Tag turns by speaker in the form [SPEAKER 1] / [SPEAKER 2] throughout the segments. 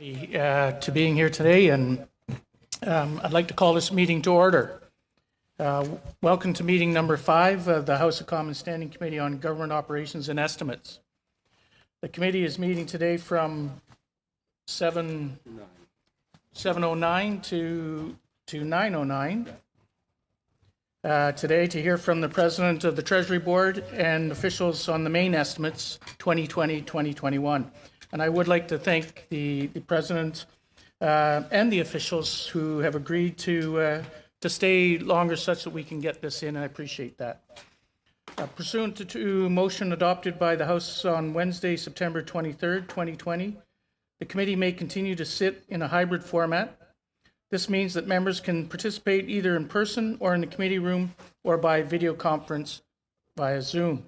[SPEAKER 1] To being here today, and I'd like to call this meeting to order. Welcome to meeting number 5 of the House of Commons Standing Committee on Government Operations and Estimates. The committee is meeting today from 7:09 to 9:09 today to hear from the President of the Treasury Board and officials on the main estimates 2020-2021. And I would like to thank the President and the officials who have agreed to stay longer such that we can get this in. I appreciate that. Pursuant to motion adopted by the House on Wednesday, September 23rd, 2020, the committee may continue to sit in a hybrid format. This means that members can participate either in person or in the committee room or by video conference via Zoom.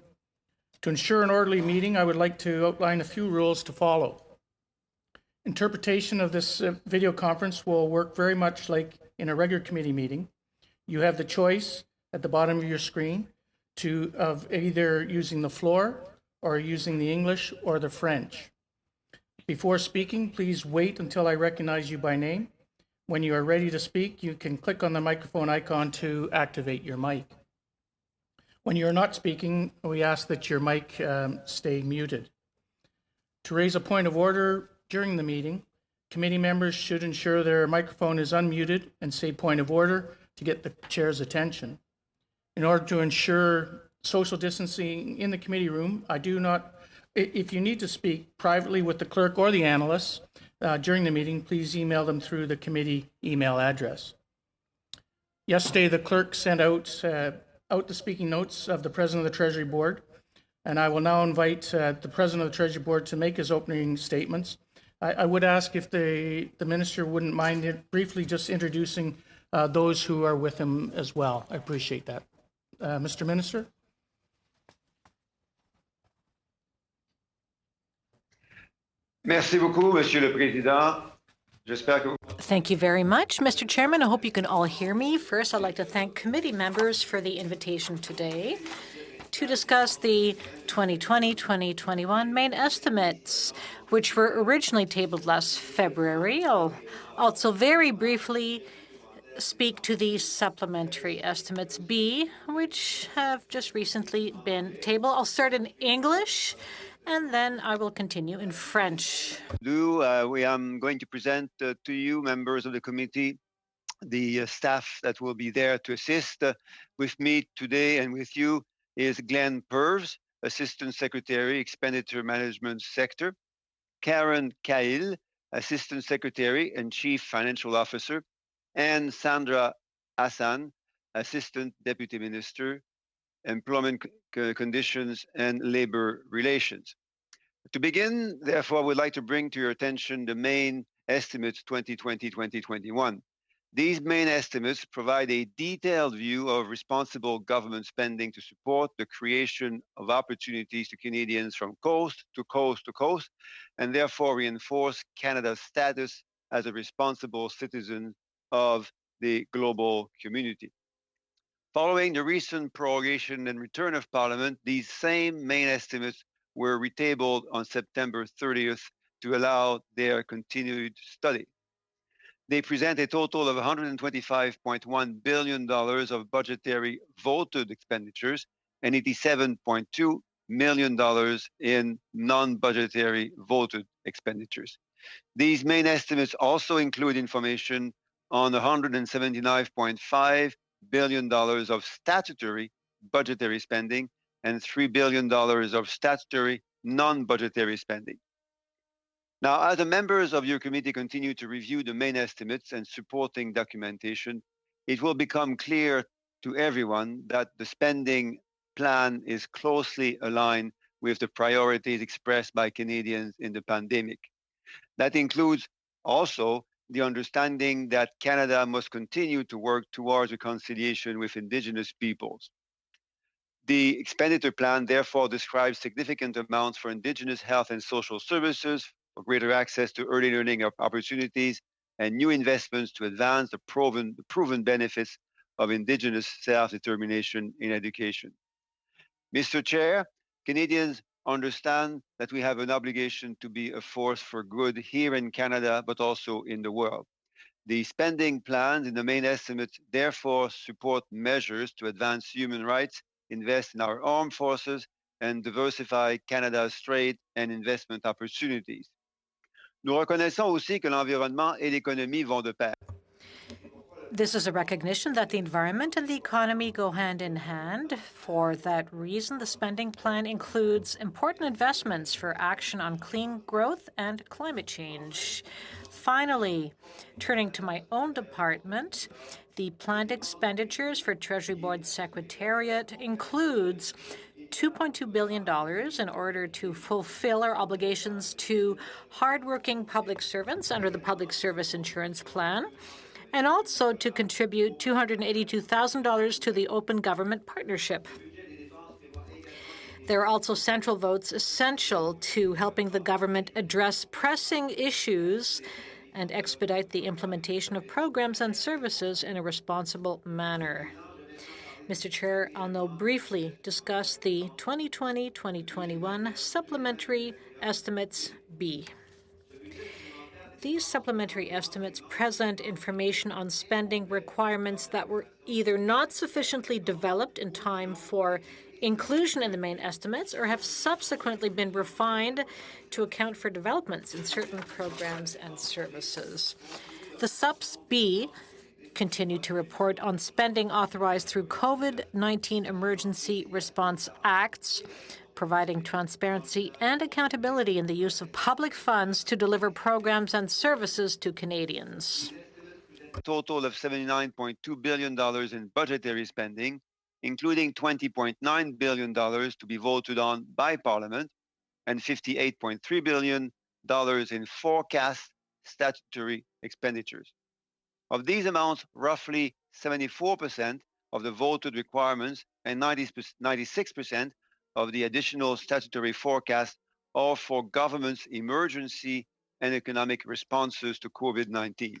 [SPEAKER 1] To ensure an orderly meeting, I would like to outline a few rules to follow. Interpretation of this video conference will work very much like in a regular committee meeting. You have the choice at the bottom of your screen of either using the floor or using the English or the French. Before speaking, please wait until I recognize you by name. When you are ready to speak, you can click on the microphone icon to activate your mic. When you are not speaking, we ask that your mic stay muted. To raise a point of order during the meeting, committee members should ensure their microphone is unmuted and say point of order to get the chair's attention. In order to ensure social distancing in the committee room, if you need to speak privately with the clerk or the analysts during the meeting, please email them through the committee email address. Yesterday, the clerk sent out the speaking notes of the President of the Treasury Board, and I will now invite the President of the Treasury Board to make his opening statements. I would ask if the Minister wouldn't mind briefly just introducing those who are with him as well. I appreciate that. Mr. Minister?
[SPEAKER 2] Merci beaucoup, Monsieur le Président.
[SPEAKER 3] Thank you very much, Mr. Chairman. I hope you can all hear me. First, I'd like to thank committee members for the invitation today to discuss the 2020-2021 main estimates, which were originally tabled last February. I'll also very briefly speak to the supplementary estimates B, which have just recently been tabled. I'll start in English, and then I will continue in French.
[SPEAKER 2] We am going to present to you, members of the committee, the staff that will be there to assist. With me today and with you is Glenn Purves, Assistant Secretary, Expenditure Management Sector, Karen Cahill, Assistant Secretary and Chief Financial Officer, and Sandra Hassan, Assistant Deputy Minister, Employment Conditions and Labor Relations. To begin, therefore, I would like to bring to your attention the main estimates 2020-2021. These main estimates provide a detailed view of responsible government spending to support the creation of opportunities to Canadians from coast to coast to coast, and therefore reinforce Canada's status as a responsible citizen of the global community. Following the recent prorogation and return of Parliament, these same main estimates were retabled on September 30th to allow their continued study. They present a total of $125.1 billion of budgetary voted expenditures and $87.2 million in non-budgetary voted expenditures. These main estimates also include information on $179.5 billion of statutory budgetary spending and $3 billion of statutory non-budgetary spending. Now, as the members of your committee continue to review the main estimates and supporting documentation, it will become clear to everyone that the spending plan is closely aligned with the priorities expressed by Canadians in the pandemic. That includes also the understanding that Canada must continue to work towards reconciliation with Indigenous peoples. The expenditure plan therefore describes significant amounts for Indigenous health and social services, for greater access to early learning opportunities, and new investments to advance the proven benefits of Indigenous self-determination in education. Mr. Chair, Canadians understand that we have an obligation to be a force for good here in Canada, but also in the world. The spending plans in the main estimates therefore support measures to advance human rights, invest in our armed forces, and diversify Canada's trade and investment opportunities. Nous reconnaissons aussi que l'environnement et l'économie vont de pair.
[SPEAKER 3] This is a recognition that the environment and the economy go hand in hand. For that reason, the spending plan includes important investments for action on clean growth and climate change. Finally, turning to my own department, the planned expenditures for Treasury Board Secretariat includes $2.2 billion in order to fulfill our obligations to hardworking public servants under the Public Service Insurance Plan, and also to contribute $282,000 to the Open Government Partnership. There are also central votes essential to helping the government address pressing issues and expedite the implementation of programs and services in a responsible manner. Mr. Chair, I'll now briefly discuss the 2020-2021 Supplementary Estimates B. These supplementary estimates present information on spending requirements that were either not sufficiently developed in time for inclusion in the main estimates or have subsequently been refined to account for developments in certain programs and services. The Subs B continue to report on spending authorized through COVID-19 Emergency Response Acts, providing transparency and accountability in the use of public funds to deliver programs and services to Canadians.
[SPEAKER 2] A total of $79.2 billion in budgetary spending, including $20.9 billion to be voted on by Parliament and $58.3 billion in forecast statutory expenditures. Of these amounts, roughly 74% of the voted requirements and 96% of the additional statutory forecast are for government's emergency and economic responses to COVID-19.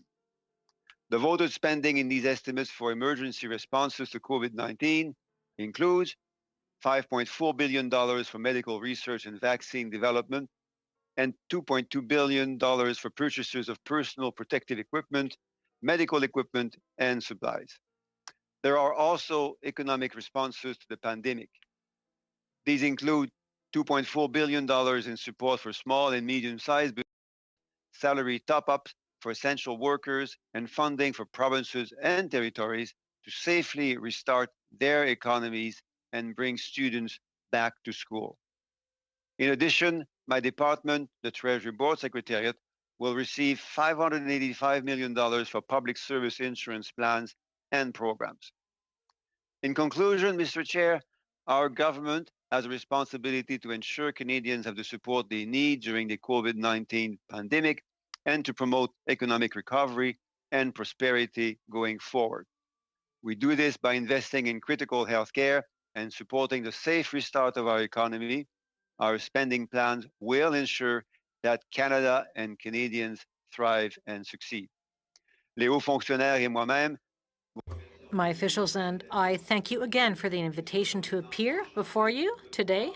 [SPEAKER 2] The voted spending in these estimates for emergency responses to COVID-19 includes $5.4 billion for medical research and vaccine development and $2.2 billion for purchases of personal protective equipment, medical equipment, and supplies. There are also economic responses to the pandemic. These include $2.4 billion in support for small and medium-sized businesses, salary top-ups for essential workers, and funding for provinces and territories to safely restart their economies and bring students back to school. In addition, my department, the Treasury Board Secretariat, will receive $585 million for public service insurance plans and programs. In conclusion, Mr. Chair, our government has a responsibility to ensure Canadians have the support they need during the COVID-19 pandemic and to promote economic recovery and prosperity going forward. We do this by investing in critical health care and supporting the safe restart of our economy. Our spending plans will ensure that Canada and Canadians thrive and succeed. Les hauts fonctionnaires et moi-même.
[SPEAKER 3] My officials and I thank you again for the invitation to appear before you today,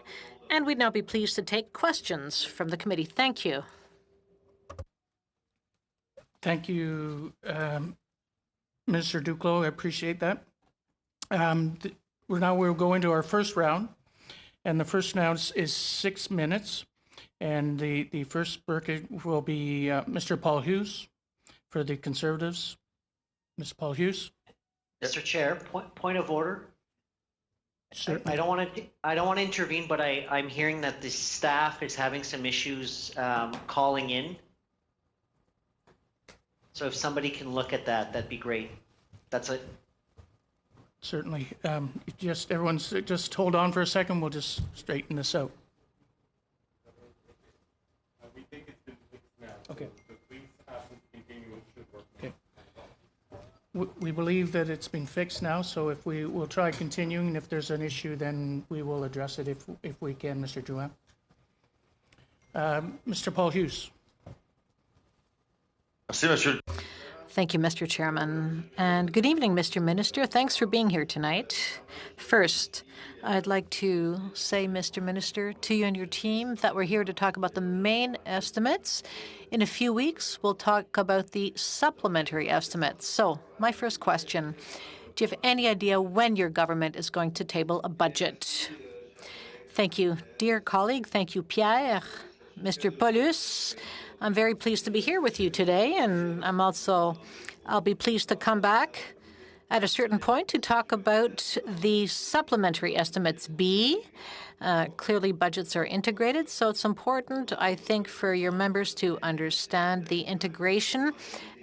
[SPEAKER 3] and we'd now be pleased to take questions from the committee. Thank you.
[SPEAKER 1] Thank you, Mr. Duclos. I appreciate that. We'll go into our first round, and the first round is 6 minutes. And the first speaker will be Mr. Paul Hughes for the Conservatives. Mr. Paul Hughes.
[SPEAKER 4] Mr. Chair, point of order.
[SPEAKER 1] Certainly.
[SPEAKER 4] I don't want to intervene, but I'm hearing that the staff is having some issues calling in. So if somebody can look at that, that'd be great. That's it.
[SPEAKER 1] Certainly. Everyone's just hold on for a second. We'll just straighten this out.
[SPEAKER 5] We think it's been fixed now.
[SPEAKER 1] Okay.
[SPEAKER 5] So please ask them to continue. It should work.
[SPEAKER 1] Okay. We believe that it's been fixed now, so if we'll try continuing. If there's an issue, then we will address it if we can, Mr. Drouin. Mr. Paul Hughes.
[SPEAKER 3] Thank you, Mr. Chairman. And good evening, Mr. Minister. Thanks for being here tonight. First, I'd like to say, Mr. Minister, to you and your team that we're here to talk about the main estimates. In a few weeks, we'll talk about the supplementary estimates. So, my first question, do you have any idea when your government is going to table a budget? Thank you, dear colleague. Thank you, Pierre. Mr. Paulus, I'm very pleased to be here with you today, and I'll be pleased to come back at a certain point to talk about the supplementary estimates B. Clearly, budgets are integrated, so it's important, I think, for your members to understand the integration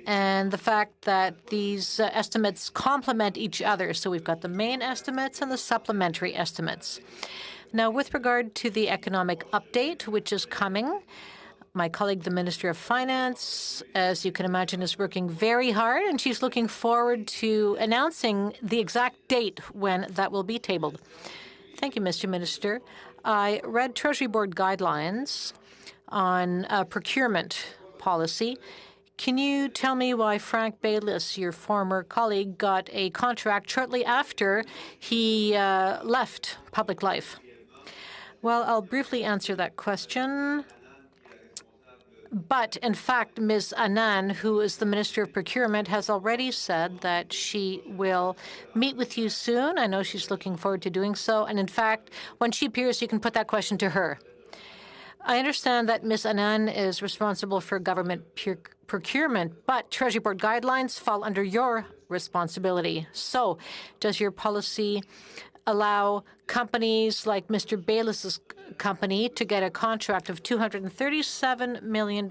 [SPEAKER 3] and the fact that these estimates complement each other. So we've got the main estimates and the supplementary estimates. Now, with regard to the economic update, which is coming, my colleague, the Minister of Finance, as you can imagine, is working very hard, and she's looking forward to announcing the exact date when that will be tabled. Thank you, Mr. Minister. I read Treasury Board guidelines on procurement policy. Can you tell me why Frank Bayliss, your former colleague, got a contract shortly after he left public life? Well, I'll briefly answer that question. But, in fact, Ms. Anand, who is the Minister of Procurement, has already said that she will meet with you soon. I know she's looking forward to doing so. And, in fact, when she appears, you can put that question to her. I understand that Ms. Anand is responsible for government procurement, but Treasury Board guidelines fall under your responsibility. So, does your policy allow companies like Mr. Bayless's company to get a contract of $237 million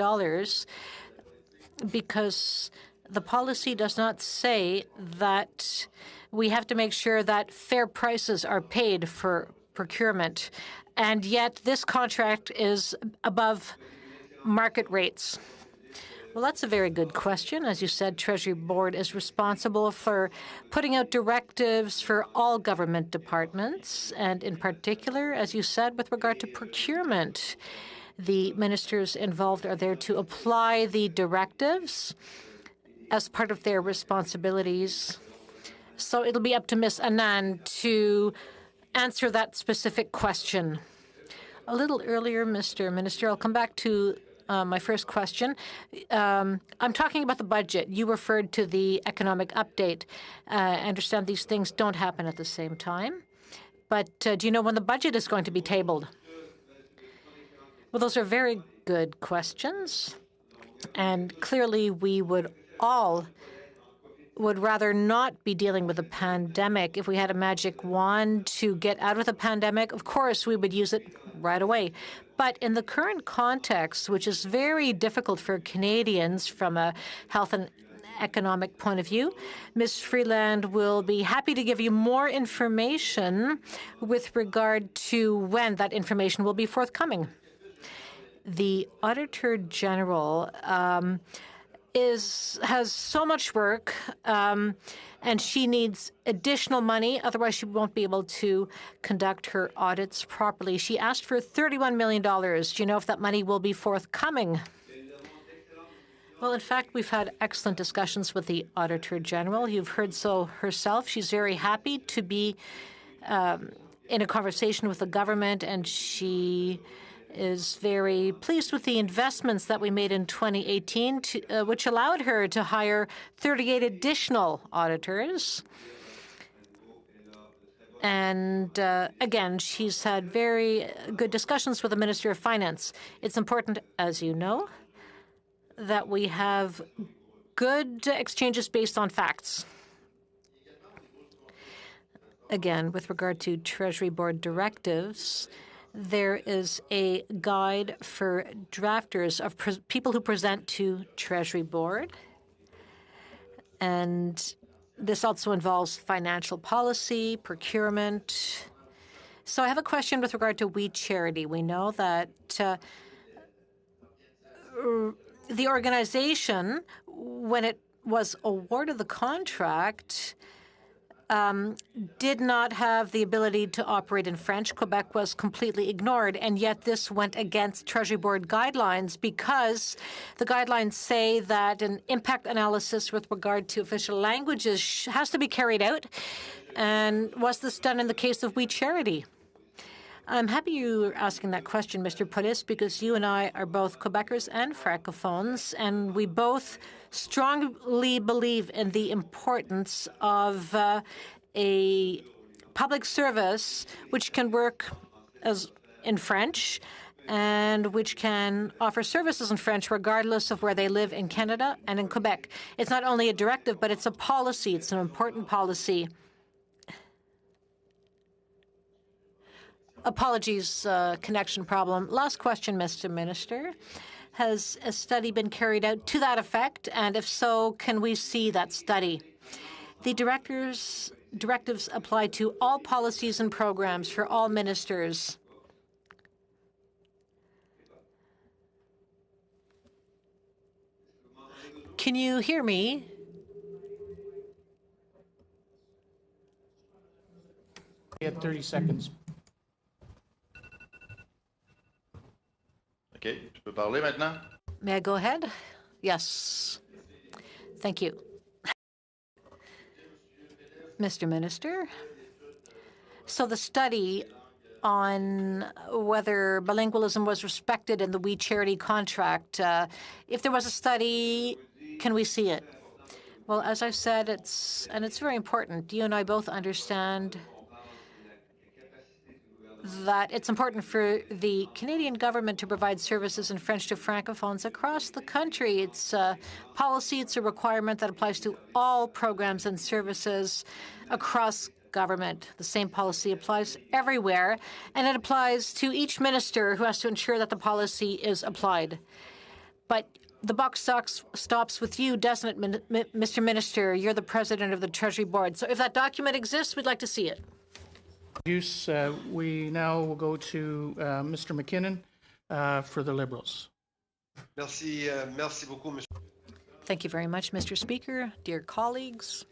[SPEAKER 3] because the policy does not say that we have to make sure that fair prices are paid for procurement, and yet this contract is above market rates? Well, that's a very good question. As you said, Treasury Board is responsible for putting out directives for all government departments, and in particular, as you said, with regard to procurement, the ministers involved are there to apply the directives as part of their responsibilities. So it'll be up to Ms. Anand to answer that specific question. A little earlier, Mr. Minister, I'll come back to my first question. I'm talking about the budget. You referred to the economic update. I understand these things don't happen at the same time. But do you know when the budget is going to be tabled? Well, those are very good questions. And clearly, we would rather not be dealing with a pandemic. If we had a magic wand to get out of the pandemic, of course, we would use it right away. But in the current context, which is very difficult for Canadians from a health and economic point of view, Ms. Freeland will be happy to give you more information with regard to when that information will be forthcoming. The Auditor General has so much work, and she needs additional money. Otherwise, she won't be able to conduct her audits properly. She asked for $31 million. Do you know if that money will be forthcoming? Well, in fact, we've had excellent discussions with the Auditor General. You've heard so herself. She's very happy to be in a conversation with the government, and she is very pleased with the investments that we made in 2018, which allowed her to hire 38 additional auditors. And again, she's had very good discussions with the Minister of Finance. It's important, as you know, that we have good exchanges based on facts. Again, with regard to Treasury Board directives, there is a guide for drafters of people who present to Treasury Board. And this also involves financial policy, procurement. So I have a question with regard to We Charity. We know that the organization, when it was awarded the contract, did not have the ability to operate in French. Quebec was completely ignored, and yet this went against Treasury Board guidelines because the guidelines say that an impact analysis with regard to official languages has to be carried out. And was this done in the case of We Charity? I'm happy you're asking that question, Mr. Polis, because you and I are both Quebecers and Francophones, and we both strongly believe in the importance of a public service which can work as in French and which can offer services in French regardless of where they live in Canada and in Quebec. It's not only a directive, but it's a policy. It's an important policy. Apologies, connection problem. Last question, Mr. Minister. Has a study been carried out to that effect? And if so, can we see that study? The directives apply to all policies and programs for all ministers. Can you hear me?
[SPEAKER 1] You have 30 seconds.
[SPEAKER 6] OK, tu peux parler maintenant?
[SPEAKER 3] May I go ahead? Yes. Thank you. Mr. Minister, so the study on whether bilingualism was respected in the We Charity contract, if there was a study, can we see it? Well, as I said, it's very important. You and I both understand that it's important for the Canadian government to provide services in French to Francophones across the country. It's a policy, it's a requirement that applies to all programs and services across government. The same policy applies everywhere, and it applies to each minister who has to ensure that the policy is applied. But the buck stops with you, doesn't it, Mr. Minister? You're the president of the Treasury Board. So if that document exists, we'd like to see it.
[SPEAKER 1] We now will go to Mr. McKinnon for the Liberals.
[SPEAKER 7] Merci beaucoup, Monsieur.
[SPEAKER 3] Thank you very much, Mr. Speaker, dear colleagues,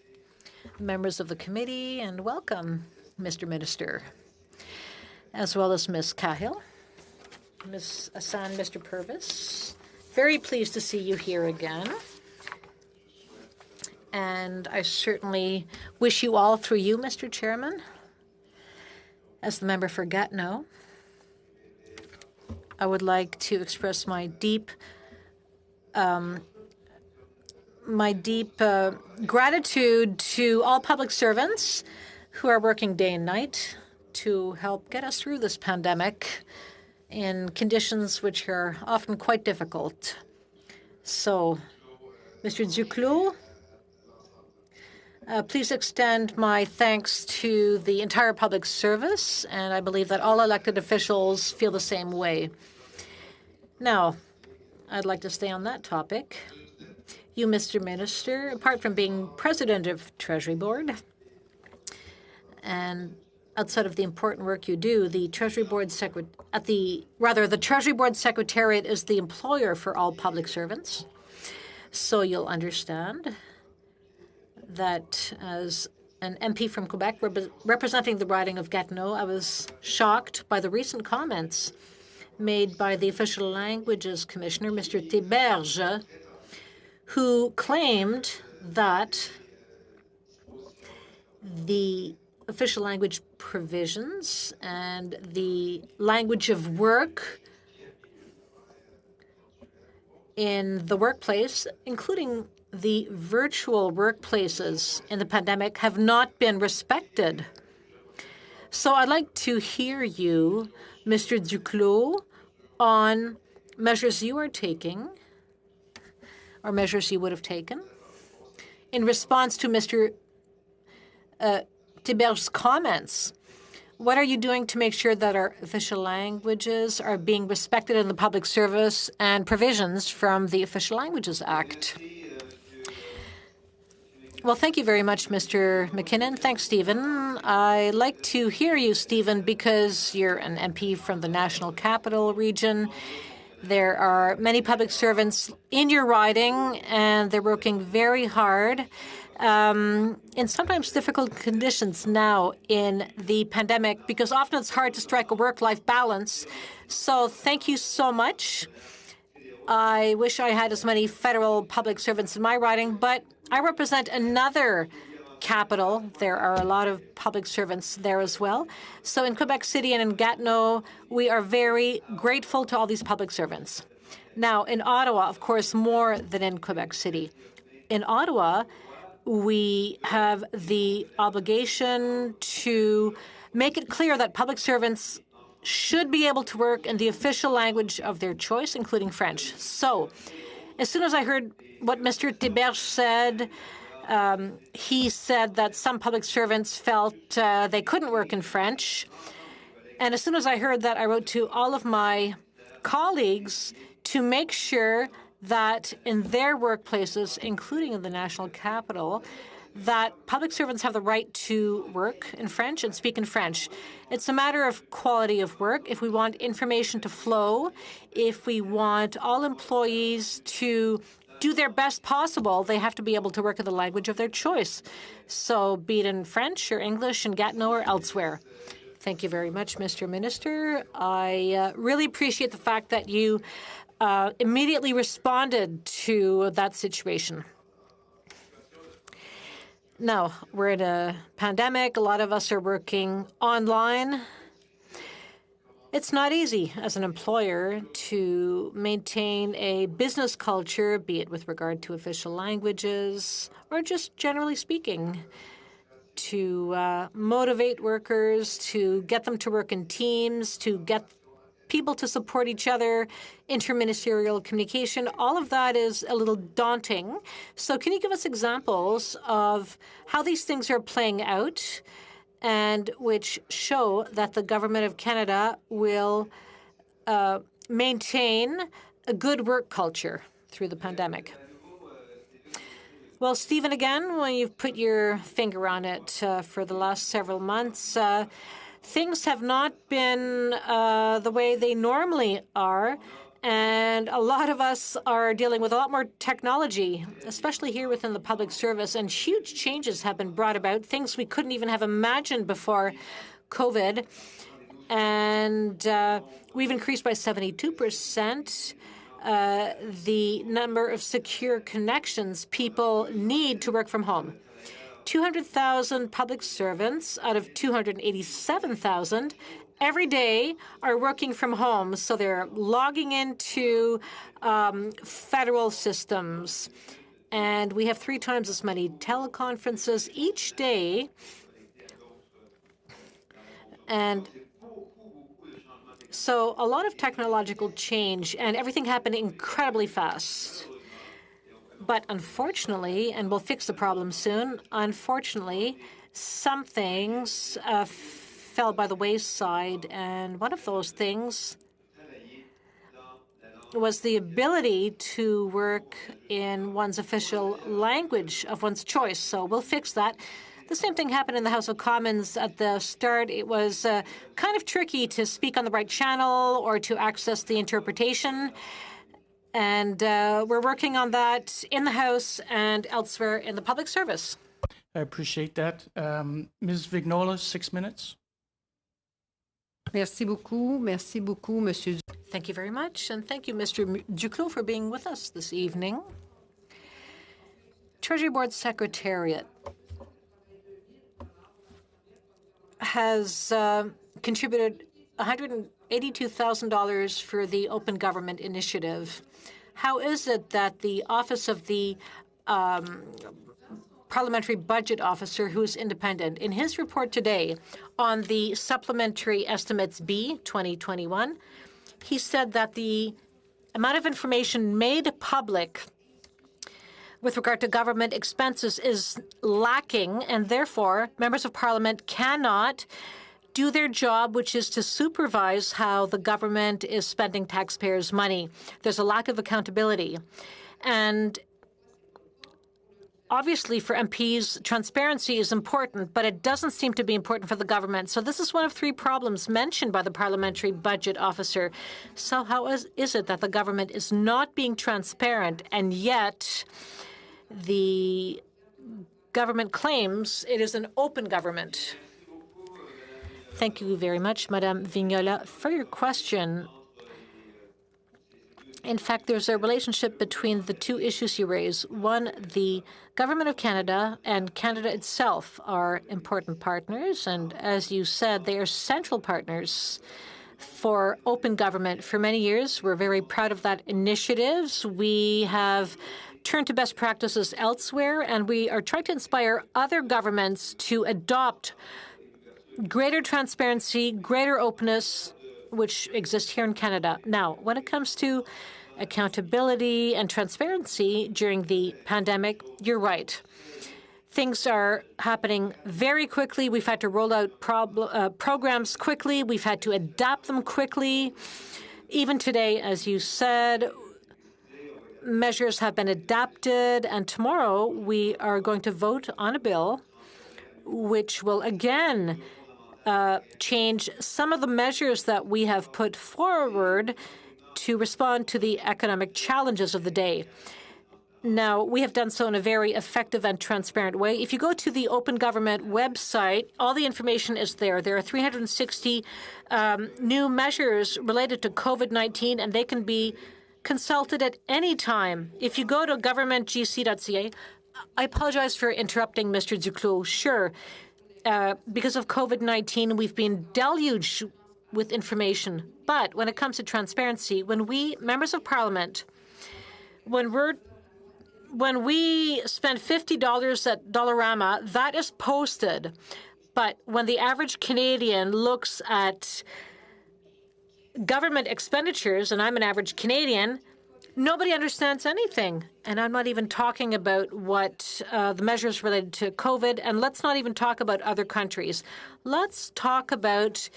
[SPEAKER 3] members of the committee, and welcome, Mr. Minister, as well as Ms. Cahill, Ms. Hassan, Mr. Purvis. Very pleased to see you here again. And I certainly wish you all, through you, Mr. Chairman, as the member for Gatineau, I would like to express my deep gratitude to all public servants who are working day and night to help get us through this pandemic in conditions which are often quite difficult. So, Mr. Duclos, please extend my thanks to the entire public service, and I believe that all elected officials feel the same way. Now, I'd like to stay on that topic. You, Mr. Minister, apart from being president of Treasury Board, and outside of the important work you do, the Treasury Board the Treasury Board Secretariat is the employer for all public servants. So you'll understand that as an MP from Quebec representing the riding of Gatineau, I was shocked by the recent comments made by the Official Languages Commissioner, Mr. Théberge, who claimed that the official language provisions and the language of work in the workplace, including the virtual workplaces in the pandemic, have not been respected. So I'd like to hear you, Mr. Duclos, on measures you are taking or measures you would have taken in response to Mr. Théberge's comments. What are you doing to make sure that our official languages are being respected in the public service and provisions from the Official Languages Act? Well, thank you very much, Mr. McKinnon. Thanks, Stephen. I like to hear you, Stephen, because you're an MP from the National Capital Region. There are many public servants in your riding, and they're working very hard in sometimes difficult conditions now in the pandemic, because often it's hard to strike a work-life balance. So thank you so much. I wish I had as many federal public servants in my riding, but I represent another capital. There are a lot of public servants there as well. So in Quebec City and in Gatineau, we are very grateful to all these public servants. Now, in Ottawa, of course, more than in Quebec City. In Ottawa, we have the obligation to make it clear that public servants should be able to work in the official language of their choice, including French. So as soon as I heard what Mr. Théberge said, he said that some public servants felt they couldn't work in French. And as soon as I heard that, I wrote to all of my colleagues to make sure that in their workplaces, including in the national capital, that public servants have the right to work in French and speak in French. It's a matter of quality of work. If we want information to flow, if we want all employees to do their best possible, they have to be able to work in the language of their choice. So be it in French or English in Gatineau or elsewhere. Thank you very much, Mr. Minister. I really appreciate the fact that you immediately responded to that situation. Now, we're in a pandemic. A lot of us are working online. It's not easy as an employer to maintain a business culture, be it with regard to official languages or just generally speaking, to motivate workers, to get them to work in teams, to get people to support each other, interministerial communication. All of that is a little daunting. So can you give us examples of how these things are playing out and which show that the Government of Canada will maintain a good work culture through the pandemic? Well, Stephen, again, when you've put your finger on it for the last several months, things have not been the way they normally are, and a lot of us are dealing with a lot more technology, especially here within the public service, and huge changes have been brought about, things we couldn't even have imagined before COVID. And we've increased by 72% the number of secure connections people need to work from home. 200,000 public servants out of 287,000 every day are working from home. So they're logging into federal systems. And we have 3 times as many teleconferences each day. And so a lot of technological change, and everything happened incredibly fast. But unfortunately, and we'll fix the problem soon, unfortunately, some things fell by the wayside. And one of those things was the ability to work in one's official language of one's choice. So we'll fix that. The same thing happened in the House of Commons at the start. It was kind of tricky to speak on the right channel or to access the interpretation. And we're working on that in the House and elsewhere in the public service.
[SPEAKER 1] I appreciate that. Ms. Vignola, 6 minutes.
[SPEAKER 6] Merci beaucoup, Monsieur.
[SPEAKER 3] Thank you very much, and thank you, Mr. Duclos, for being with us this evening. Treasury Board Secretariat has contributed $182,000 for the Open Government Initiative. How is it that the Office of the Parliamentary Budget Officer, who is independent, in his report today on the Supplementary Estimates B 2021, he said that the amount of information made public with regard to government expenses is lacking, and therefore members of Parliament cannot do their job, which is to supervise how the government is spending taxpayers' money. There's a lack of accountability. And obviously, for MPs, transparency is important, but it doesn't seem to be important for the government. So this is one of three problems mentioned by the Parliamentary Budget Officer. So how is it that the government is not being transparent, and yet the government claims it is an open government? Thank you very much, Madame Vignola, for your question. In fact, there's a relationship between the two issues you raise. One, the Government of Canada and Canada itself are important partners, and as you said, they are central partners for open government. For many years, we're very proud of that initiatives. We have turned to best practices elsewhere, and we are trying to inspire other governments to adopt greater transparency, greater openness, which exists here in Canada. Now, when it comes to accountability and transparency during the pandemic, you're right. Things are happening very quickly. We've had to roll out programs quickly. We've had to adapt them quickly. Even today, as you said, measures have been adapted, and tomorrow we are going to vote on a bill which will again change some of the measures that we have put forward to respond to the economic challenges of the day. Now, we have done so in a very effective and transparent way. If you go to the Open Government website, all the information is there. There are 360 new measures related to COVID-19, and they can be consulted at any time. If you go to governmentgc.ca, I apologize for interrupting, Mr. Duclos. Sure. Because of COVID-19, we've been deluged with information. But when it comes to transparency, when we, members of Parliament, when we spend $50 at Dollarama, that is posted. But when the average Canadian looks at government expenditures, and I'm an average Canadian, nobody understands anything. And I'm not even talking about what the measures related to COVID, and let's not even talk about other countries. Let's talk about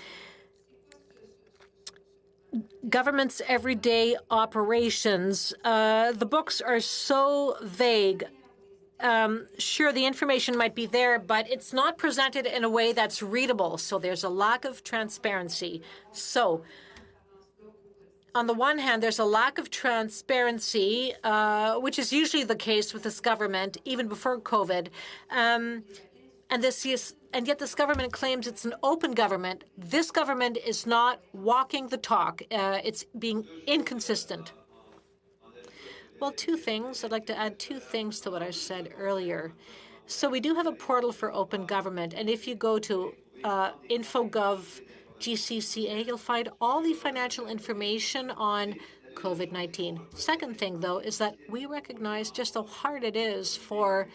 [SPEAKER 3] government's everyday operations. The books are so vague. Sure, the information might be there, but it's not presented in a way that's readable. So there's a lack of transparency. So on the one hand, there's a lack of transparency, which is usually the case with this government, even before COVID. And yet this government claims it's an open government. This government is not walking the talk. It's being inconsistent. Well, two things. I'd like to add two things to what I said earlier. So we do have a portal for open government. And if you go to info.gov GCCA, you'll find all the financial information on COVID-19. Second thing, though, is that we recognize just how hard it is for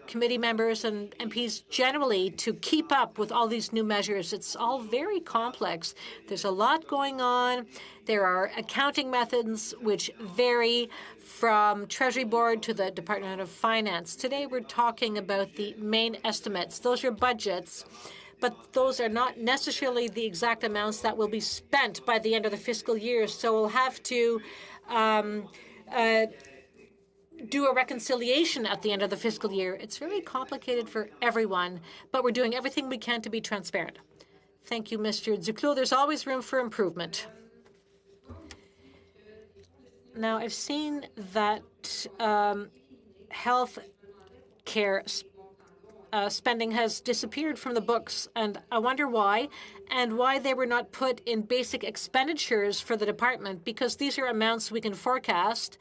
[SPEAKER 3] committee members and MPs generally to keep up with all these new measures. It's all very complex. There's a lot going on. There are accounting methods which vary from Treasury Board to the Department of Finance. Today, we're talking about the main estimates. Those are budgets, but those are not necessarily the exact amounts that will be spent by the end of the fiscal year. So we'll have to do a reconciliation at the end of the fiscal year. It's very complicated for everyone, but we're doing everything we can to be transparent. Thank you, Mr. Duclos. There's always room for improvement. Now, I've seen that health care spending has disappeared from the books, and I wonder why, and why they were not put in basic expenditures for the department, because these are amounts we can forecast.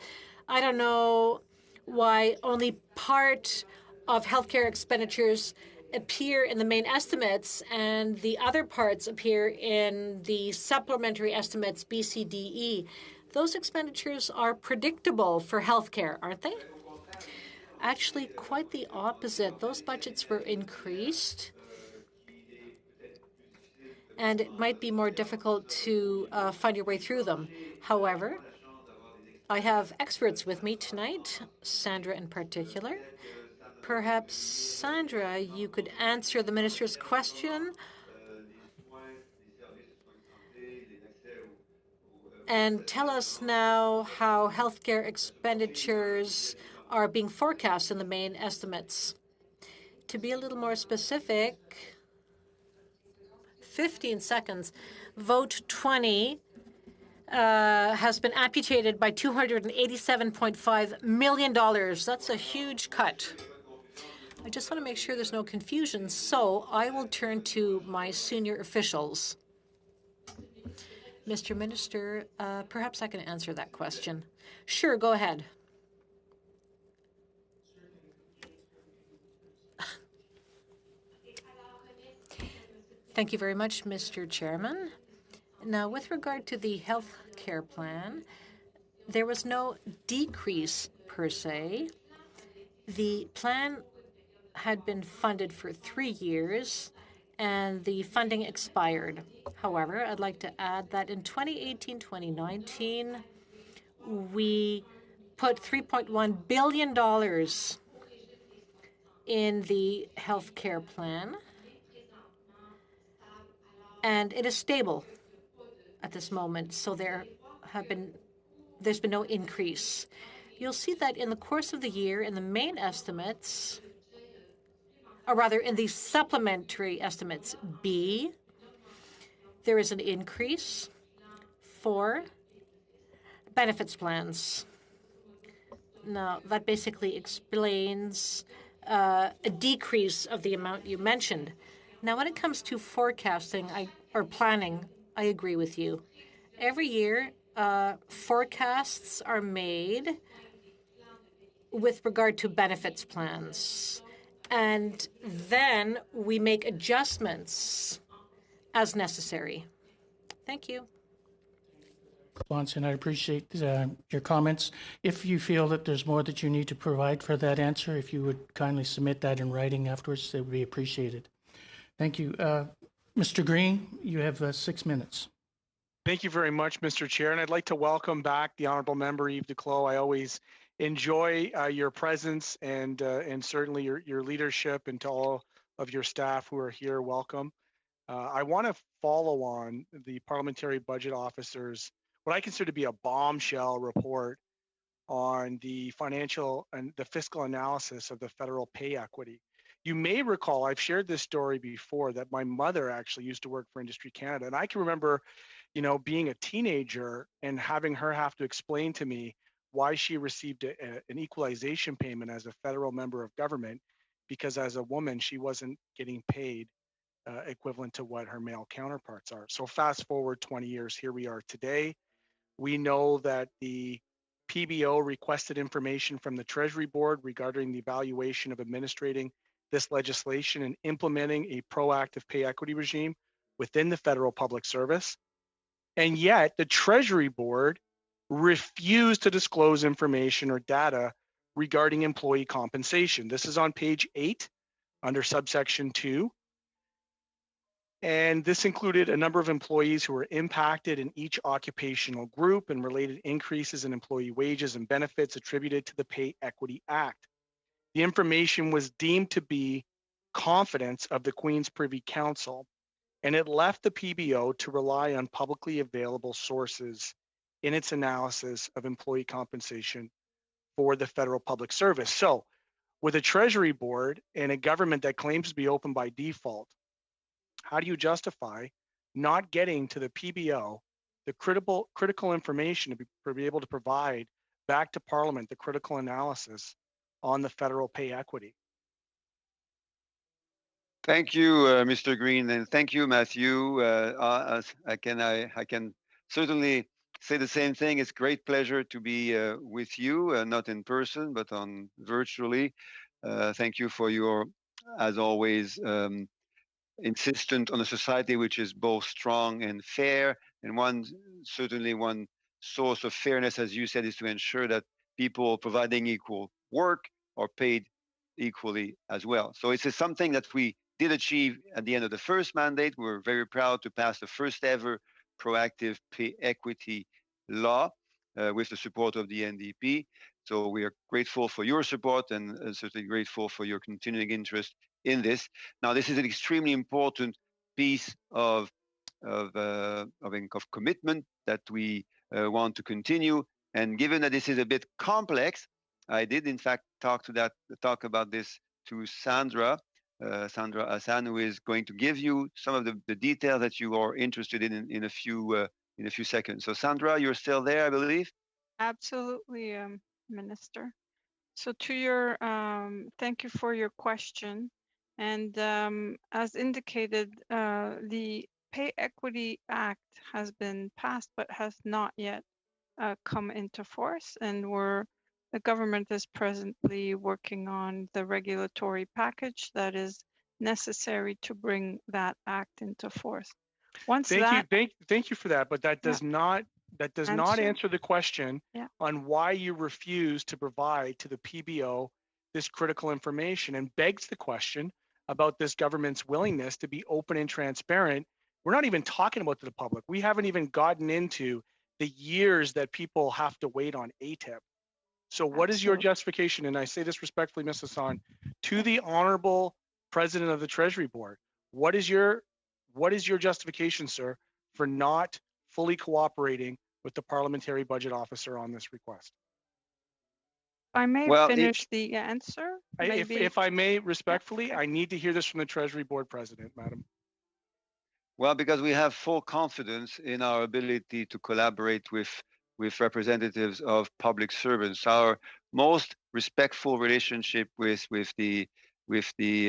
[SPEAKER 3] I don't know why only part of healthcare expenditures appear in the main estimates and the other parts appear in the supplementary estimates, BCDE. Those expenditures are predictable for healthcare, aren't they? Actually, quite the opposite. Those budgets were increased, and it might be more difficult to find your way through them. However, I have experts with me tonight, Sandra in particular. Perhaps, Sandra, you could answer the minister's question and tell us now how healthcare expenditures are being forecast in the main estimates. To be a little more specific, 15 seconds, vote 20 has been amputated by $287.5 million. That's a huge cut. I just want to make sure there's no confusion, so I will turn to my senior officials. Mr. Minister, perhaps I can answer that question. Sure, go ahead. Thank you very much, Mr. Chairman. Now, with regard to the health care plan, there was no decrease per se. The plan had been funded for 3 years, and the funding expired. However, I'd like to add that in 2018-2019, we put $3.1 billion in the health care plan, and it is stable at this moment, so there's been no increase. You'll see that in the course of the year, in the main estimates, or rather in the supplementary estimates B, there is an increase for benefits plans. Now, that basically explains a decrease of the amount you mentioned. Now, when it comes to forecasting or planning, I agree with you. Every year, forecasts are made with regard to benefits plans. And then we make adjustments as necessary. Thank you.
[SPEAKER 1] And I appreciate your comments. If you feel that there's more that you need to provide for that answer, if you would kindly submit that in writing afterwards, that would be appreciated. Thank you. Mr. Green, you have 6 minutes.
[SPEAKER 8] Thank you very much, Mr. Chair. And I'd like to welcome back the Honourable Member Yves Duclos. I always enjoy your presence and certainly your leadership, and to all of your staff who are here, welcome. I want to follow on the Parliamentary Budget Officer's, what I consider to be a bombshell report on the financial and the fiscal analysis of the federal pay equity. You may recall, I've shared this story before, that my mother actually used to work for Industry Canada. And I can remember, being a teenager and having her have to explain to me why she received an equalization payment as a federal member of government, because as a woman, she wasn't getting paid equivalent to what her male counterparts are. So fast forward 20 years, here we are today. We know that the PBO requested information from the Treasury Board regarding the evaluation of administrating this legislation and implementing a proactive pay equity regime within the federal public service. And yet the Treasury Board refused to disclose information or data regarding employee compensation. This is on page 8 under subsection 2. And this included a number of employees who were impacted in each occupational group and related increases in employee wages and benefits attributed to the Pay Equity Act. The information was deemed to be confidence of the Queen's Privy Council, and it left the PBO to rely on publicly available sources in its analysis of employee compensation for the federal public service. So, with a Treasury Board and a government that claims to be open by default, how do you justify not getting to the PBO the critical information to be able to provide back to Parliament the critical analysis on the federal pay equity?
[SPEAKER 2] Thank you, Mr. Green, and thank you, Matthew. I can certainly say the same thing. It's a great pleasure to be with you, not in person, but on virtually. Thank you for your, as always, insistent on a society which is both strong and fair. And certainly one source of fairness, as you said, is to ensure that people providing equal work are paid equally as well. So it's something that we did achieve at the end of the first mandate. We're very proud to pass the first ever proactive pay equity law with the support of the NDP. So we are grateful for your support and certainly grateful for your continuing interest in this. Now, this is an extremely important piece of commitment that we want to continue. And given that this is a bit complex, I did in fact talk about this to Sandra Hassan, who is going to give you some of the details that you are interested in a few seconds. So Sandra, you're still there, I believe.
[SPEAKER 9] Absolutely, Minister. So to your, thank you for your question. And as indicated, the Pay Equity Act has been passed, but has not yet come into force. And the government is presently working on the regulatory package that is necessary to bring that act into force. Once
[SPEAKER 8] Thank you for that, but that
[SPEAKER 9] Yeah.
[SPEAKER 8] does not answer the question
[SPEAKER 9] Yeah.
[SPEAKER 8] on why you refuse to provide to the PBO this critical information, and begs the question about this government's willingness to be open and transparent. We're not even talking about to the public. We haven't even gotten into the years that people have to wait on ATIP. So what is your
[SPEAKER 9] Absolutely.
[SPEAKER 8] justification? And I say this respectfully, Ms. Hassan, to the Honorable President of the Treasury Board. What is your justification, sir, for not fully cooperating with the Parliamentary Budget Officer on this request?
[SPEAKER 9] I may
[SPEAKER 2] Well,
[SPEAKER 9] finish the answer.
[SPEAKER 8] If I may, respectfully,
[SPEAKER 9] okay.
[SPEAKER 8] I need to hear this from the Treasury Board President, Madam.
[SPEAKER 2] Well, because we have full confidence in our ability to collaborate with representatives of public servants. Our most respectful relationship with the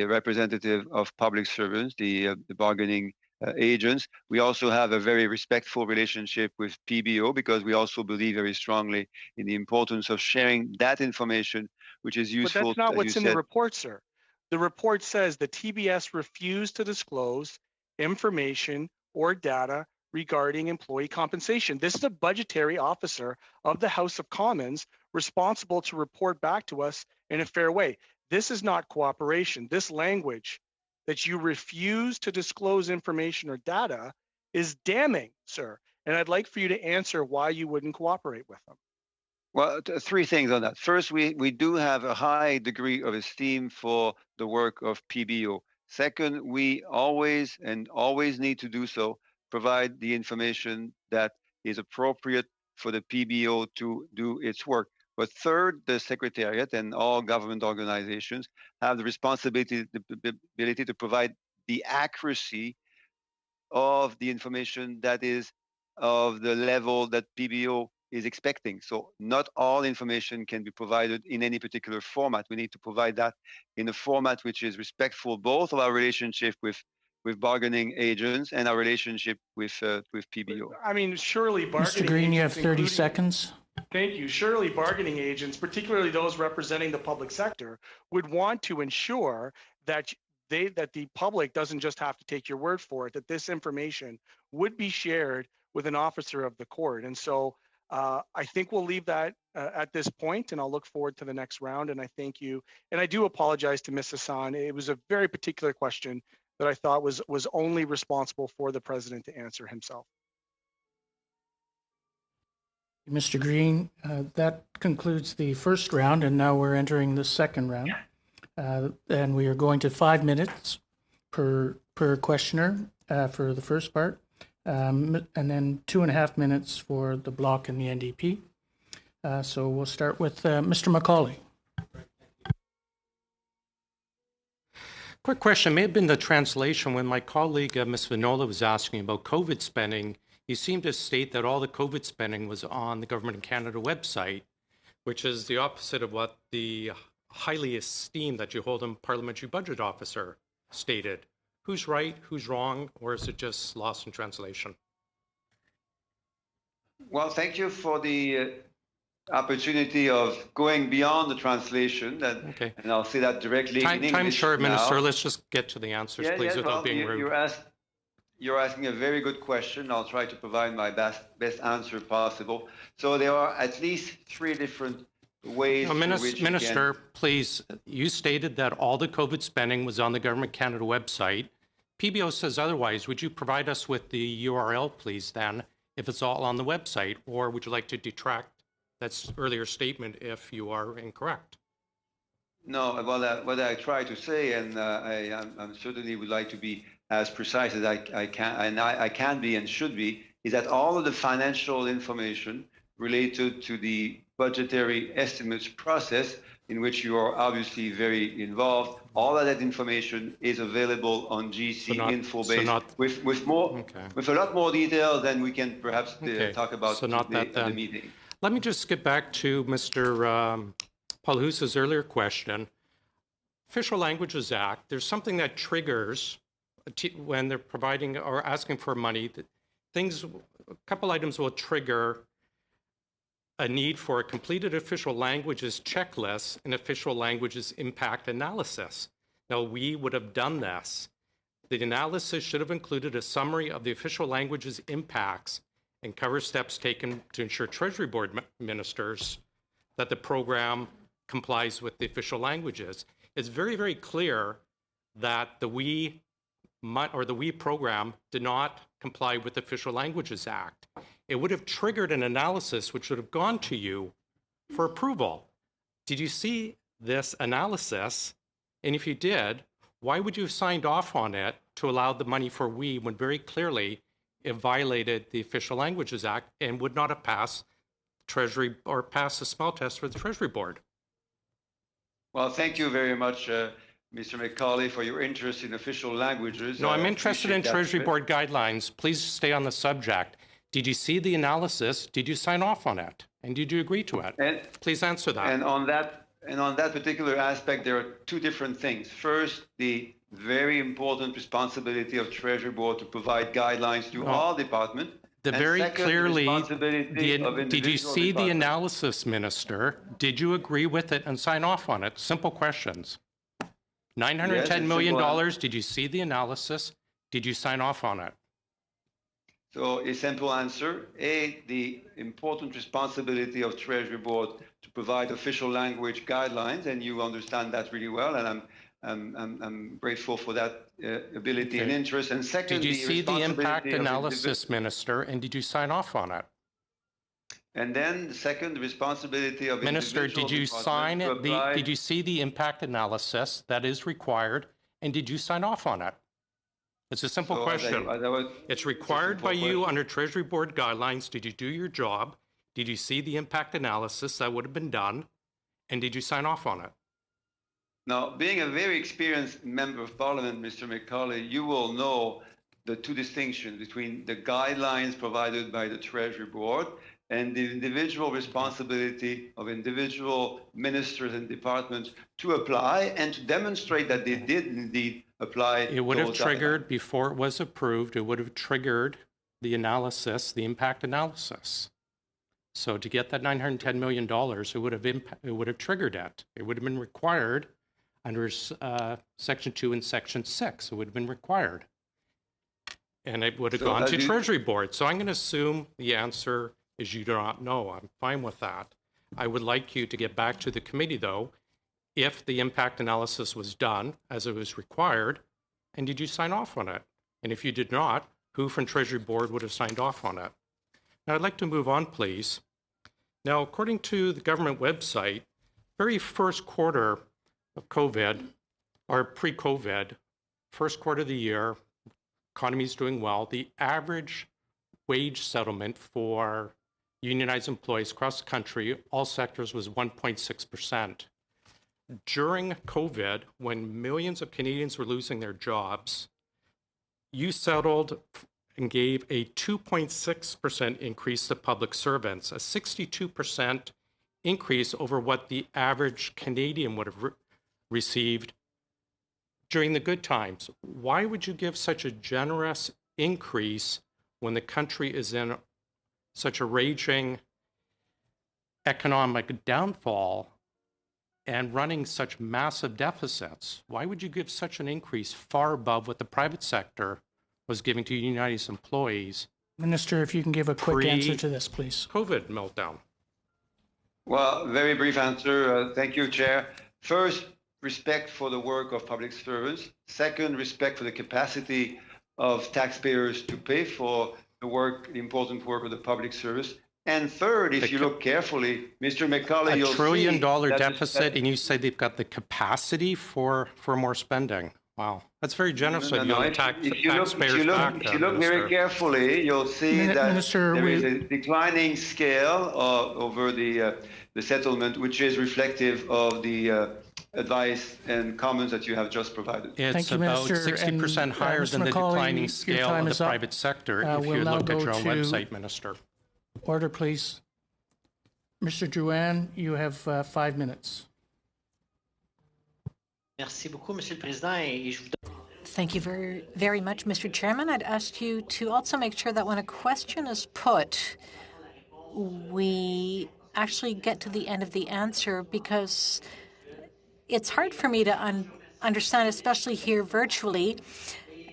[SPEAKER 2] representative of public servants, the bargaining agents. We also have a very respectful relationship with PBO, because we also believe very strongly in the importance of sharing that information, which is useful.
[SPEAKER 8] But that's not
[SPEAKER 2] as
[SPEAKER 8] what's
[SPEAKER 2] you
[SPEAKER 8] in
[SPEAKER 2] said.
[SPEAKER 8] the report, sir. The report says the TBS refused to disclose information or data regarding employee compensation. This is a budgetary officer of the House of Commons responsible to report back to us in a fair way. This is not cooperation. This language that you refuse to disclose information or data is damning, sir. And I'd like for you to answer why you wouldn't cooperate with them.
[SPEAKER 2] Well, three things on that. First, we do have a high degree of esteem for the work of PBO. Second, we always need to do so, provide the information that is appropriate for the PBO to do its work. But third, the Secretariat and all government organizations have the responsibility, the ability to provide the accuracy of the information that is of the level that PBO is expecting. So not all information can be provided in any particular format. We need to provide that in a format which is respectful both of our relationship with bargaining agents and our relationship with PBO.
[SPEAKER 8] I mean, surely bargaining
[SPEAKER 1] Mr. Green, you have
[SPEAKER 8] agents,
[SPEAKER 1] 30 seconds.
[SPEAKER 8] Thank you. Surely bargaining agents, particularly those representing the public sector, would want to ensure that the public doesn't just have to take your word for it, that this information would be shared with an officer of the court. And so I think we'll leave that at this point, and I'll look forward to the next round. And I thank you. And I do apologize to Ms. Hassan. It was a very particular question that I thought was only responsible for the president to answer himself.
[SPEAKER 1] Mr. Green, that concludes the first round, and now we're entering the second round. And we are going to 5 minutes per questioner for the first part, and then 2.5 minutes for the block and the NDP. So we'll start with Mr. Macaulay.
[SPEAKER 10] Quick question, may have been the translation. When my colleague, Ms. Vinola, was asking about COVID spending, you seem to state that all the COVID spending was on the Government of Canada website, which is the opposite of what the highly esteemed that you hold a parliamentary budget officer stated. Who's right, who's wrong, or is it just lost in translation?
[SPEAKER 2] Well, thank you for the opportunity of going beyond the translation.
[SPEAKER 10] Okay.
[SPEAKER 2] And I'll say that directly in English.
[SPEAKER 10] Time short,
[SPEAKER 2] now.
[SPEAKER 10] Minister. Let's just get to the answers, please, without being rude.
[SPEAKER 2] You're asking a very good question. I'll try to provide my best answer possible. So there are at least 3 different ways.
[SPEAKER 10] Minister, please, you stated that all the COVID spending was on the Government of Canada website. PBO says otherwise. Would you provide us with the URL, please, then, if it's all on the website, or would you like to detract that earlier statement if you are incorrect?
[SPEAKER 2] No, what I try to say, and I certainly would like to be as precise as I can, and I can be and should be, is that all of the financial information related to the budgetary estimates process, in which you are obviously very involved. All of that information is available on GC InfoBase with a lot more detail than we can perhaps talk about today at the meeting.
[SPEAKER 10] Let me just get back to Mr. Paulhus's earlier question. Official Languages Act, there's something that triggers when they're providing or asking for money, that a couple items will trigger a need for a completed official languages checklist and official languages impact analysis. Now, we would have done this. The analysis should have included a summary of the official languages impacts and cover steps taken to ensure Treasury Board ministers that the program complies with the official languages. It's very, very clear that the WE program did not comply with the Official Languages Act. It would have triggered an analysis which would have gone to you for approval. Did you see this analysis? And if you did, why would you have signed off on it to allow the money for WE when very clearly it violated the Official Languages Act and would not have passed Treasury or passed the smell test for the Treasury Board?
[SPEAKER 2] Well, thank you very much, Mr. McCauley, for your interest in official languages.
[SPEAKER 10] No, I'm interested in Treasury Board guidelines. Please stay on the subject. Did you see the analysis? Did you sign off on it? And did you agree to it? Please answer that.
[SPEAKER 2] And on that particular aspect, there are two different things. First, the very important responsibility of Treasury Board to provide guidelines to all departments.
[SPEAKER 10] Did you see the analysis, Minister? Did you agree with it and sign off on it? Simple questions. $910 million, did you see the analysis? Did you sign off on it?
[SPEAKER 2] So a simple answer, the important responsibility of Treasury Board to provide official language guidelines, and you understand that really well, and I'm grateful for that ability and interest. And second,
[SPEAKER 10] did you see the impact analysis, Minister, and did you sign off on it?
[SPEAKER 2] And then the second, responsibility of
[SPEAKER 10] Minister, did you sign it? Did you see the impact analysis that is required, and did you sign off on it? It's a simple question. It's required by you under Treasury Board guidelines. Did you do your job? Did you see the impact analysis that would have been done? And did you sign off on it?
[SPEAKER 2] Now, being a very experienced member of Parliament, Mr. McCauley, you will know the two distinctions between the guidelines provided by the Treasury Board and the individual responsibility of individual ministers and departments to apply and to demonstrate that they did indeed apply.
[SPEAKER 10] It would have triggered, before it was approved, it would have triggered the analysis, the impact analysis. So to get that $910 million, it would have triggered it. It would have been required under Section 2 and Section 6. It would have been required. And it would have gone to Treasury Board. So I'm going to assume the answer is you do not know. I'm fine with that. I would like you to get back to the committee, though, if the impact analysis was done as it was required, and did you sign off on it? And if you did not, who from Treasury Board would have signed off on it? Now, I'd like to move on, please. Now, according to the government website, very first quarter of COVID, or pre-COVID, first quarter of the year, economy is doing well. The average wage settlement for unionized employees across the country, all sectors, was 1.6%. During COVID, when millions of Canadians were losing their jobs, you settled and gave a 2.6% increase to public servants, a 62% increase over what the average Canadian would have received during the good times. Why would you give such a generous increase when the country is in such a raging economic downfall and running such massive deficits? Why would you give such an increase far above what the private sector was giving to unionized employees?
[SPEAKER 1] Minister, if you can give a quick answer to this, please.
[SPEAKER 10] COVID meltdown.
[SPEAKER 2] Well, very brief answer. Thank you, Chair. First, respect for the work of public servants. Second, respect for the capacity of taxpayers to pay for the important work of the public service. And third, if you look carefully, Mr. McCauley,
[SPEAKER 10] $1
[SPEAKER 2] you'll see
[SPEAKER 10] trillion deficit, and you say they've got the capacity for more spending. Wow, that's very generous of you
[SPEAKER 2] No,
[SPEAKER 10] on the
[SPEAKER 2] if you look,
[SPEAKER 10] taxpayers' back,
[SPEAKER 2] if you look very
[SPEAKER 10] Minister.
[SPEAKER 2] carefully, you'll see that
[SPEAKER 1] Minister,
[SPEAKER 2] there is a declining scale over the settlement, which is reflective of the advice and comments that you have just provided.
[SPEAKER 10] It's
[SPEAKER 1] Thank you,
[SPEAKER 10] about
[SPEAKER 1] Minister.
[SPEAKER 10] 60%
[SPEAKER 1] And,
[SPEAKER 10] higher
[SPEAKER 1] Mr.
[SPEAKER 10] than the
[SPEAKER 1] Macaulay,
[SPEAKER 10] declining
[SPEAKER 1] your
[SPEAKER 10] scale
[SPEAKER 1] time
[SPEAKER 10] of the
[SPEAKER 1] is up.
[SPEAKER 10] private sector if
[SPEAKER 1] We'll
[SPEAKER 10] you
[SPEAKER 1] now
[SPEAKER 10] looked at
[SPEAKER 1] go
[SPEAKER 10] your own
[SPEAKER 1] to-
[SPEAKER 10] website, Minister.
[SPEAKER 1] Order, please. Mr. Drouin, you have 5 minutes.
[SPEAKER 4] Merci beaucoup, Monsieur le Président, et je vous
[SPEAKER 3] Thank you very, very much, Mr. Chairman. I'd ask you to also make sure that when a question is put, we actually get to the end of the answer, because it's hard for me to understand, especially here virtually.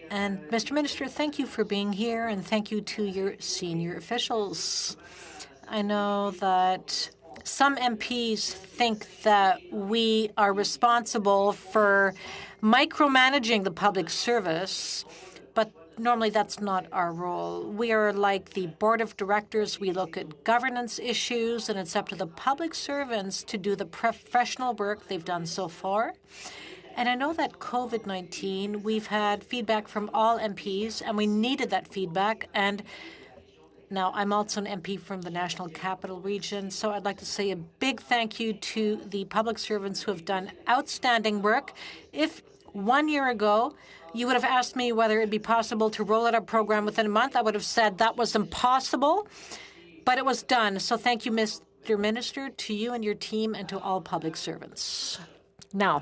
[SPEAKER 3] And Mr. Minister, thank you for being here, and thank you to your senior officials. I know that some MPs think that we are responsible for micromanaging the public service, but normally that's not our role. We are like the board of directors. We look at governance issues, and it's up to the public servants to do the professional work they've done so far. And I know that COVID-19, we've had feedback from all MPs, and we needed that feedback. And now, I'm also an MP from the National Capital Region, so I'd like to say a big thank you to the public servants who have done outstanding work. If 1 year ago you would have asked me whether it'd be possible to roll out a program within a month, I would have said that was impossible, but it was done. So thank you, Mr. Minister, to you and your team, and to all public servants. Now,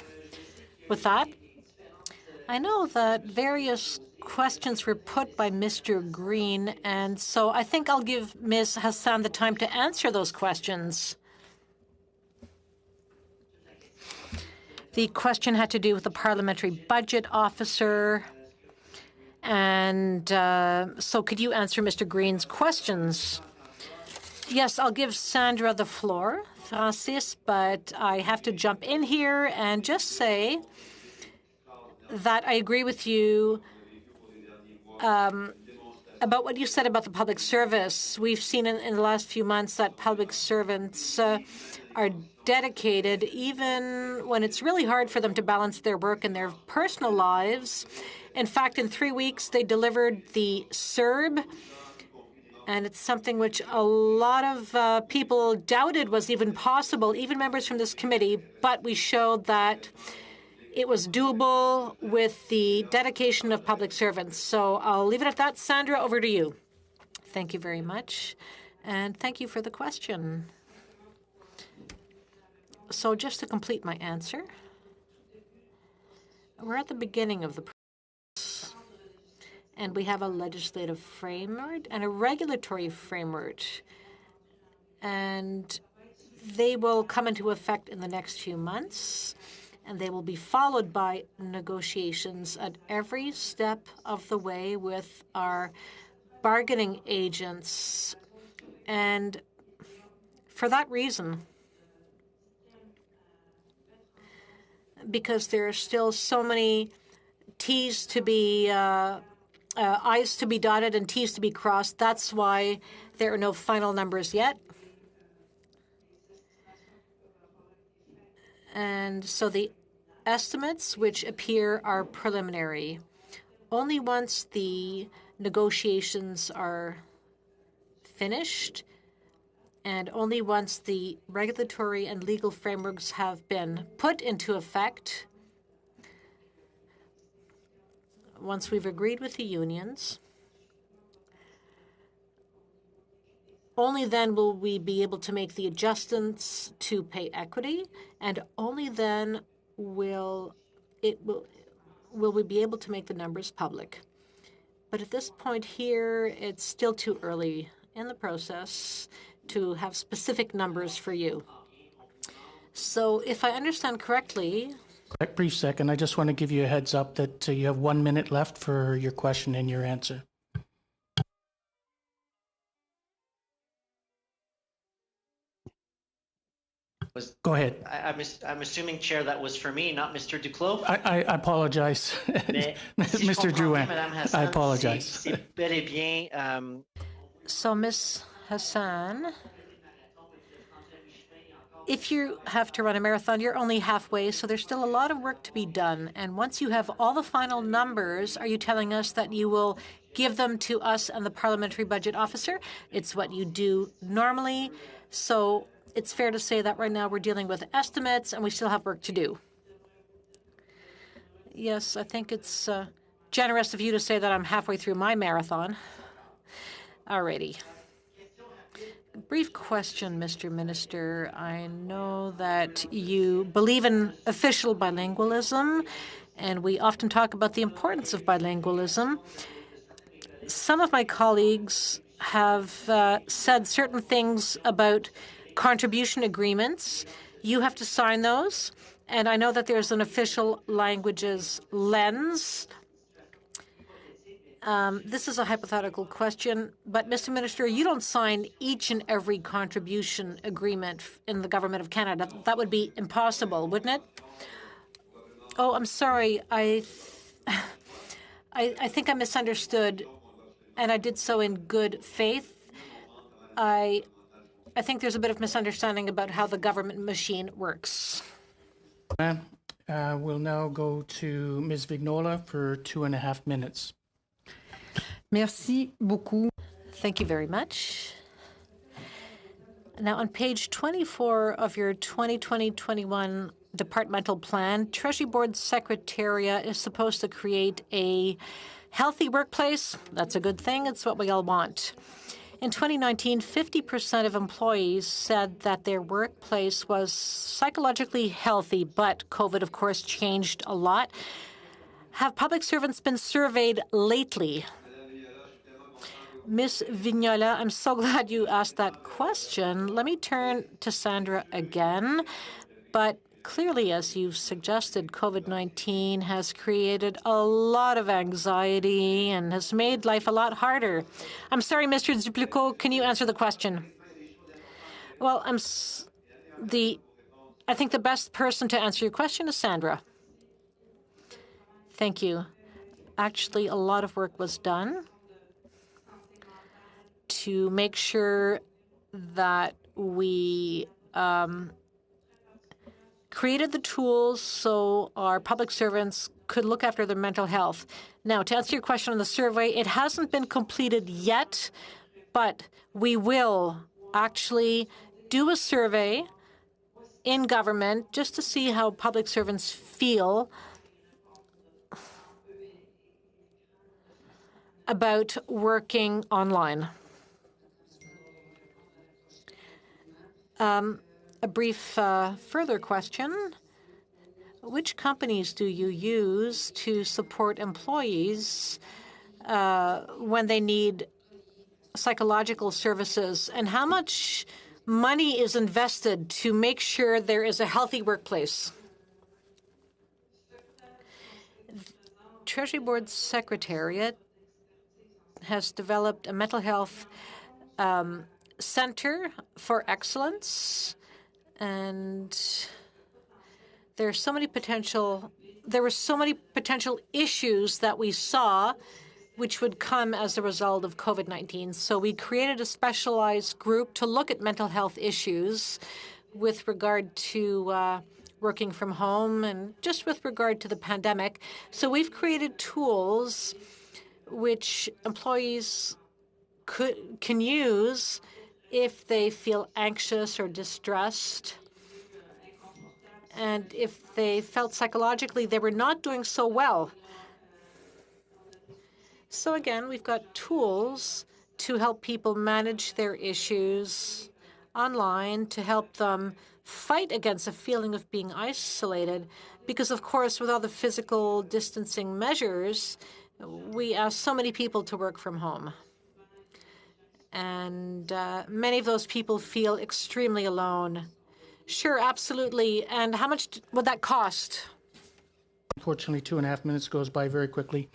[SPEAKER 3] with that, I know that various questions were put by Mr. Green, and so I think I'll give Ms. Hassan the time to answer those questions. The question had to do with the parliamentary budget officer, and so could you answer Mr. Green's questions? Yes, I'll give Sandra the floor, Francis, but I have to jump in here and just say that I agree with you about what you said about the public service. We've seen in the last few months that public servants are dedicated, even when it's really hard for them to balance their work and their personal lives. In fact, in 3 weeks, they delivered the CERB, and it's something which a lot of people doubted was even possible, even members from this committee, but we showed that it was doable with the dedication of public servants. So I'll leave it at that. Sandra, over to you. Thank you very much, and thank you for the question. So just to complete my answer, we're at the beginning of the process, and we have a legislative framework and a regulatory framework, and they will come into effect in the next few months, and they will be followed by negotiations at every step of the way with our bargaining agents. And for that reason, because there are still so many T's to be I's to be dotted and T's to be crossed, that's why there are no final numbers yet. And so the estimates which appear are preliminary. Only once the negotiations are finished, and only once the regulatory and legal frameworks have been put into effect, once we've agreed with the unions, only then will we be able to make the adjustments to pay equity, and only then will we be able to make the numbers public. But at this point here, it's still too early in the process to have specific numbers for you. So if I understand correctly...
[SPEAKER 1] A brief second. I just want to give you a heads up that you have 1 minute left for your question and your answer. Go ahead.
[SPEAKER 4] I'm assuming, Chair, that was for me, not Mr. Duclos.
[SPEAKER 1] I apologize, Mr. Drouin. I apologize.
[SPEAKER 4] C'est bel et bien.
[SPEAKER 3] So, Ms. Hassan, if you have to run a marathon, you're only halfway, so there's still a lot of work to be done. And once you have all the final numbers, are you telling us that you will give them to us and the parliamentary budget officer? It's what you do normally. So it's fair to say that right now we're dealing with estimates and we still have work to do. Yes, I think it's generous of you to say that I'm halfway through my marathon. Alrighty. Brief question, Mr. Minister. I know that you believe in official bilingualism, and we often talk about the importance of bilingualism. Some of my colleagues have said certain things about contribution agreements. You have to sign those, and I know that there's an official languages lens. This is a hypothetical question, but Mr. Minister, you don't sign each and every contribution agreement in the Government of Canada. That would be impossible, wouldn't it? Oh, I'm sorry. I think I misunderstood, and I did so in good faith. I think there's a bit of misunderstanding about how the government machine works.
[SPEAKER 1] We'll now go to Ms. Vignola for 2.5 minutes.
[SPEAKER 6] Merci beaucoup.
[SPEAKER 3] Thank you very much. Now, on page 24 of your 2020-21 departmental plan, Treasury Board Secretariat is supposed to create a healthy workplace. That's a good thing. It's what we all want. In 2019, 50% of employees said that their workplace was psychologically healthy, but COVID, of course, changed a lot. Have public servants been surveyed lately? Ms. Vignola, I'm so glad you asked that question. Let me turn to Sandra again. But clearly, as you've suggested, COVID-19 has created a lot of anxiety and has made life a lot harder. I'm sorry, Mr. Duplessis, can you answer the question? Well, I think the best person to answer your question is Sandra. Thank you. Actually, a lot of work was done to make sure that we created the tools so our public servants could look after their mental health. Now, to answer your question on the survey, it hasn't been completed yet, but we will actually do a survey in government just to see how public servants feel about working online. A brief further question. Which companies do you use to support employees when they need psychological services? And how much money is invested to make sure there is a healthy workplace? Treasury Board Secretariat has developed a mental health Center for Excellence, and there were so many potential issues that we saw which would come as a result of COVID-19. So we created a specialized group to look at mental health issues with regard to working from home and just with regard to the pandemic. So we've created tools which employees can use if they feel anxious or distressed, and if they felt psychologically they were not doing so well. So again, we've got tools to help people manage their issues online, to help them fight against a feeling of being isolated, because of course, with all the physical distancing measures, we ask so many people to work from home. And many of those people feel extremely alone. Sure, absolutely. And how much would that cost?
[SPEAKER 1] Unfortunately, 2.5 minutes goes by very quickly.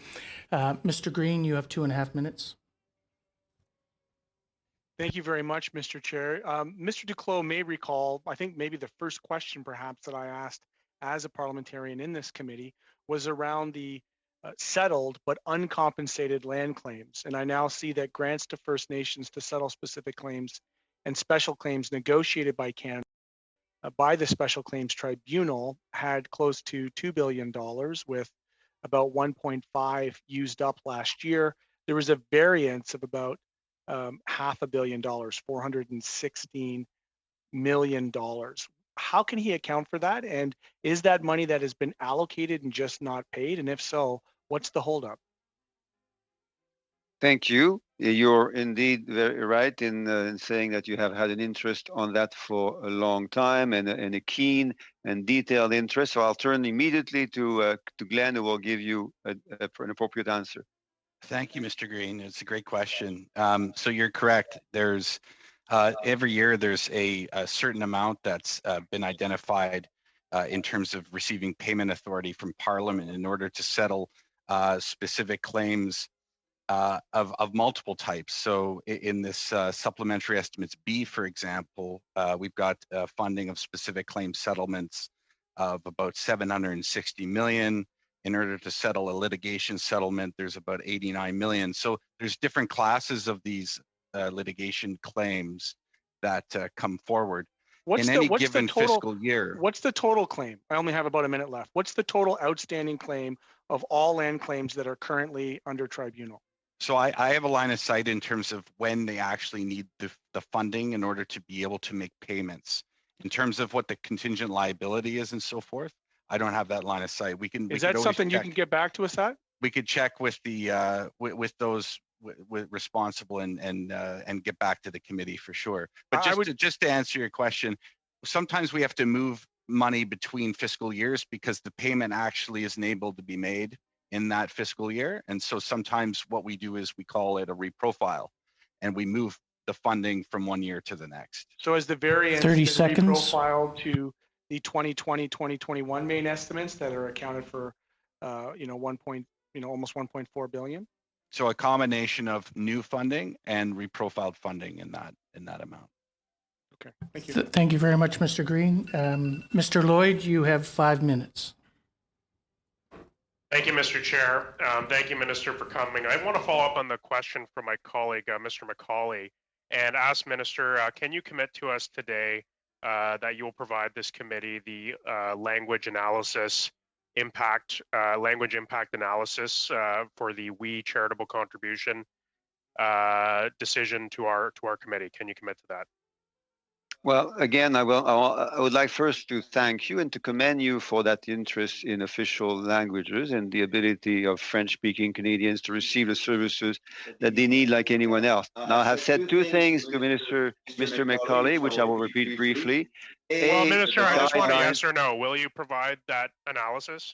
[SPEAKER 1] Mr. Green, you have 2.5 minutes.
[SPEAKER 8] Thank you very much, Mr. Chair. Mr. Duclos may recall, I think maybe the first question perhaps that I asked as a parliamentarian in this committee was around the settled but uncompensated land claims. And I now see that grants to First Nations to settle specific claims and special claims negotiated by Canada by the Special Claims Tribunal had close to $2 billion, with about 1.5 used up last year. There was a variance of about $500 million, $416 million. How can he account for that? And is that money that has been allocated and just not paid? And if so, what's the holdup?
[SPEAKER 2] Thank you. You're indeed very right in saying that you have had an interest on that for a long time and a keen and detailed interest. So I'll turn immediately to Glenn, who will give you an appropriate answer.
[SPEAKER 11] Thank you, Mr. Green. It's a great question. So you're correct. There's every year there's a certain amount that's been identified in terms of receiving payment authority from Parliament in order to settle specific claims of multiple types. So in this supplementary estimates B, for example, we've got funding of specific claim settlements of about 760 million. In order to settle a litigation settlement, there's about 89 million. So there's different classes of these litigation claims that come forward.
[SPEAKER 8] What's
[SPEAKER 11] in
[SPEAKER 8] the,
[SPEAKER 11] any
[SPEAKER 8] what's
[SPEAKER 11] given
[SPEAKER 8] the total,
[SPEAKER 11] fiscal year.
[SPEAKER 8] What's the total claim? I only have about a minute left. What's the total outstanding claim of all land claims that are currently under tribunal?
[SPEAKER 11] So I have a line of sight in terms of when they actually need the funding in order to be able to make payments. In terms of what the contingent liability is and so forth, I don't have that line of sight.
[SPEAKER 8] Is that something you can get back to us at?
[SPEAKER 11] We could check with the with those with responsible and get back to the committee for sure. But just to answer your question, sometimes we have to move money between fiscal years because the payment actually isn't able to be made in that fiscal year. And so sometimes what we do is we call it a reprofile, and we move the funding from one year to the next.
[SPEAKER 8] So as the variance
[SPEAKER 1] 30 seconds.
[SPEAKER 8] reprofiled to the 2020-2021 main estimates that are accounted for, almost 1.4 billion.
[SPEAKER 11] So a combination of new funding and reprofiled funding in that amount.
[SPEAKER 8] Okay, thank you.
[SPEAKER 1] Thank you very much, Mr. Green. Mr. Lloyd, you have 5 minutes.
[SPEAKER 5] Thank you, Mr. Chair. Thank you, Minister, for coming. I want to follow up on the question from my colleague, Mr. McCauley, and ask Minister, can you commit to us today that you will provide this committee the language impact analysis for the We charitable contribution decision to our committee? Can you commit to that?
[SPEAKER 2] Well, again, I would like first to thank you and to commend you for that interest in official languages and the ability of French-speaking Canadians to receive the services that they need like anyone else. Now, I have said two things to Mr. McCauley, which I will repeat briefly.
[SPEAKER 5] Well, Minister, I just want a yes or no. Will you provide that analysis?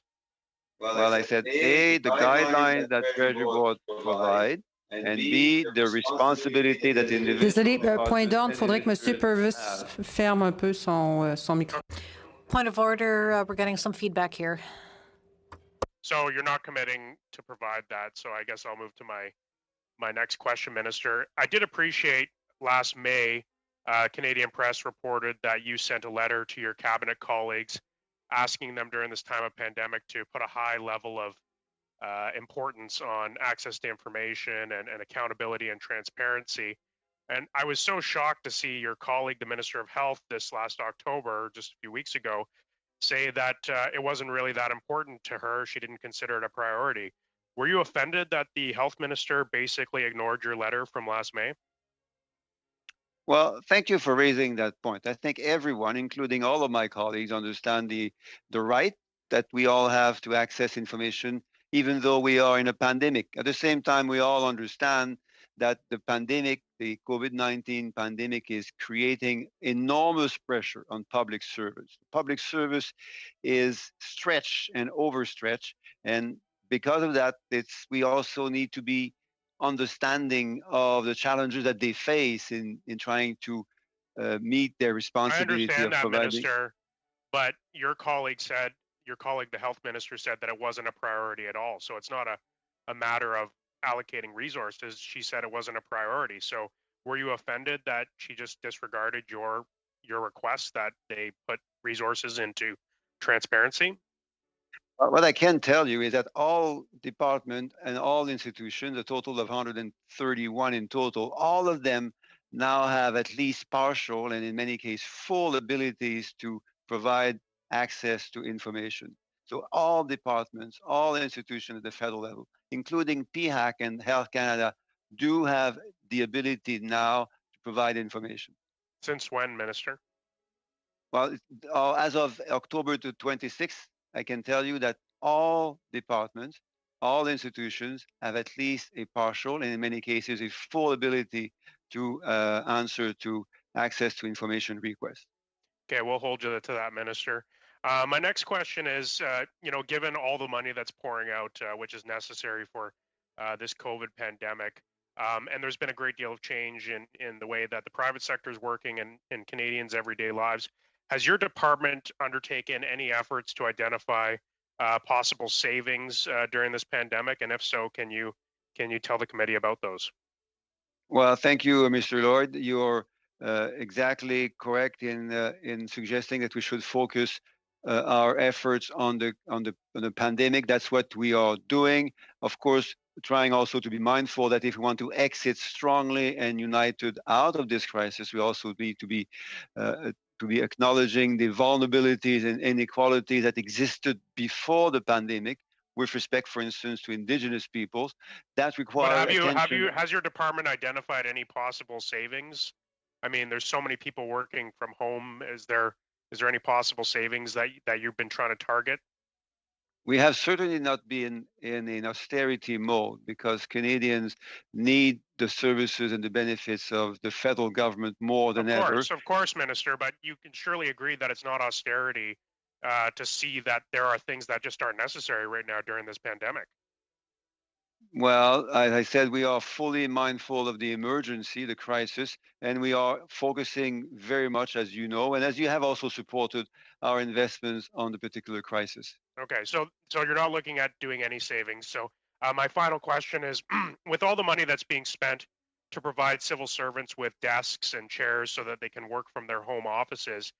[SPEAKER 2] Well, I said, A, the guidelines that Treasury Board provide, and B, the responsibility that individuals...
[SPEAKER 6] Désolé, point d'ordre, faudrait que Monsieur Purvis ferme un peu son micro.
[SPEAKER 3] Point of order, we're getting some feedback here.
[SPEAKER 5] So you're not committing to provide that, so I guess I'll move to my next question, Minister. I did appreciate last May, Canadian Press reported that you sent a letter to your cabinet colleagues asking them during this time of pandemic to put a high level of importance on access to information and accountability and transparency. And I was so shocked to see your colleague, the Minister of Health, this last October, just a few weeks ago, say that it wasn't really that important to her. She didn't consider it a priority. Were you offended that the health minister basically ignored your letter from last May?
[SPEAKER 2] Well, thank you for raising that point. I think everyone, including all of my colleagues, understand the right that we all have to access information, even though we are in a pandemic. At the same time, we all understand that the pandemic, the COVID-19 pandemic, is creating enormous pressure on public service. Public service is stretched and overstretched, and because of that, we also need to be understanding of the challenges that they face in trying to meet their responsibility.
[SPEAKER 5] I understand that, Minister, but your colleague, the health minister, said that it wasn't a priority at all. So it's not a matter of allocating resources. She said it wasn't a priority. So were you offended that she just disregarded your request that they put resources into transparency?
[SPEAKER 2] What I can tell you is that all departments and all institutions, a total of 131 in total, all of them now have at least partial and in many cases full abilities to provide access to information. So all departments, all institutions at the federal level, including PHAC and Health Canada, do have the ability now to provide information.
[SPEAKER 5] Since when, Minister?
[SPEAKER 2] Well, as of October 26th, I can tell you that all departments, all institutions have at least a partial and in many cases a full ability to answer to access to information requests.
[SPEAKER 5] Okay, we'll hold you to that, Minister. My next question is, given all the money that's pouring out, which is necessary for this COVID pandemic, and there's been a great deal of change in the way that the private sector is working in Canadians' everyday lives, has your department undertaken any efforts to identify possible savings during this pandemic? And if so, can you tell the committee about those?
[SPEAKER 2] Well, thank you, Mr. Lloyd. You're exactly correct in suggesting that we should focus our efforts on the pandemic. That's what we are doing. Of course, trying also to be mindful that if we want to exit strongly and united out of this crisis, we also need to be acknowledging the vulnerabilities and inequalities that existed before the pandemic, with respect, for instance, to Indigenous peoples. That requires attention.
[SPEAKER 5] Has your department identified any possible savings? I mean, there's so many people working from home. Is there any possible savings that you've been trying to target?
[SPEAKER 2] We have certainly not been in an austerity mode because Canadians need the services and the benefits of the federal government more than ever.
[SPEAKER 5] Of course, Minister, but you can surely agree that it's not austerity to see that there are things that just aren't necessary right now during this pandemic.
[SPEAKER 2] Well, as I said, we are fully mindful of the emergency, the crisis, and we are focusing very much, as you know, and as you have also supported our investments on the particular crisis.
[SPEAKER 5] Okay, so you're not looking at doing any savings. So my final question is, with all the money that's being spent to provide civil servants with desks and chairs so that they can work from their home offices,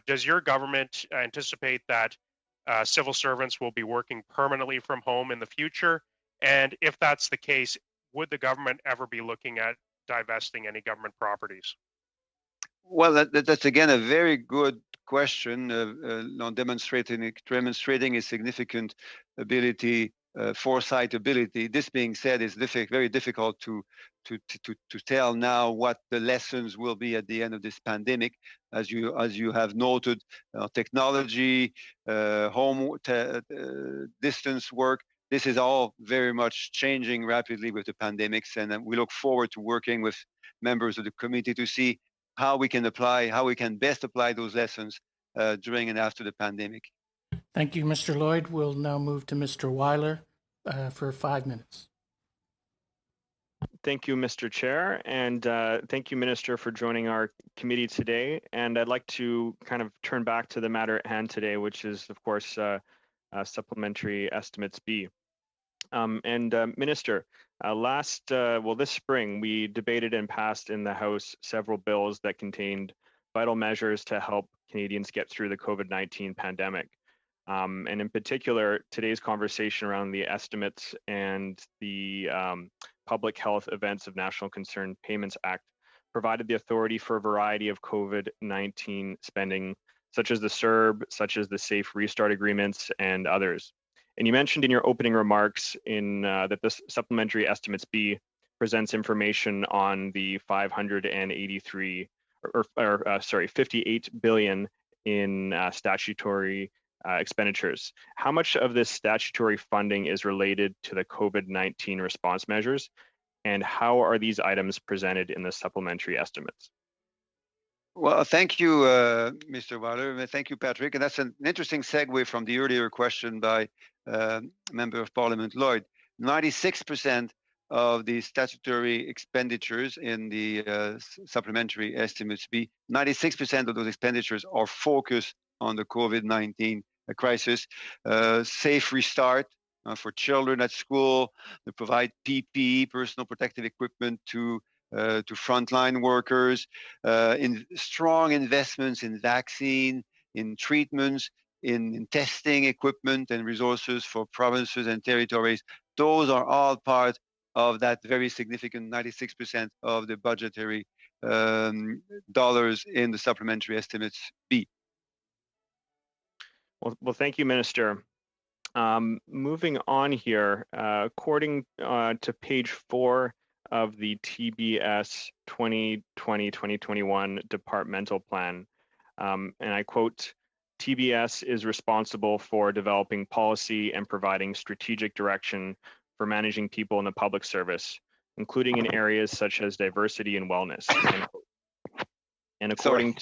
[SPEAKER 5] does your government anticipate that civil servants will be working permanently from home in the future? And if that's the case, would the government ever be looking at divesting any government properties?
[SPEAKER 2] Well, that's again a very good question, demonstrating a significant ability, foresight ability. This being said, it's very difficult to tell now what the lessons will be at the end of this pandemic. As you have noted, technology, distance work. This is all very much changing rapidly with the pandemics, and we look forward to working with members of the committee to see how we can best apply those lessons during and after the pandemic.
[SPEAKER 1] Thank you, Mr. Lloyd. We'll now move to Mr. Weiler for 5 minutes.
[SPEAKER 12] Thank you, Mr. Chair, and thank you, Minister, for joining our committee today. And I'd like to kind of turn back to the matter at hand today, which is, of course, Supplementary Estimates B. Minister, this spring, we debated and passed in the House several bills that contained vital measures to help Canadians get through the COVID-19 pandemic. And in particular, today's conversation around the estimates and the Public Health Events of National Concern Payments Act provided the authority for a variety of COVID-19 spending, such as the CERB, such as the Safe Restart Agreements, and others. And you mentioned in your opening remarks that this Supplementary Estimates B presents information on the 58 billion in statutory expenditures. How much of this statutory funding is related to the COVID-19 response measures, and how are these items presented in the supplementary estimates?
[SPEAKER 2] Well, thank you, Mr. Weiler. Thank you, Patrick. And that's an interesting segue from the earlier question by Member of Parliament Lloyd. 96% of the statutory expenditures in the supplementary estimates B, 96% of those expenditures are focused on the COVID-19 crisis. Safe Restart for children at school, they provide PPE, personal protective equipment, to frontline workers, in strong investments in vaccine, in treatments, in testing equipment and resources for provinces and territories. Those are all part of that very significant 96% of the budgetary dollars in the supplementary estimates be?
[SPEAKER 12] Well, thank you, Minister. Moving on here, according to page 4 of the TBS 2020-2021 departmental plan, and I quote, TBS is responsible for developing policy and providing strategic direction for managing people in the public service, including in areas such as diversity and wellness. And according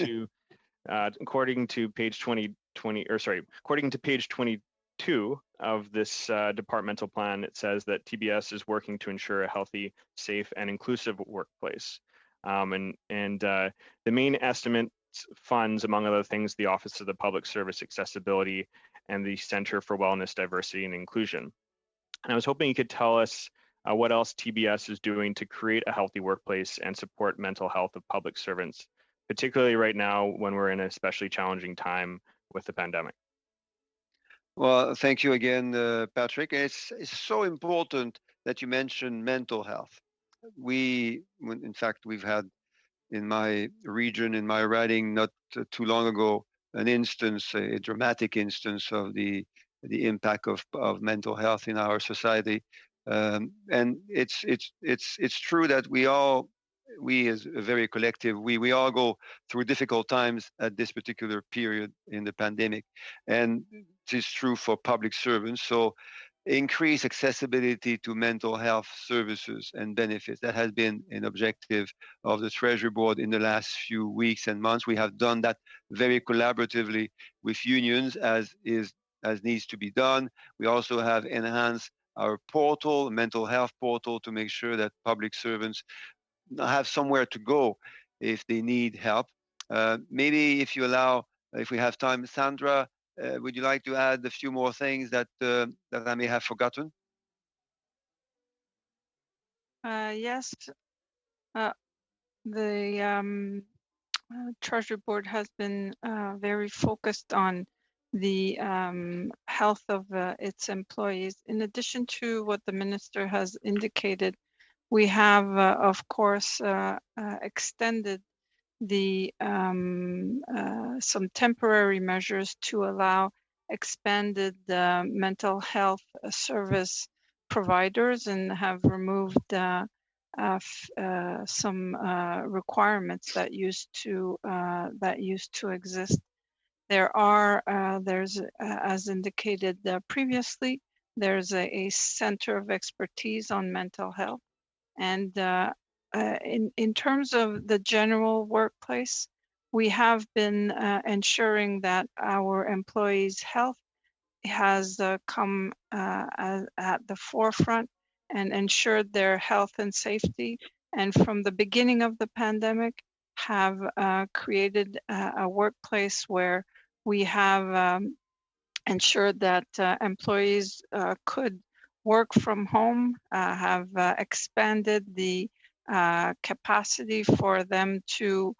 [SPEAKER 12] to page 22 of this departmental plan, it says that TBS is working to ensure a healthy, safe, and inclusive workplace. The main estimates funds, among other things, the Office of the Public Service Accessibility and the Center for Wellness, Diversity, and Inclusion. And I was hoping you could tell us what else TBS is doing to create a healthy workplace and support mental health of public servants, particularly right now when we're in an especially challenging time with the pandemic.
[SPEAKER 2] Well, thank you again, Patrick. And it's so important that you mentioned mental health. In fact, we've had in my region, in my riding, not too long ago, an instance, a dramatic instance of the impact of mental health in our society. And it's true that we as a very collective, we all go through difficult times at this particular period in the pandemic. And it is true for public servants. So increase accessibility to mental health services and benefits. That has been an objective of the Treasury Board in the last few weeks and months. We have done that very collaboratively with unions as needs to be done. We also have enhanced our portal, mental health portal, to make sure that public servants have somewhere to go if they need help. Maybe if you allow, if we have time, Sandra, would you like to add a few more things that I may have forgotten?
[SPEAKER 9] Yes. The Treasury Board has been very focused on the health of its employees. In addition to what the Minister has indicated, we have, of course, extended the some temporary measures to allow expanded mental health service providers and have removed some requirements that used to exist. There's as indicated previously, there's a center of expertise on mental health, and in terms of the general workplace, we have been ensuring that our employees' health has come at the forefront and ensured their health and safety. And from the beginning of the pandemic, have created a workplace where we have ensured that employees could work from home, have expanded the capacity for them to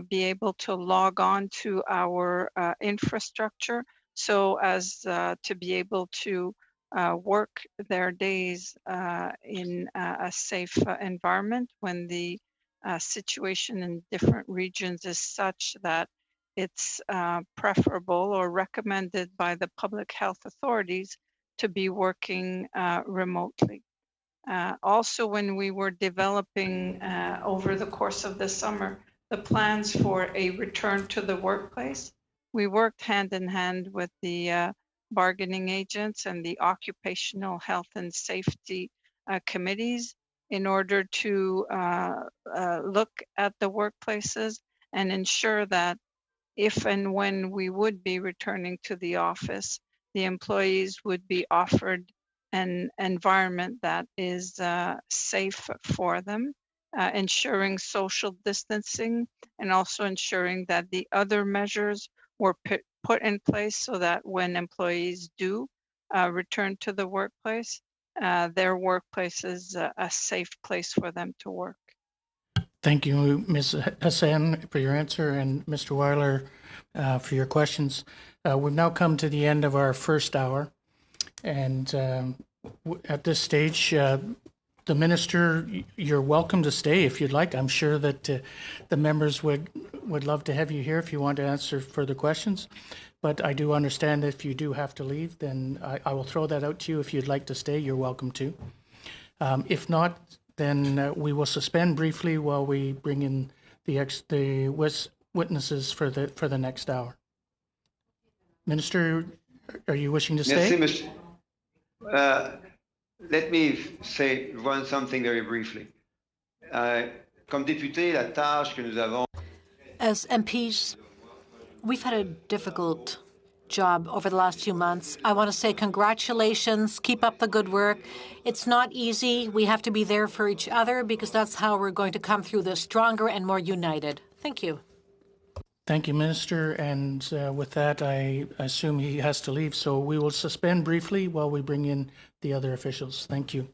[SPEAKER 9] be able to log on to our infrastructure so as to be able to work their days in a safe environment when the situation in different regions is such that it's preferable or recommended by the public health authorities to be working remotely. Also, when we were developing over the course of the summer the plans for a return to the workplace, we worked hand in hand with the bargaining agents and the occupational health and safety committees in order to look at the workplaces and ensure that if and when we would be returning to the office, the employees would be offered an environment that is safe for them, ensuring social distancing, and also ensuring that the other measures were put in place so that when employees do return to the workplace, their workplace is a safe place for them to work.
[SPEAKER 1] Thank you, Ms. Hassan, for your answer, and Mr. Weiler for your questions. We've now come to the end of our first hour, and at this stage, the minister, you're welcome to stay if you'd like. I'm sure that the members would love to have you here if you want to answer further questions. But I do understand if you do have to leave, then I will throw that out to you. If you'd like to stay, you're welcome to. If not, then we will suspend briefly while we bring in the witnesses for the next hour. Minister, are you wishing to stay?
[SPEAKER 2] Merci, monsieur. Let me run something very briefly. Comme député, la tâche que nous avons.
[SPEAKER 3] As MPs, we've had a difficult job over the last few months. I want to say congratulations. Keep up the good work. It's not easy. We have to be there for each other because that's how we're going to come through this stronger and more united. Thank you.
[SPEAKER 1] Thank you, Minister. And with that, I assume he has to leave. So we will suspend briefly while we bring in the other officials. Thank you.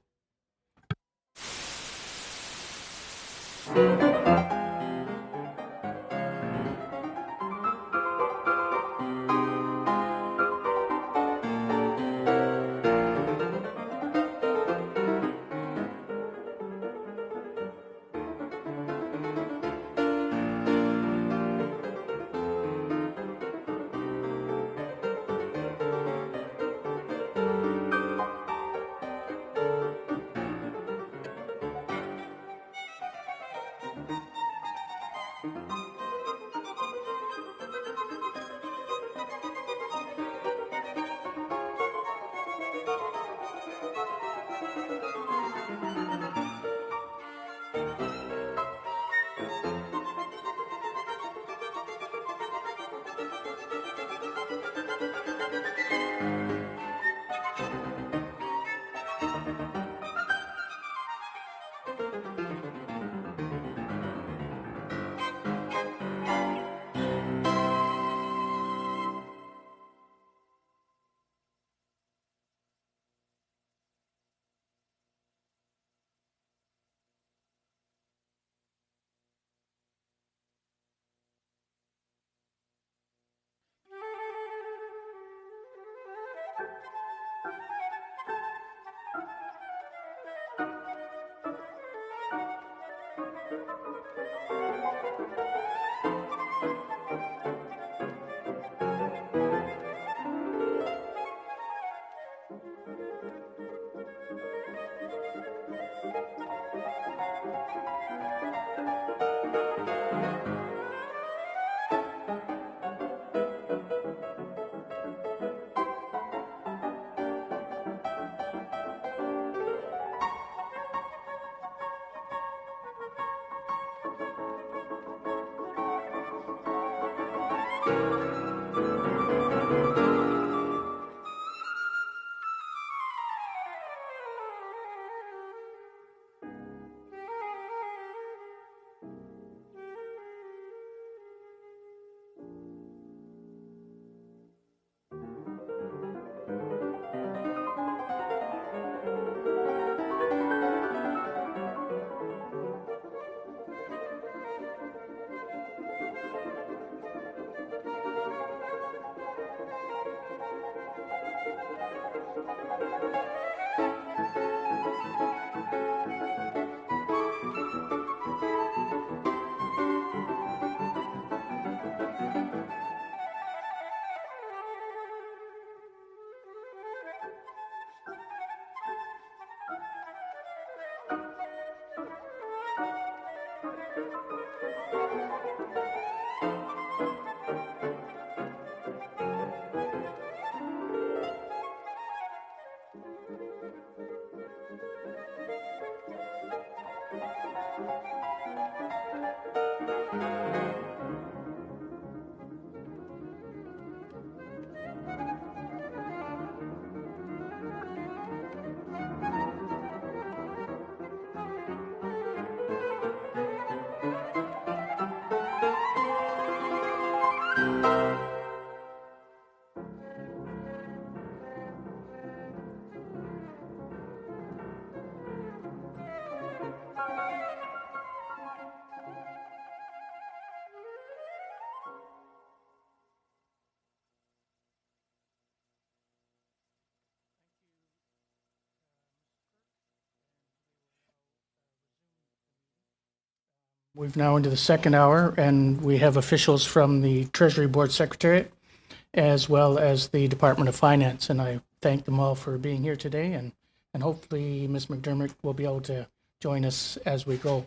[SPEAKER 1] We've now into the second hour, and we have officials from the Treasury Board Secretariat as well as the Department of Finance, and I thank them all for being here today, and hopefully Ms. McDermott will be able to join us as we go.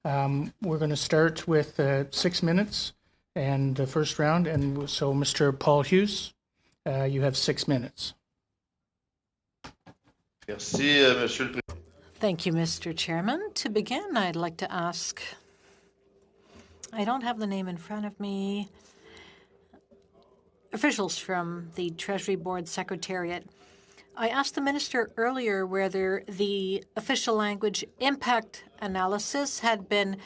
[SPEAKER 1] We're going to start with 6 minutes and the first round, and so Mr. Paul Hughes, you have 6 minutes.
[SPEAKER 13] Merci, Monsieur le Président.
[SPEAKER 3] Thank you, Mr. Chairman. To begin, I'd like to ask, I don't have the name in front of me, officials from the Treasury Board Secretariat. I asked the minister earlier whether the official language impact analysis had been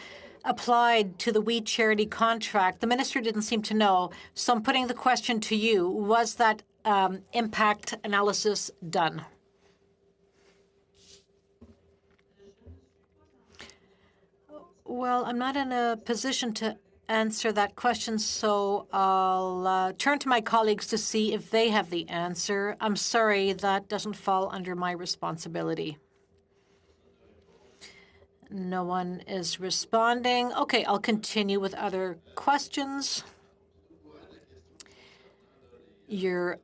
[SPEAKER 3] applied to the We Charity contract. The minister didn't seem to know, so I'm putting the question to you. Was that impact analysis done? Well, I'm not in a position to answer that question, so I'll turn to my colleagues to see if they have the answer. I'm sorry, that doesn't fall under my responsibility. No one is responding. Okay, I'll continue with other questions. You're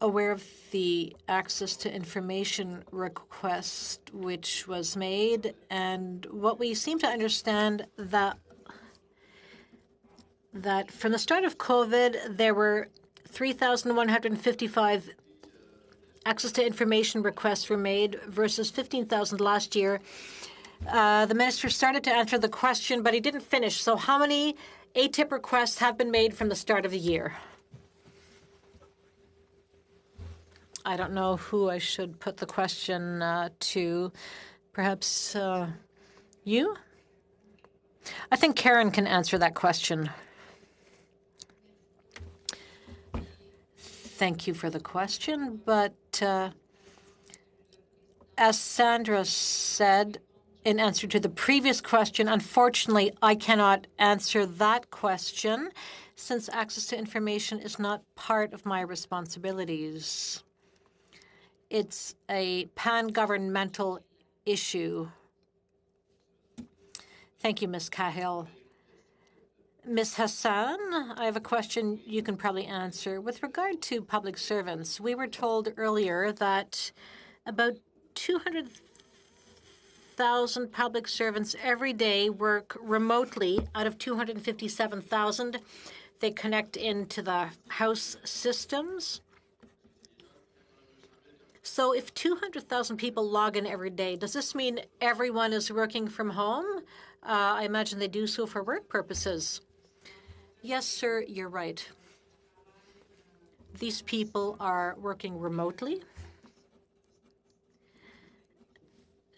[SPEAKER 3] aware of the access to information request which was made, and what we seem to understand that from the start of COVID, there were 3,155 access to information requests were made versus 15,000 last year. The minister started to answer the question, but he didn't finish. So how many ATIP requests have been made from the start of the year? I don't know who I should put the question to. Perhaps you? I think Karen can answer that question. Thank you for the question, but as Sandra said in answer to the previous question, unfortunately, I cannot answer that question since access to information is not part of my responsibilities. It's a pan-governmental issue. Thank you, Ms. Cahill. Ms. Hassan, I have a question you can probably answer. With regard to public servants, we were told earlier that about 200,000 public servants every day work remotely. Out of 257,000, they connect into the House systems. So if 200,000 people log in every day, does this mean everyone is working from home? I imagine they do so for work purposes. Yes, sir, you're right. These people are working remotely.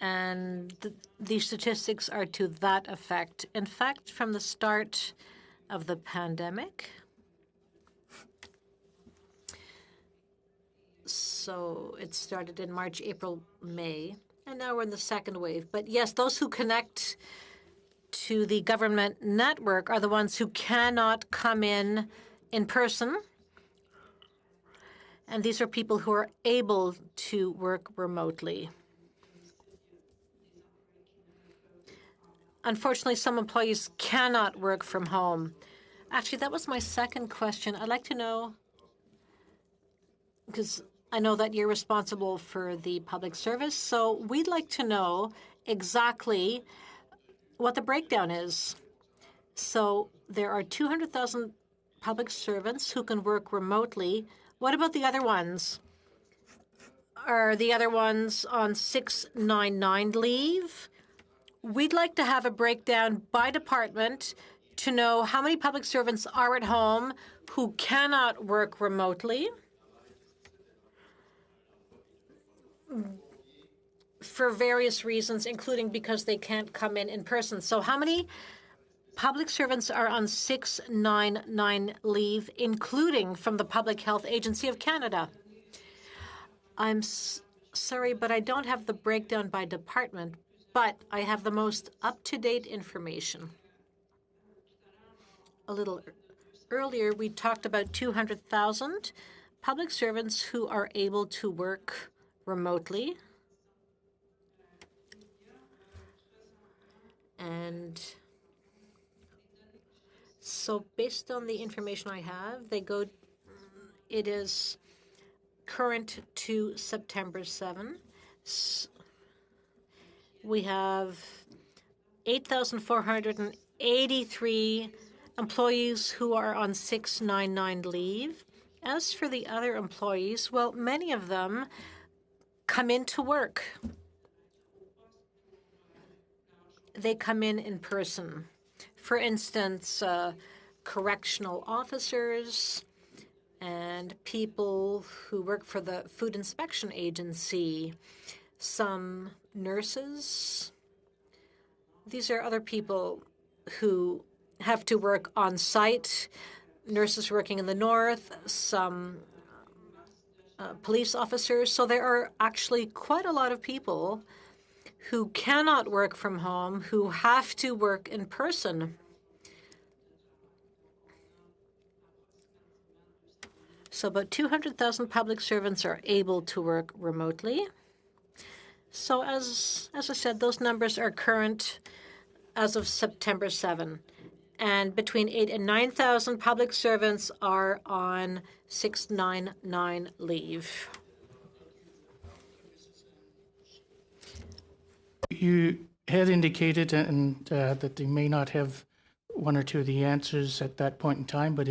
[SPEAKER 3] And the statistics are to that effect. In fact, from the start of the pandemic, so it started in March, April, May, and now we're in the second wave. But yes, those who connect to the government network are the ones who cannot come in person. And these are people who are able to work remotely. Unfortunately, some employees cannot work from home. Actually, that was my second question. I'd like to know, because I know that you're responsible for the public service, so we'd like to know exactly what the breakdown is. So there are 200,000 public servants who can work remotely. What about the other ones? Are the other ones on 699 leave? We'd like to have a breakdown by department to know how many public servants are at home who cannot work remotely for various reasons, including because they can't come in person. So how many public servants are on 699 leave, including from the Public Health Agency of Canada? I'm sorry, but I don't have the breakdown by department, but I have the most up-to-date information. A little earlier, we talked about 200,000 public servants who are able to work remotely. And so based on the information I have, it is current to September 7. We have 8,483 employees who are on 699 leave. As for the other employees, well, many of them come into work. They come in person. For instance, correctional officers and people who work for the Food Inspection Agency, some nurses. These are other people who have to work on site, nurses working in the north, some police officers. So there are actually quite a lot of people who cannot work from home, who have to work in person. So about 200,000 public servants are able to work remotely. So as I said, those numbers are current as of September 7. And between 8,000 and 9,000 public servants are on 699 leave.
[SPEAKER 1] You had indicated that they may not have one or two of the answers at that point in time, but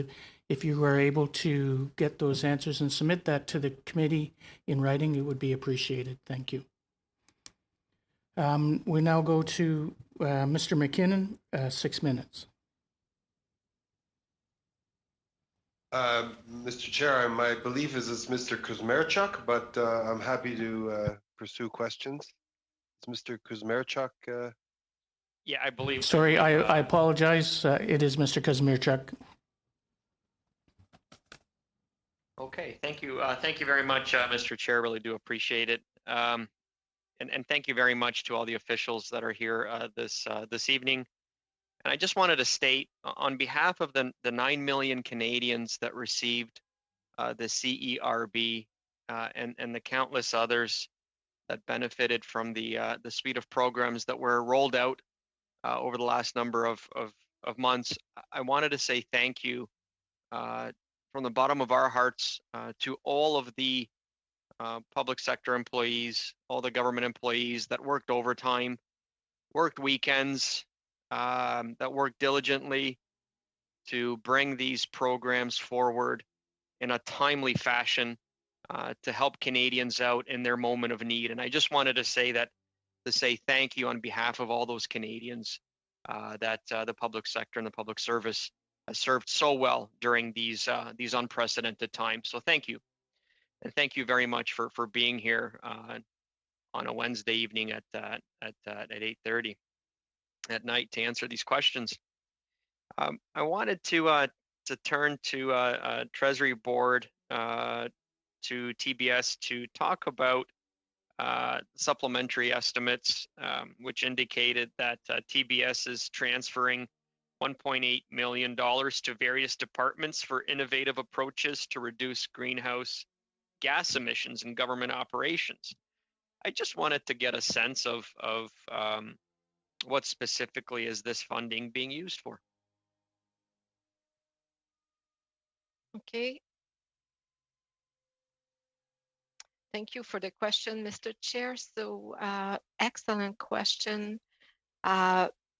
[SPEAKER 1] if you were able to get those answers and submit that to the committee in writing, it would be appreciated. Thank you. We now go to Mr. McKinnon, 6 minutes.
[SPEAKER 7] Mr. Chair, my belief is it's Mr. Kuzmerchuk, but I'm happy to pursue questions. Is Mr. Kuzmerchuk?
[SPEAKER 14] Yeah, I believe.
[SPEAKER 1] Sorry, I apologize. It is Mr. Kuzmerchuk.
[SPEAKER 14] Okay, thank you. Thank you very much, Mr. Chair. Really do appreciate it. And thank you very much to all the officials that are here this evening. And I just wanted to state, on behalf of the 9 million Canadians that received the CERB and the countless others that benefited from the suite of programs that were rolled out over the last number of months, I wanted to say thank you from the bottom of our hearts to all of the public sector employees, all the government employees that worked overtime, worked weekends, that worked diligently to bring these programs forward in a timely fashion to help Canadians out in their moment of need. And I just wanted to say thank you on behalf of all those Canadians that the public sector and the public service has served so well during these unprecedented times. So thank you. And thank you very much for being here on a Wednesday evening at 8:30 at night to answer these questions. I wanted to turn to Treasury Board, to TBS, to talk about supplementary estimates, which indicated that TBS is transferring $1.8 million to various departments for innovative approaches to reduce greenhouse gas emissions in government operations. I just wanted to get a sense of what specifically is this funding being used for?
[SPEAKER 15] Okay. Thank you for the question, Mr. Chair. So excellent question.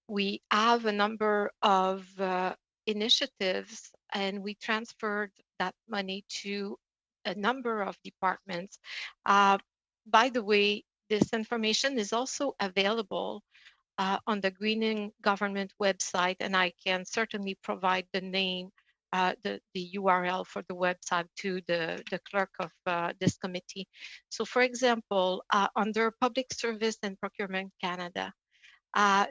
[SPEAKER 15] We have a number of initiatives, and we transferred that money to a number of departments. By the way, this information is also available on the Greening Government website, and I can certainly provide the name, the URL for the website to the clerk of this committee. So for example, under Public Service and Procurement Canada,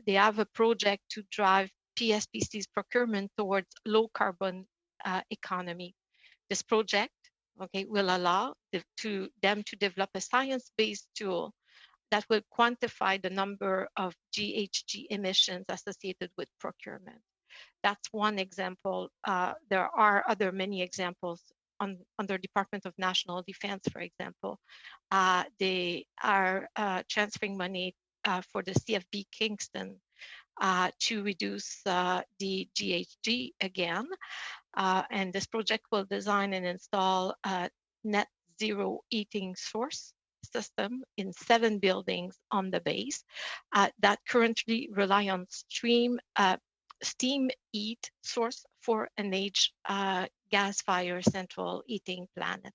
[SPEAKER 15] they have a project to drive PSPC's procurement towards low carbon economy. This project, okay, will allow them to develop a science-based tool that will quantify the number of GHG emissions associated with procurement. That's one example. There are many examples under Department of National Defense, for example. They are transferring money for the CFB Kingston to reduce the GHG again. And this project will design and install a net zero heating source system in 7 buildings on the base that currently rely on steam heat source for an aged gas-fired central heating plant.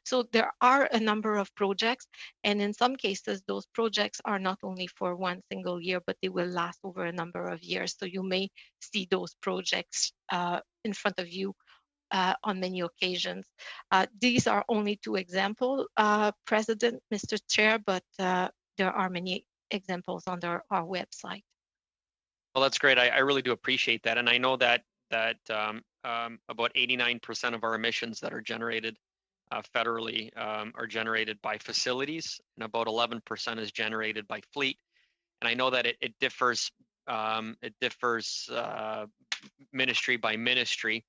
[SPEAKER 15] So there are a number of projects, and in some cases, those projects are not only for one single year, but they will last over a number of years. So you may see those projects in front of you on many occasions. These are only 2 examples, President, Mr. Chair, but there are many examples on our website.
[SPEAKER 14] Well, that's great. I really do appreciate that. And I know that about 89% of our emissions that are generated federally are generated by facilities, and about 11% is generated by fleet. And I know that it differs ministry by ministry.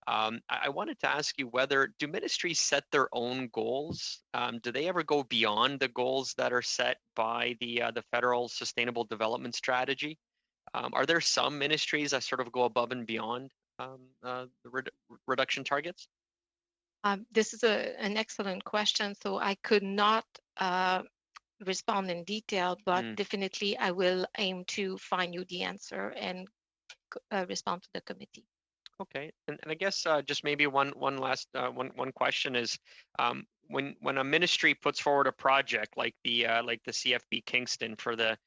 [SPEAKER 14] I wanted to ask you do ministries set their own goals? Do they ever go beyond the goals that are set by the federal Sustainable Development Strategy? Are there some ministries that sort of go above and beyond the reduction targets?
[SPEAKER 15] This is an excellent question, so I could not respond in detail, but definitely I will aim to find you the answer and respond to the committee.
[SPEAKER 14] Okay, and I guess just maybe one last question is when a ministry puts forward a project like the CFB Kingston for the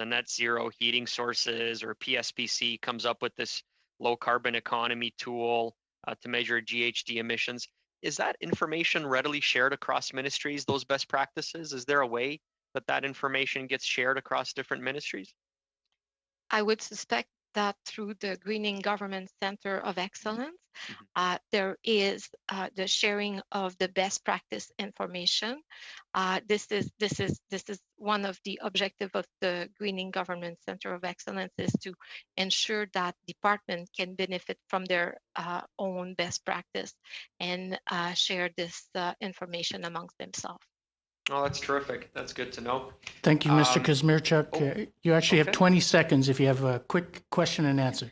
[SPEAKER 14] net zero heating sources, or PSPC comes up with this low carbon economy tool to measure GHG emissions, is that information readily shared across ministries, those best practices? Is there a way that information gets shared across different ministries?
[SPEAKER 15] I would suspect that through the Greening Government Center of Excellence, there is the sharing of the best practice information. This is one of the objectives of the Greening Government Center of Excellence, is to ensure that department can benefit from their own best practice and share this information amongst themselves.
[SPEAKER 14] Oh, that's terrific. That's good to know.
[SPEAKER 1] Thank you, Mr. Kuzmierczuk. You actually have 20 seconds if you have a quick question and answer.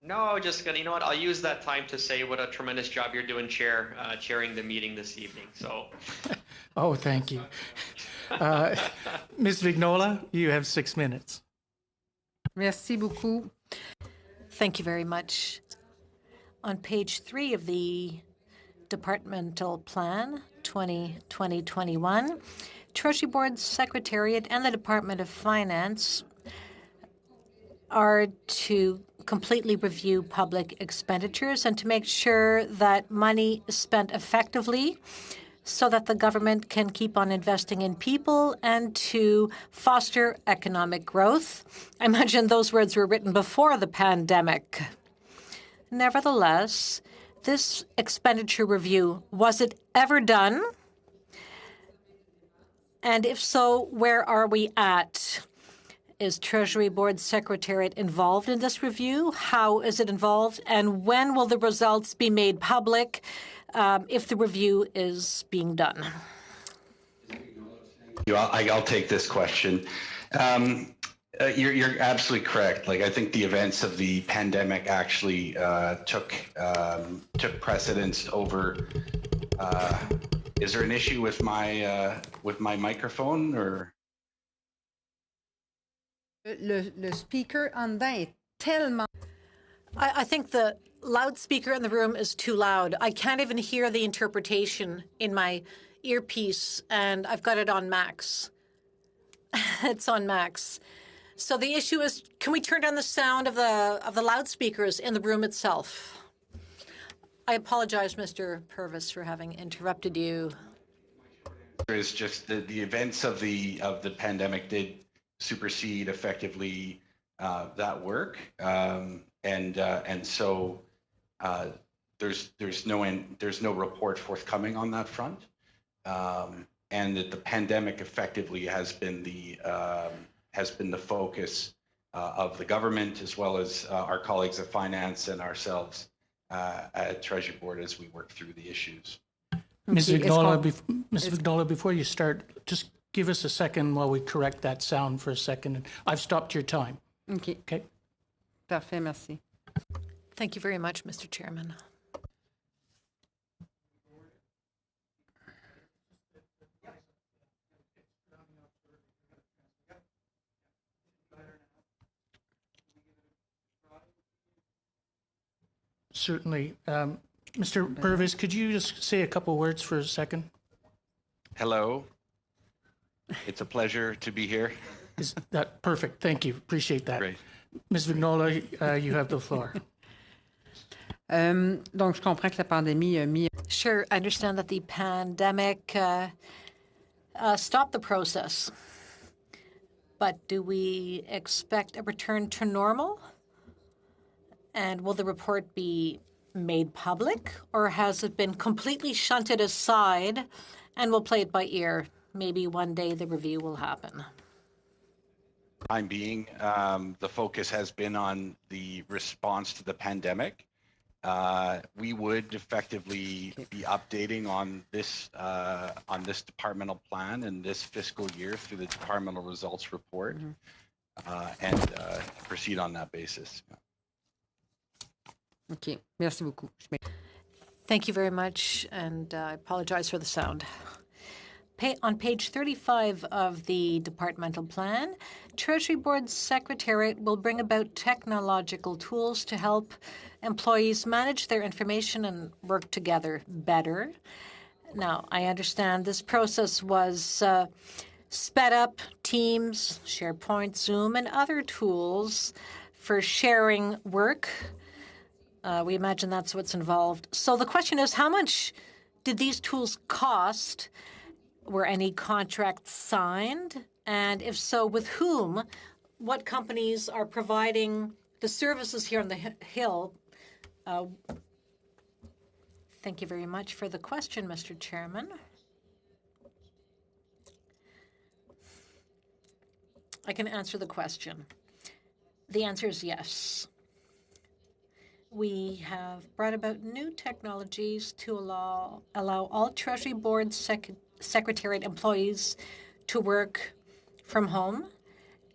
[SPEAKER 14] No, just gonna, you know what? I'll use that time to say what a tremendous job you're doing, chairing the meeting this evening. So.
[SPEAKER 1] Oh, thank you. Ms. Vignola, you have 6 minutes.
[SPEAKER 6] Merci beaucoup.
[SPEAKER 3] Thank you very much. On page 3 of the Departmental Plan 2020-21, Treasury Board Secretariat and the Department of Finance are to completely review public expenditures and to make sure that money is spent effectively so that the government can keep on investing in people and to foster economic growth. I imagine those words were written before the pandemic. Nevertheless, this expenditure review, was it ever done? And if so, where are we at? Is Treasury Board Secretariat involved in this review? How is it involved? And when will the results be made public if the review is being done?
[SPEAKER 11] I'll take this question. You're absolutely correct. Like, I think the events of the pandemic actually took precedence over. Is there an issue with my microphone, or?
[SPEAKER 6] Le speaker en dedans est tellement.
[SPEAKER 3] I think the loudspeaker in the room is too loud. I can't even hear the interpretation in my earpiece, and I've got it on max. It's on max. So the issue is, can we turn down the sound of the loudspeakers in the room itself? I apologize, Mr. Purvis, for having interrupted you.
[SPEAKER 11] It's just the events of the pandemic did supersede effectively that work, and so there's no report forthcoming on that front, and that the pandemic effectively has been the focus of the government, as well as our colleagues at finance and ourselves at Treasury Board as we work through the issues.
[SPEAKER 1] Ms. Vignola, before you start, just give us a second while we correct that sound for a second. I've stopped your time.
[SPEAKER 6] OK.
[SPEAKER 1] Okay.
[SPEAKER 6] Parfait, merci.
[SPEAKER 3] Thank you very much, Mr. Chairman.
[SPEAKER 1] Certainly. Mr. Purvis, could you just say a couple words for a second?
[SPEAKER 11] Hello. It's a pleasure to be here.
[SPEAKER 1] Is that perfect? Thank you. Appreciate that.
[SPEAKER 11] Great.
[SPEAKER 1] Ms. Vignola, you have the floor.
[SPEAKER 6] Donc, je comprends que la pandémie a mis...
[SPEAKER 3] Sure, I understand that the pandemic stopped the process. But do we expect a return to normal? And will the report be made public, or has it been completely shunted aside and we'll play it by ear? Maybe one day the review will happen.
[SPEAKER 11] Time being, the focus has been on the response to the pandemic. We would effectively be updating on this departmental plan and this fiscal year through the departmental results report, and proceed on that basis.
[SPEAKER 6] OK. Merci beaucoup.
[SPEAKER 3] Thank you very much, and I apologize for the sound. On page 35 of the departmental plan, Treasury Board Secretariat will bring about technological tools to help employees manage their information and work together better. Now, I understand this process was sped up. Teams, SharePoint, Zoom, and other tools for sharing work. We imagine that's what's involved. So the question is, how much did these tools cost? Were any contracts signed? And if so, with whom? What companies are providing the services here on the Hill? Thank you very much for the question, Mr. Chairman. I can answer the question. The answer is yes. We have brought about new technologies to allow all Treasury Board Secretariat employees to work from home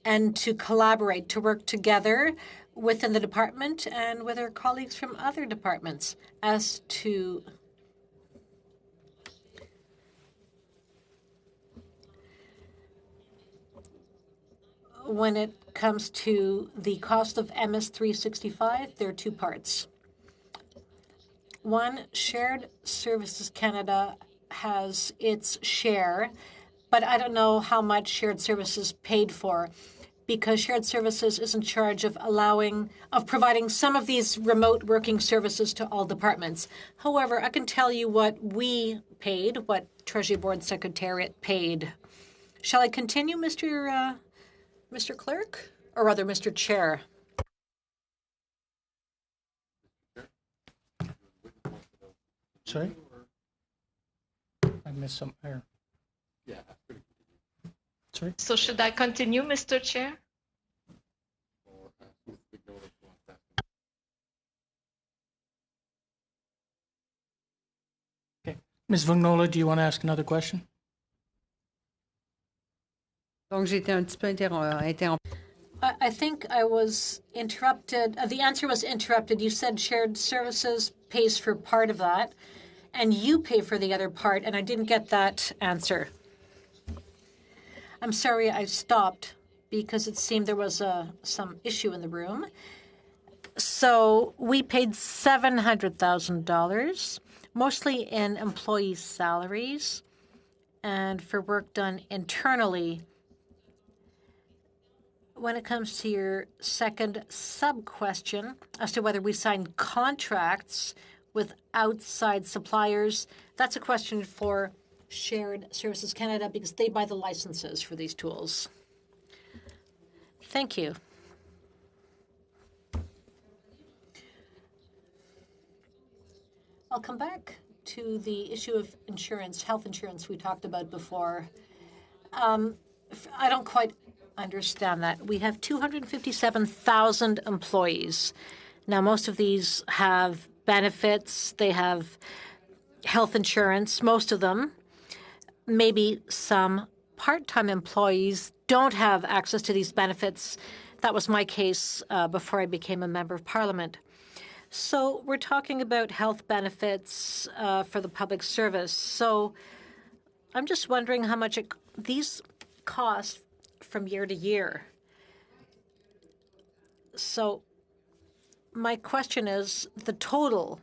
[SPEAKER 3] and to collaborate, to work together within the department and with our colleagues from other departments. As to when it comes to the cost of MS365, there are two parts. One, Shared Services Canada has its share, but I don't know how much Shared Services paid for, because Shared Services is in charge of providing some of these remote working services to all departments. However, I can tell you what we paid, what Treasury Board Secretariat paid. Shall I continue, Mr. Clerk, or rather, Mr. Chair?
[SPEAKER 1] Sorry? I missed some there.
[SPEAKER 13] Yeah.
[SPEAKER 1] Sorry?
[SPEAKER 15] So should I continue, Mr. Chair?
[SPEAKER 1] Okay. Ms. Vignola, do you want to ask another question?
[SPEAKER 6] Donc, j'ai été un petit peu interrompue.
[SPEAKER 3] I think I was interrupted. The answer was interrupted. You said Shared Services pays for part of that, and you pay for the other part, and I didn't get that answer. I'm sorry I stopped because it seemed there was some issue in the room. So we paid $700,000, mostly in employee salaries and for work done internally. When it comes to your second sub-question as to whether we signed contracts with outside suppliers, that's a question for Shared Services Canada because they buy the licenses for these tools. Thank you. I'll come back to the issue of insurance, health insurance we talked about before. I don't quite understand that. We have 257,000 employees. Now, most of these have benefits. They have health insurance, most of them. Maybe some part-time employees don't have access to these benefits. That was my case before I became a member of Parliament. So we're talking about health benefits for the public service. So I'm just wondering how much these cost from year to year. So my question is the total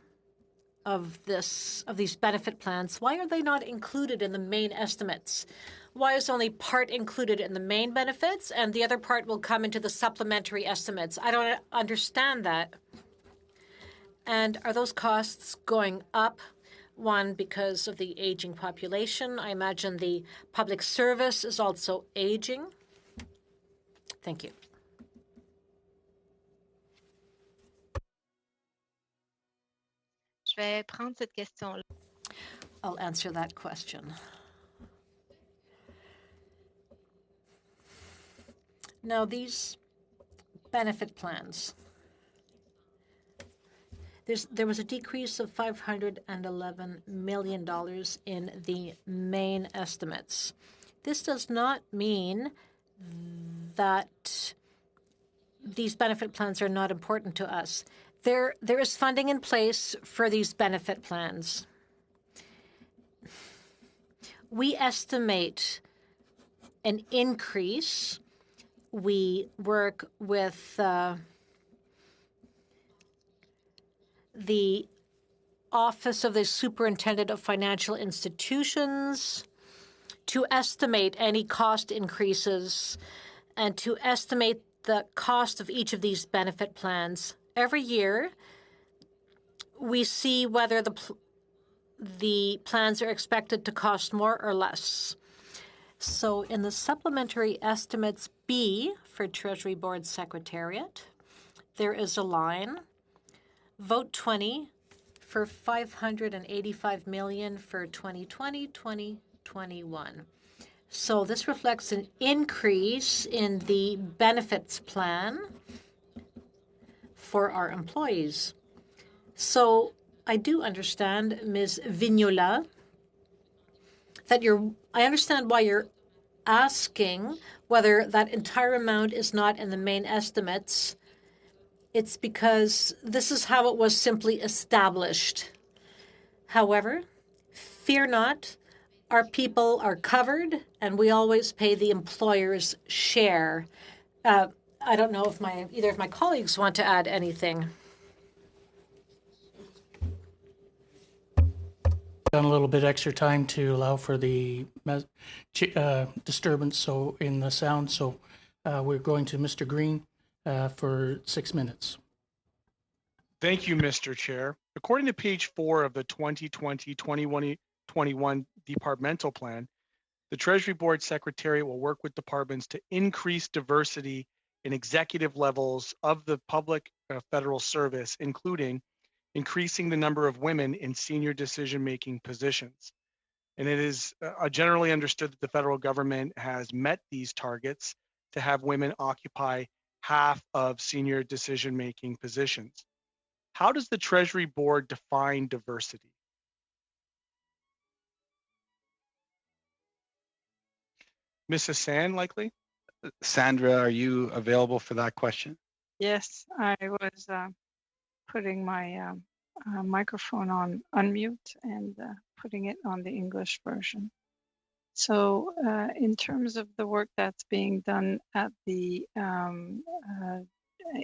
[SPEAKER 3] of these benefit plans. Why are they not included in the main estimates? Why is only part included in the main benefits and the other part will come into the supplementary estimates? I don't understand that. And are those costs going up? One, because of the aging population. I imagine the public service is also aging. Thank you.
[SPEAKER 15] Je vais prendre cette question-là.
[SPEAKER 3] I'll answer that question. Now, these benefit plans, there was a decrease of $511 million in the main estimates. This does not mean that these benefit plans are not important to us. There is funding in place for these benefit plans. We estimate an increase. We work with the Office of the Superintendent of Financial Institutions to estimate any cost increases and to estimate the cost of each of these benefit plans. Every year, we see whether the plans are expected to cost more or less. So in the supplementary estimates B for Treasury Board Secretariat, there is a line, vote 20 for $585 million for 2020-2021. So this reflects an increase in the benefits plan for our employees. So I do understand, Ms. Vignola, that I understand why you're asking whether that entire amount is not in the main estimates. It's because this is how it was simply established. However, fear not, our people are covered, and we always pay the employer's share. I don't know if either of my colleagues want to add anything.
[SPEAKER 1] Done a little bit extra time to allow for the disturbance in the sound. So we're going to Mr. Green for 6 minutes.
[SPEAKER 8] Thank you, Mr. Chair. According to page 4 of the 2020-2021 departmental plan, the Treasury Board Secretariat will work with departments to increase diversity in executive levels of the public federal service, including increasing the number of women in senior decision-making positions. And it is generally understood that the federal government has met these targets to have women occupy half of senior decision-making positions. How does the Treasury Board define diversity? Ms. Hassan, likely?
[SPEAKER 11] Sandra, are you available for that question?
[SPEAKER 9] Yes, I was putting my microphone on unmute and putting it on the English version. So in terms of the work that's being done at the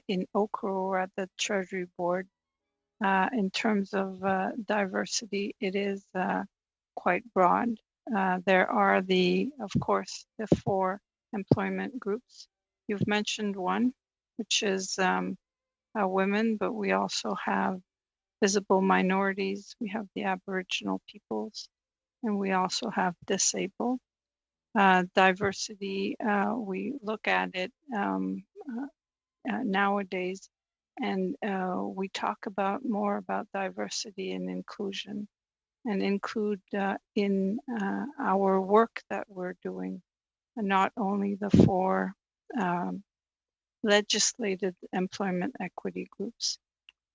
[SPEAKER 9] in OGGO or at the Treasury Board, in terms of diversity, it is quite broad. There are of course, the 4 employment groups. You've mentioned one, which is women, but we also have visible minorities, we have the Aboriginal peoples, and we also have disabled. Diversity, we look at it nowadays, and we talk more about diversity and inclusion, and include in our work that we're doing, and not only the 4 legislated employment equity groups.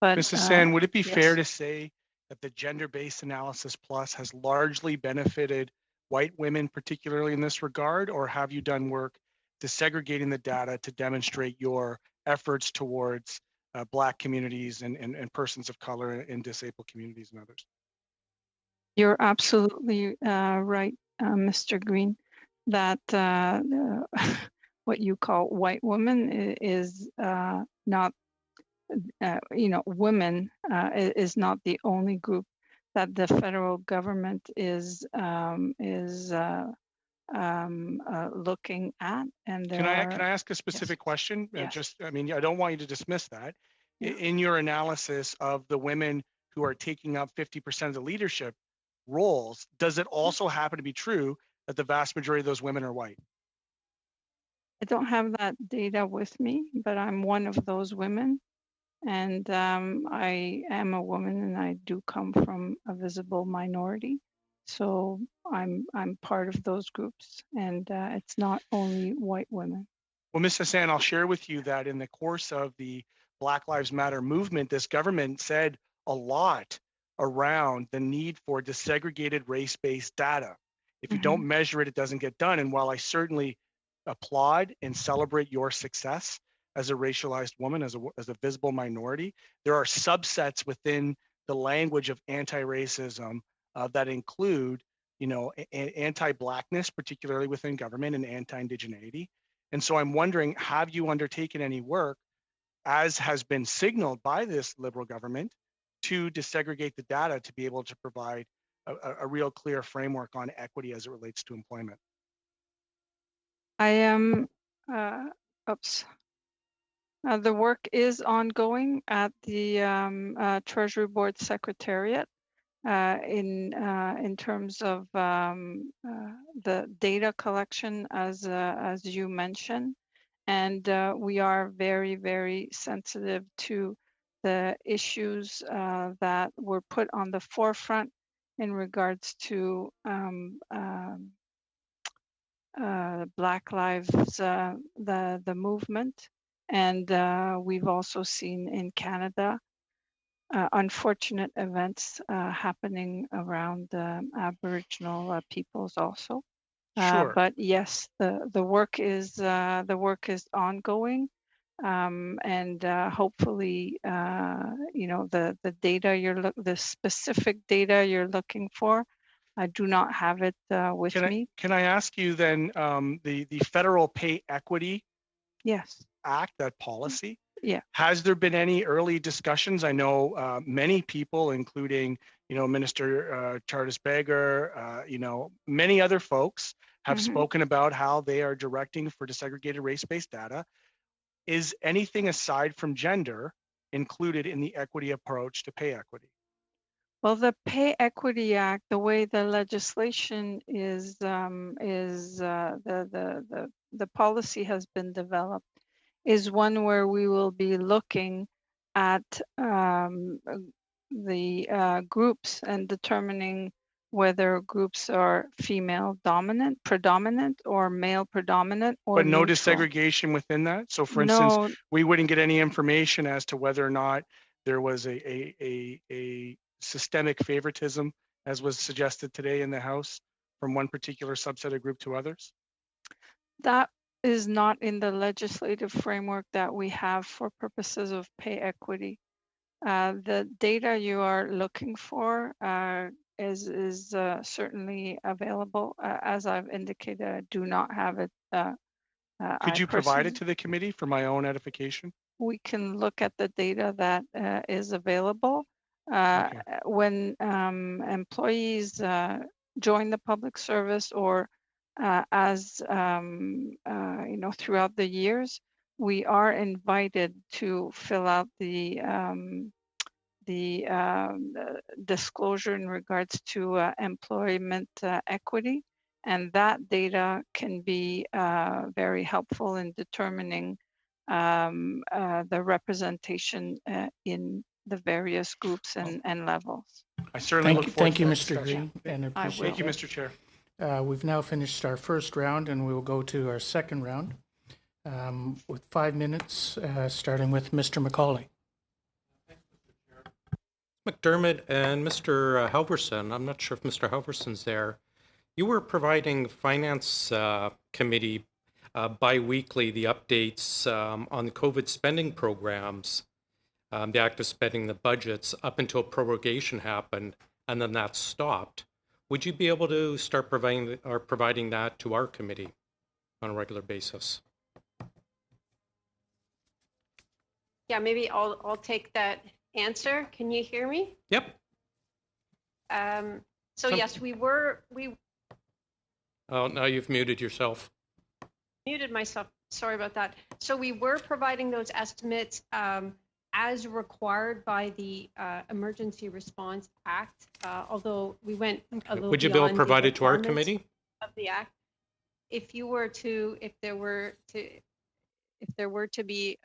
[SPEAKER 9] But,
[SPEAKER 8] Mrs. San, would it be
[SPEAKER 9] yes.
[SPEAKER 8] fair to say that the Gender-Based Analysis Plus has largely benefited white women, particularly in this regard, or have you done work disaggregating the data to demonstrate your efforts towards Black communities and persons of color and disabled communities and others?
[SPEAKER 9] You're absolutely right, Mr. Green, that what you call white women is not, women is not the only group that the federal government is looking at, and there
[SPEAKER 8] Can I ask a specific question?
[SPEAKER 9] Yes.
[SPEAKER 8] I mean, I don't want you to dismiss that.
[SPEAKER 9] Yeah.
[SPEAKER 8] In your analysis of the women who are taking up 50% of the leadership roles, does it also happen to be true that the vast majority of those women are white?
[SPEAKER 9] I don't have that data with me, but I'm one of those women, and I am a woman, and I do come from a visible minority, so I'm part of those groups, and it's not only white women.
[SPEAKER 8] Well, Ms. Hassan, I'll share with you that in the course of the Black Lives Matter movement, this government said a lot around the need for disaggregated race-based data. If you don't measure it, it doesn't get done. And while I certainly applaud and celebrate your success as a racialized woman, as a visible minority, there are subsets within the language of anti-racism that include, anti-Blackness, particularly within government, and anti-Indigeneity. And so I'm wondering, have you undertaken any work, as has been signaled by this Liberal government, to disaggregate the data to be able to provide a real clear framework on equity as it relates to employment?
[SPEAKER 9] I am, the work is ongoing at the Treasury Board Secretariat in terms of the data collection, as you mentioned, and we are very, very sensitive to the issues that were put on the forefront in regards to Black Lives, the movement, and we've also seen in Canada unfortunate events happening around Aboriginal peoples also.
[SPEAKER 8] Sure.
[SPEAKER 9] But yes, the work is ongoing, and hopefully, the data the specific data you're looking for, I do not have it with me.
[SPEAKER 8] Can I ask you then, the Federal Pay Equity
[SPEAKER 9] Yes.
[SPEAKER 8] Act, that policy?
[SPEAKER 9] Yeah.
[SPEAKER 8] Has there been any early discussions? I know many people, including, Minister Charles Beggar, many other folks have spoken about how they are directing for disaggregated race-based data. Is anything aside from gender included in the equity approach to pay equity?
[SPEAKER 9] Well, the Pay Equity Act, the way the legislation is the policy has been developed, is one where we will be looking at the groups and determining whether groups are female dominant, predominant, or male predominant, or
[SPEAKER 8] But no
[SPEAKER 9] neutral.
[SPEAKER 8] disaggregation within that? So for instance, we wouldn't get any information as to whether or not there was a systemic favoritism, as was suggested today in the House, from one particular subset of group to others?
[SPEAKER 9] That is not in the legislative framework that we have for purposes of pay equity. The data you are looking for is certainly available. As I've indicated, I do not have it.
[SPEAKER 8] Could you provide it to the committee for my own edification?
[SPEAKER 9] We can look at the data that is available. When employees join the public service, or as throughout the years, we are invited to fill out the disclosure in regards to employment equity, and that data can be very helpful in determining the representation in the various groups and levels.
[SPEAKER 8] I certainly look forward
[SPEAKER 1] Thank
[SPEAKER 8] to
[SPEAKER 1] you,
[SPEAKER 8] that
[SPEAKER 1] Mr.
[SPEAKER 8] discussion.
[SPEAKER 1] Green, and appreciate
[SPEAKER 8] Thank you, Mr. Chair.
[SPEAKER 1] We've now finished our first round, and we will go to our second round with 5 minutes, starting with Mr. McCauley.
[SPEAKER 10] McDermott and Mr. Halverson, I'm not sure if Mr. Halverson's there. You were providing Finance Committee bi-weekly the updates on the COVID spending programs, the active spending, the budgets, up until prorogation happened, and then that stopped. Would you be able to start providing that to our committee on a regular basis?
[SPEAKER 16] Yeah, maybe I'll take that answer. Can you hear me?
[SPEAKER 10] Yep.
[SPEAKER 16] So yes, we
[SPEAKER 10] Oh, now you've muted yourself.
[SPEAKER 16] muted myself. Sorry about that. So we were providing those estimates as required by the Emergency Response Act, although we went a little
[SPEAKER 10] Would you be able to
[SPEAKER 16] beyond
[SPEAKER 10] provide
[SPEAKER 16] the
[SPEAKER 10] it to our
[SPEAKER 16] requirements
[SPEAKER 10] committee?
[SPEAKER 16] of the Act. If there were to be,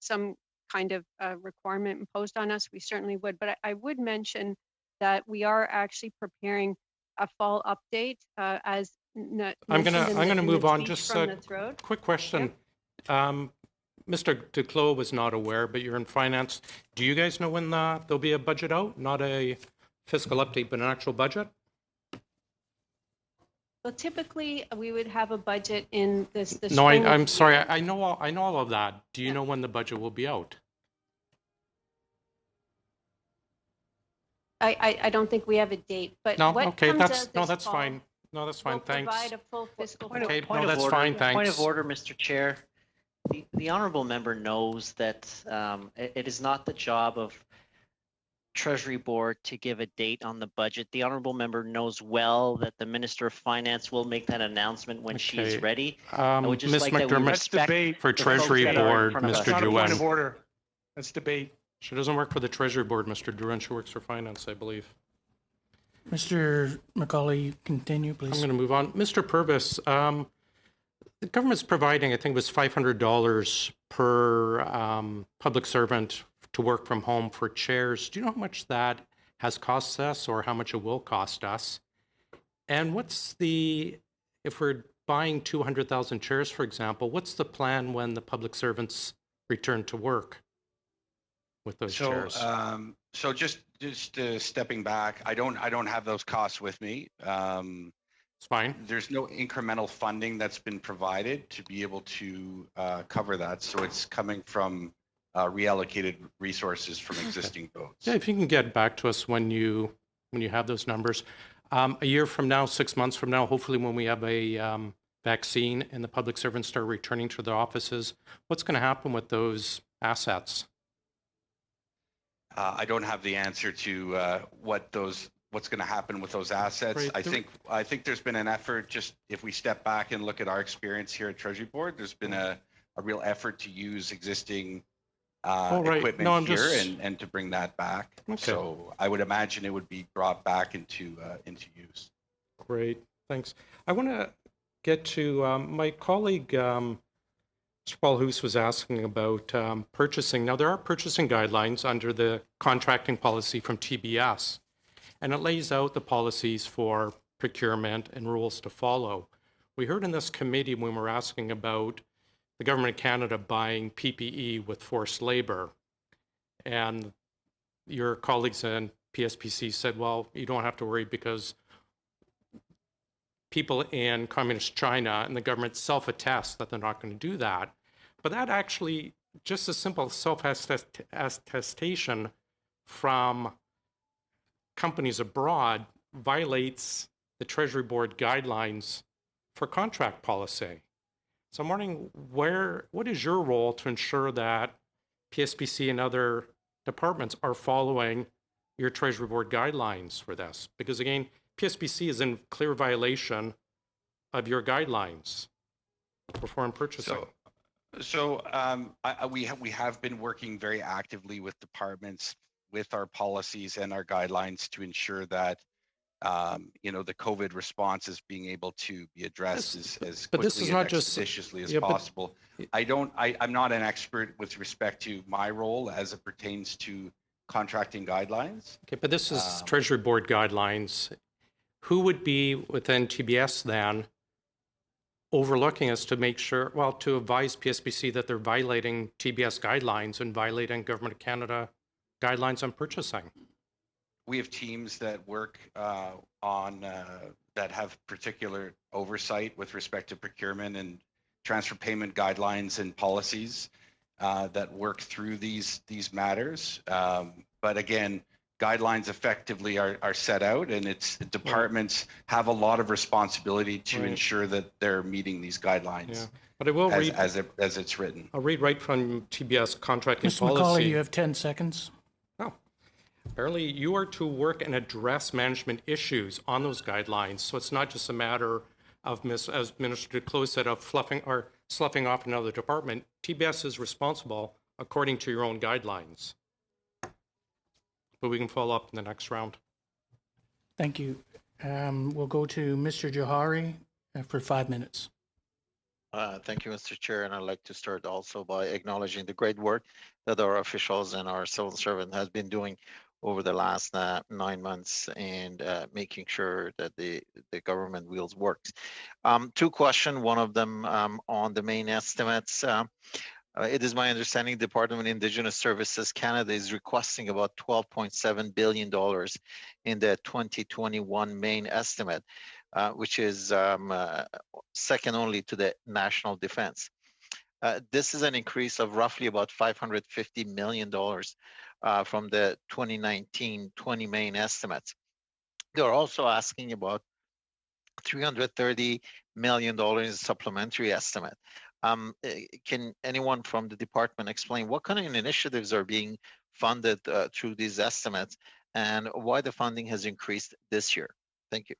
[SPEAKER 16] some kind of requirement imposed on us, we certainly would. But I would mention that we are actually preparing a fall update as
[SPEAKER 10] I'm gonna move on. Just a quick question.
[SPEAKER 16] Yep.
[SPEAKER 10] Mr. Duclos was not aware, but you're in finance. Do you guys know when there'll be a budget out? Not a fiscal update, but an actual budget?
[SPEAKER 16] Well, typically we would have a budget in this.
[SPEAKER 10] No, I'm sorry. I know all of that. Do you know when the budget will be out?
[SPEAKER 16] I don't think we have a date, but
[SPEAKER 10] No,
[SPEAKER 16] what
[SPEAKER 10] okay,
[SPEAKER 16] comes
[SPEAKER 10] that's
[SPEAKER 16] out
[SPEAKER 10] no,
[SPEAKER 16] this
[SPEAKER 10] that's
[SPEAKER 16] fall
[SPEAKER 10] fine. No, that's fine.
[SPEAKER 16] will
[SPEAKER 10] Thanks.
[SPEAKER 16] provide a full fiscal.
[SPEAKER 10] Okay,
[SPEAKER 4] Point
[SPEAKER 10] no,
[SPEAKER 4] of
[SPEAKER 10] that's
[SPEAKER 4] order.
[SPEAKER 10] fine. Thanks.
[SPEAKER 4] Point of order, Mr. Chair. The honourable member knows that it is not the job of Treasury Board to give a date on the budget. The honourable member knows well that the Minister of Finance will make that announcement when she is ready. I would just
[SPEAKER 10] Ms.
[SPEAKER 4] like that we
[SPEAKER 10] McDermott,
[SPEAKER 4] respect
[SPEAKER 10] for
[SPEAKER 4] the
[SPEAKER 10] Treasury
[SPEAKER 4] folks that are in
[SPEAKER 10] Board,
[SPEAKER 4] front of us.
[SPEAKER 10] Mr.
[SPEAKER 8] Not a point of
[SPEAKER 10] Drouin.
[SPEAKER 8] order. Let's debate.
[SPEAKER 10] She doesn't work for the Treasury Board, Mr. Drouin. She works for Finance, I believe.
[SPEAKER 1] Mr. McCauley, continue, please.
[SPEAKER 10] I'm going to move on. Mr. Purvis, the government's providing, I think it was $500 per public servant to work from home for chairs. Do you know how much that has cost us or how much it will cost us? And if we're buying 200,000 chairs, for example, what's the plan when the public servants return to work with those chairs?
[SPEAKER 11] So just stepping back, I don't have those costs with me.
[SPEAKER 10] It's fine.
[SPEAKER 11] There's no incremental funding that's been provided to be able to cover that. So it's coming from reallocated resources from existing votes.
[SPEAKER 10] Yeah, if you can get back to us when you have those numbers. A year from now, 6 months from now, hopefully when we have a vaccine and the public servants start returning to their offices, what's going to happen with those assets?
[SPEAKER 11] I don't have the answer to what's going to happen with those assets.
[SPEAKER 10] Right.
[SPEAKER 11] I think there's been an effort. Just if we step back and look at our experience here at Treasury Board, there's been a real effort to use existing equipment and to bring that back. Okay. So I would imagine it would be brought back into use.
[SPEAKER 10] Great, thanks. I want to get to my colleague, Mr. Paul Hoos was asking about purchasing. Now, there are purchasing guidelines under the contracting policy from TBS, and it lays out the policies for procurement and rules to follow. We heard in this committee when we were asking about the Government of Canada buying PPE with forced labor, and your colleagues in PSPC said, well, you don't have to worry because people in communist China and the government self-attest that they're not going to do that. But that actually, just a simple self-attestation from companies abroad violates the Treasury Board guidelines for contract policy. So I'm wondering, what is your role to ensure that PSPC and other departments are following your Treasury Board guidelines for this? Because again, PSPC is in clear violation of your guidelines for foreign purchasing.
[SPEAKER 11] We have been working very actively with departments, with our policies and our guidelines to ensure that the COVID response is being able to be addressed as quickly and expeditiously as possible. I'm not an expert with respect to my role as it pertains to contracting guidelines.
[SPEAKER 10] Okay, but this is Treasury Board guidelines. Who would be within TBS then overlooking us to make sure, to advise PSPC that they're violating TBS guidelines and violating Government of Canada guidelines on purchasing?
[SPEAKER 11] We have teams that work that have particular oversight with respect to procurement and transfer payment guidelines and policies that work through these matters. But again, guidelines effectively are set out, and it's departments have a lot of responsibility to ensure that they're meeting these guidelines.
[SPEAKER 10] But I will read
[SPEAKER 11] as it's written.
[SPEAKER 10] I'll read right from TBS contracting
[SPEAKER 1] Mr.
[SPEAKER 10] policy.
[SPEAKER 1] Macaulay, you have 10 seconds.
[SPEAKER 10] Oh. Apparently, you are to work and address management issues on those guidelines. So it's not just a matter of, as Minister Duclos said, of sloughing off another department. TBS is responsible according to your own guidelines. But we can follow up in the next round.
[SPEAKER 1] Thank you. We'll go to Mr. Johari for 5 minutes.
[SPEAKER 17] Thank you, Mr. Chair, and I'd like to start also by acknowledging the great work that our officials and our civil servant has been doing over the last 9 months and making sure that the government wheels works. 2 questions, one of them on the main estimates. It is my understanding the Department of Indigenous Services Canada is requesting about $12.7 billion in the 2021 main estimate, which is second only to the national defense. This is an increase of roughly about $550 million from the 2019-20 main estimates. They're also asking about $330 million in supplementary estimate. Can anyone from the department explain what kind of initiatives are being funded through these estimates and why the funding has increased this year? Thank you.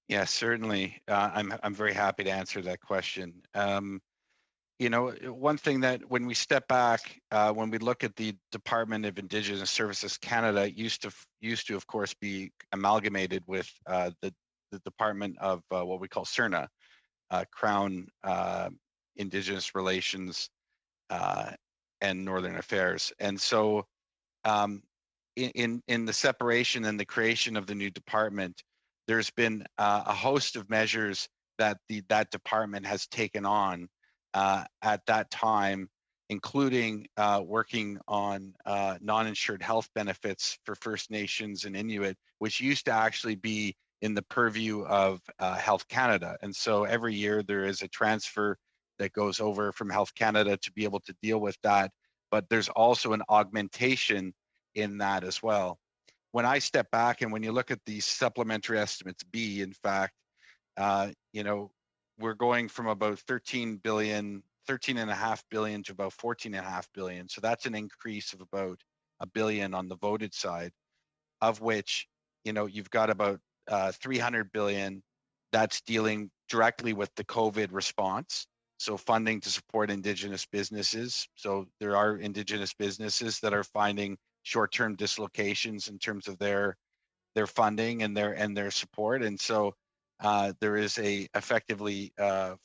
[SPEAKER 11] Yeah, certainly. I'm very happy to answer that question. You know, one thing that when we step back, when we look at the Department of Indigenous Services Canada, it used to of course be amalgamated with the Department of what we call CERNA, Crown Indigenous Relations and Northern Affairs. And so in the separation and the creation of the new department, there's been a host of measures that that department has taken on at that time, including working on non-insured health benefits for First Nations and Inuit, which used to actually be in the purview of Health Canada. And so every year there is a transfer that goes over from Health Canada to be able to deal with that. But there's also an augmentation in that as well. When I step back and when you look at these supplementary estimates B, in fact, you know, we're going from about 13.5 billion to about 14.5 billion. So that's an increase of about $1 billion on the voted side, of which, you know, you've got about 300 billion that's dealing directly with the COVID response. So funding to support Indigenous businesses. So there are Indigenous businesses that are finding short-term dislocations in terms of their funding and their support. And so there is effectively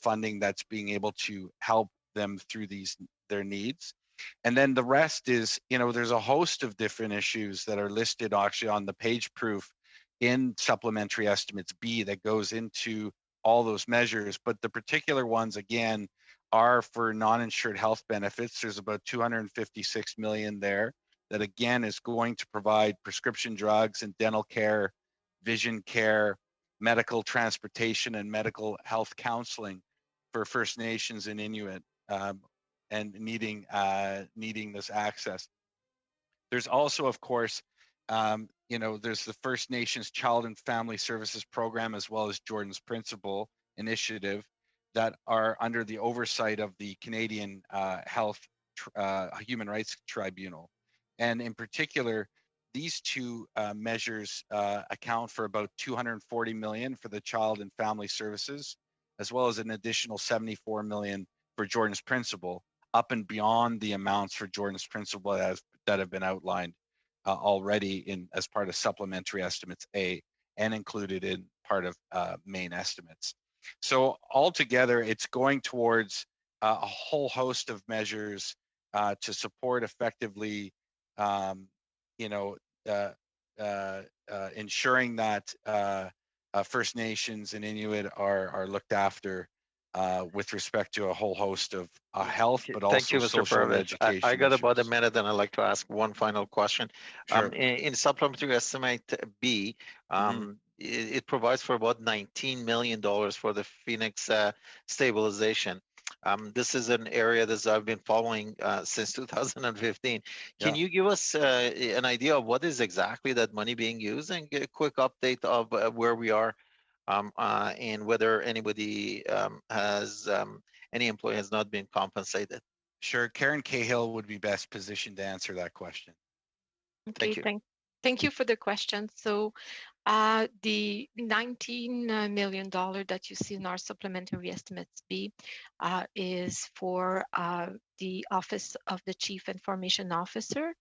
[SPEAKER 11] funding that's being able to help them through their needs. And then the rest is, you know, there's a host of different issues that are listed actually on the page proof in supplementary estimates B that goes into all those measures. But the particular ones, again, are for non-insured health benefits. There's about 256 million there that again is going to provide prescription drugs and dental care, vision care, medical transportation, and medical health counseling for First Nations and Inuit and needing this access. There's also, of course, you know, there's the First Nations Child and Family Services Program as well as Jordan's Principle Initiative that are under the oversight of the Canadian Human Rights Tribunal. And in particular, these two measures account for about 240 million for the Child and Family Services, as well as an additional 74 million for Jordan's Principle, up and beyond the amounts for Jordan's Principle that have been outlined already as part of supplementary estimates A and included in part of main estimates. So altogether, it's going towards a whole host of measures to support effectively, you know, ensuring that First Nations and Inuit are looked after with respect to a whole host of health, but also
[SPEAKER 17] Thank you, Mr.
[SPEAKER 11] social and education.
[SPEAKER 17] I got about a minute, and I'd like to ask one final question.
[SPEAKER 11] Sure.
[SPEAKER 17] In supplementary estimate B, it provides for about $19 million for the Phoenix stabilization. This is an area that I've been following since 2015. Can
[SPEAKER 11] Yeah.
[SPEAKER 17] you give us an idea of what is exactly that money being used and get a quick update of where we are and whether anybody any employee has not been compensated?
[SPEAKER 11] Sure. Karen Cahill would be best positioned to answer that question.
[SPEAKER 15] Okay, thank you for the question. So the $19 million that you see in our supplementary estimates B is for the Office of the Chief Information Officer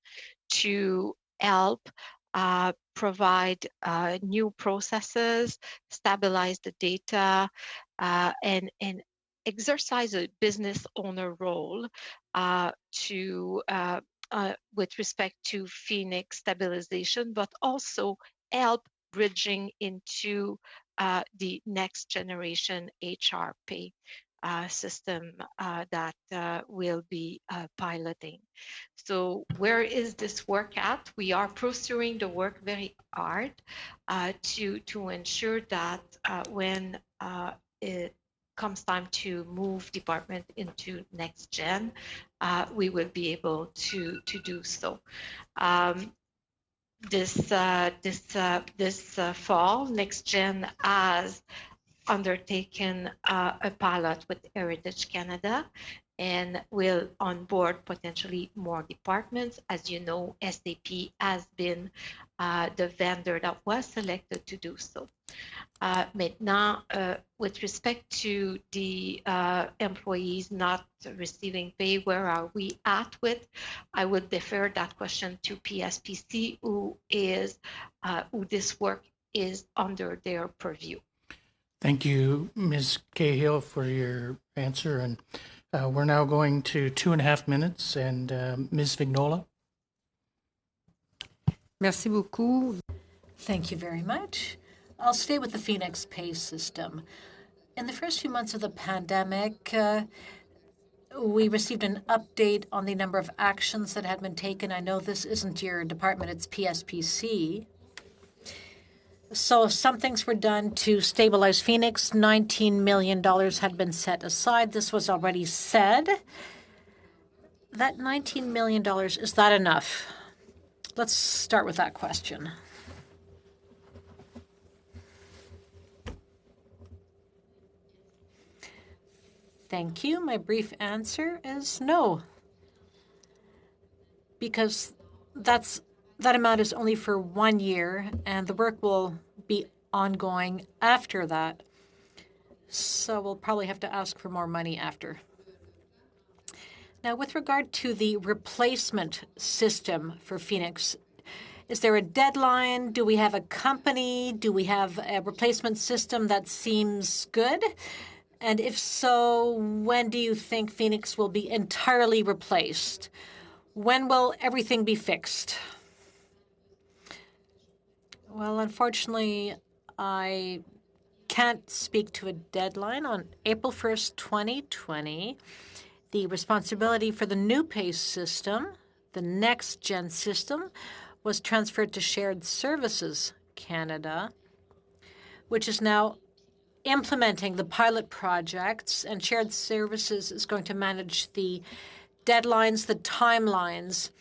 [SPEAKER 15] to help provide new processes, stabilize the data, and exercise a business owner role to with respect to Phoenix stabilization, but also help bridging into the next generation HR pay system that we'll be piloting. So where is this work at? We are pursuing the work very hard to ensure that when it comes time to move department into next gen, we will be able to do so. This fall, next gen has undertaken a pilot with Heritage Canada and will onboard potentially more departments. As you know, SAP has been the vendor that was selected to do so. Maintenant, with respect to the employees not receiving pay, where are we at with? I would defer that question to PSPC, who this work is under their purview.
[SPEAKER 1] Thank you, Ms. Cahill, for your answer. And we're now going to 2.5 minutes. And Ms. Vignola.
[SPEAKER 6] Merci beaucoup.
[SPEAKER 3] Thank you very much. I'll stay with the Phoenix pay system. In the first few months of the pandemic, we received an update on the number of actions that had been taken. I know this isn't your department, it's PSPC. So some things were done to stabilize Phoenix. $19 million had been set aside. This was already said. That $19 million, is that enough? Let's start with that question. Thank you. My brief answer is no, because that amount is only for 1 year, and the work will be ongoing after that. So we'll probably have to ask for more money after. Now, with regard to the replacement system for Phoenix, is there a deadline? Do we have a company? Do we have a replacement system that seems good? And if so, when do you think Phoenix will be entirely replaced? When will everything be fixed? Well, unfortunately, I can't speak to a deadline. On April 1st, 2020, the responsibility for the new pay system, the next gen system, was transferred to Shared Services Canada, which is now implementing the pilot projects, and Shared Services is going to manage the deadlines, the timelines.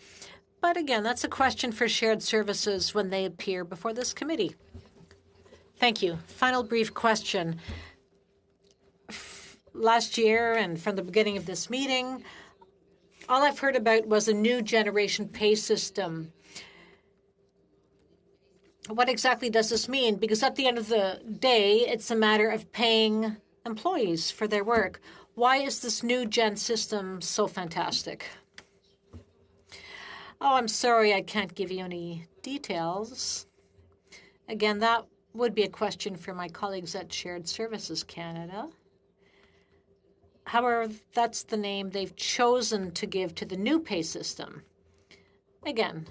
[SPEAKER 3] But again, that's a question for Shared Services when they appear before this committee. Thank you. Final brief question. Last year and from the beginning of this meeting, all I've heard about was a new generation pay system. What exactly does this mean? Because at the end of the day, it's a matter of paying employees for their work. Why is this new gen system so fantastic? Oh, I'm sorry, I can't give you any details. Again, that would be a question for my colleagues at Shared Services Canada. However, that's the name they've chosen to give to the new pay system. Again,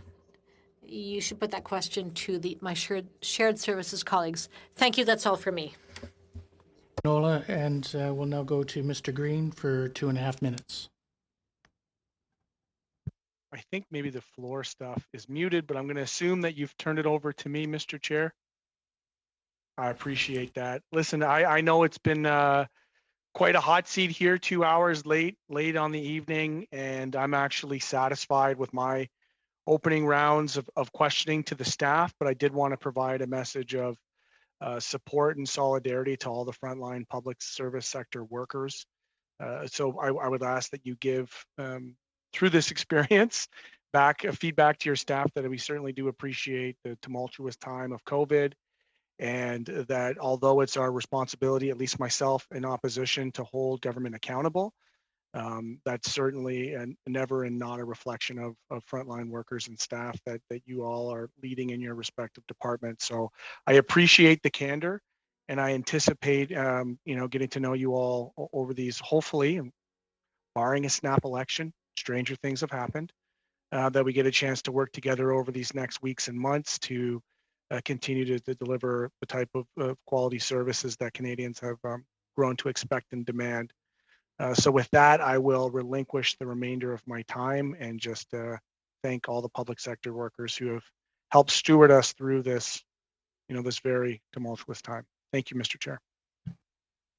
[SPEAKER 3] you should put that question to my shared services colleagues. Thank you. That's all for me.
[SPEAKER 1] Nola, and we'll now go to Mr. Green for 2.5 minutes.
[SPEAKER 8] I think maybe the floor stuff is muted, but I'm going to assume that you've turned it over to me, Mr. Chair. I appreciate that. Listen, I know it's been quite a hot seat here, 2 hours late on the evening, and I'm actually satisfied with my opening rounds of questioning to the staff, but I did want to provide a message of support and solidarity to all the frontline public service sector workers. So I would ask that you give, through this experience, feedback to your staff that we certainly do appreciate the tumultuous time of COVID, and that although it's our responsibility, at least myself in opposition, to hold government accountable, that's certainly never and not a reflection of frontline workers and staff that you all are leading in your respective departments. So I appreciate the candor, and I anticipate getting to know you all over these, hopefully, barring a snap election, stranger things have happened, that we get a chance to work together over these next weeks and months to continue to deliver the type of quality services that Canadians have grown to expect and demand. So with that, I will relinquish the remainder of my time and just thank all the public sector workers who have helped steward us through this, this very tumultuous time. Thank you, Mr. Chair.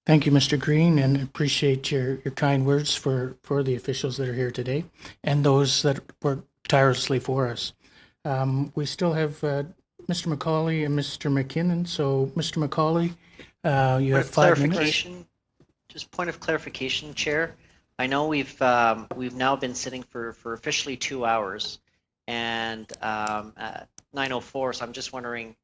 [SPEAKER 1] Thank you, Mr. Green, and appreciate your kind words for the officials that are here today and those that work tirelessly for us. We still have Mr. McCauley and Mr. McKinnon. So, Mr. McCauley, you have 5 minutes.
[SPEAKER 4] Just point of clarification, Chair. I know we've now been sitting for officially 2 hours, and at 9:04. So I'm just wondering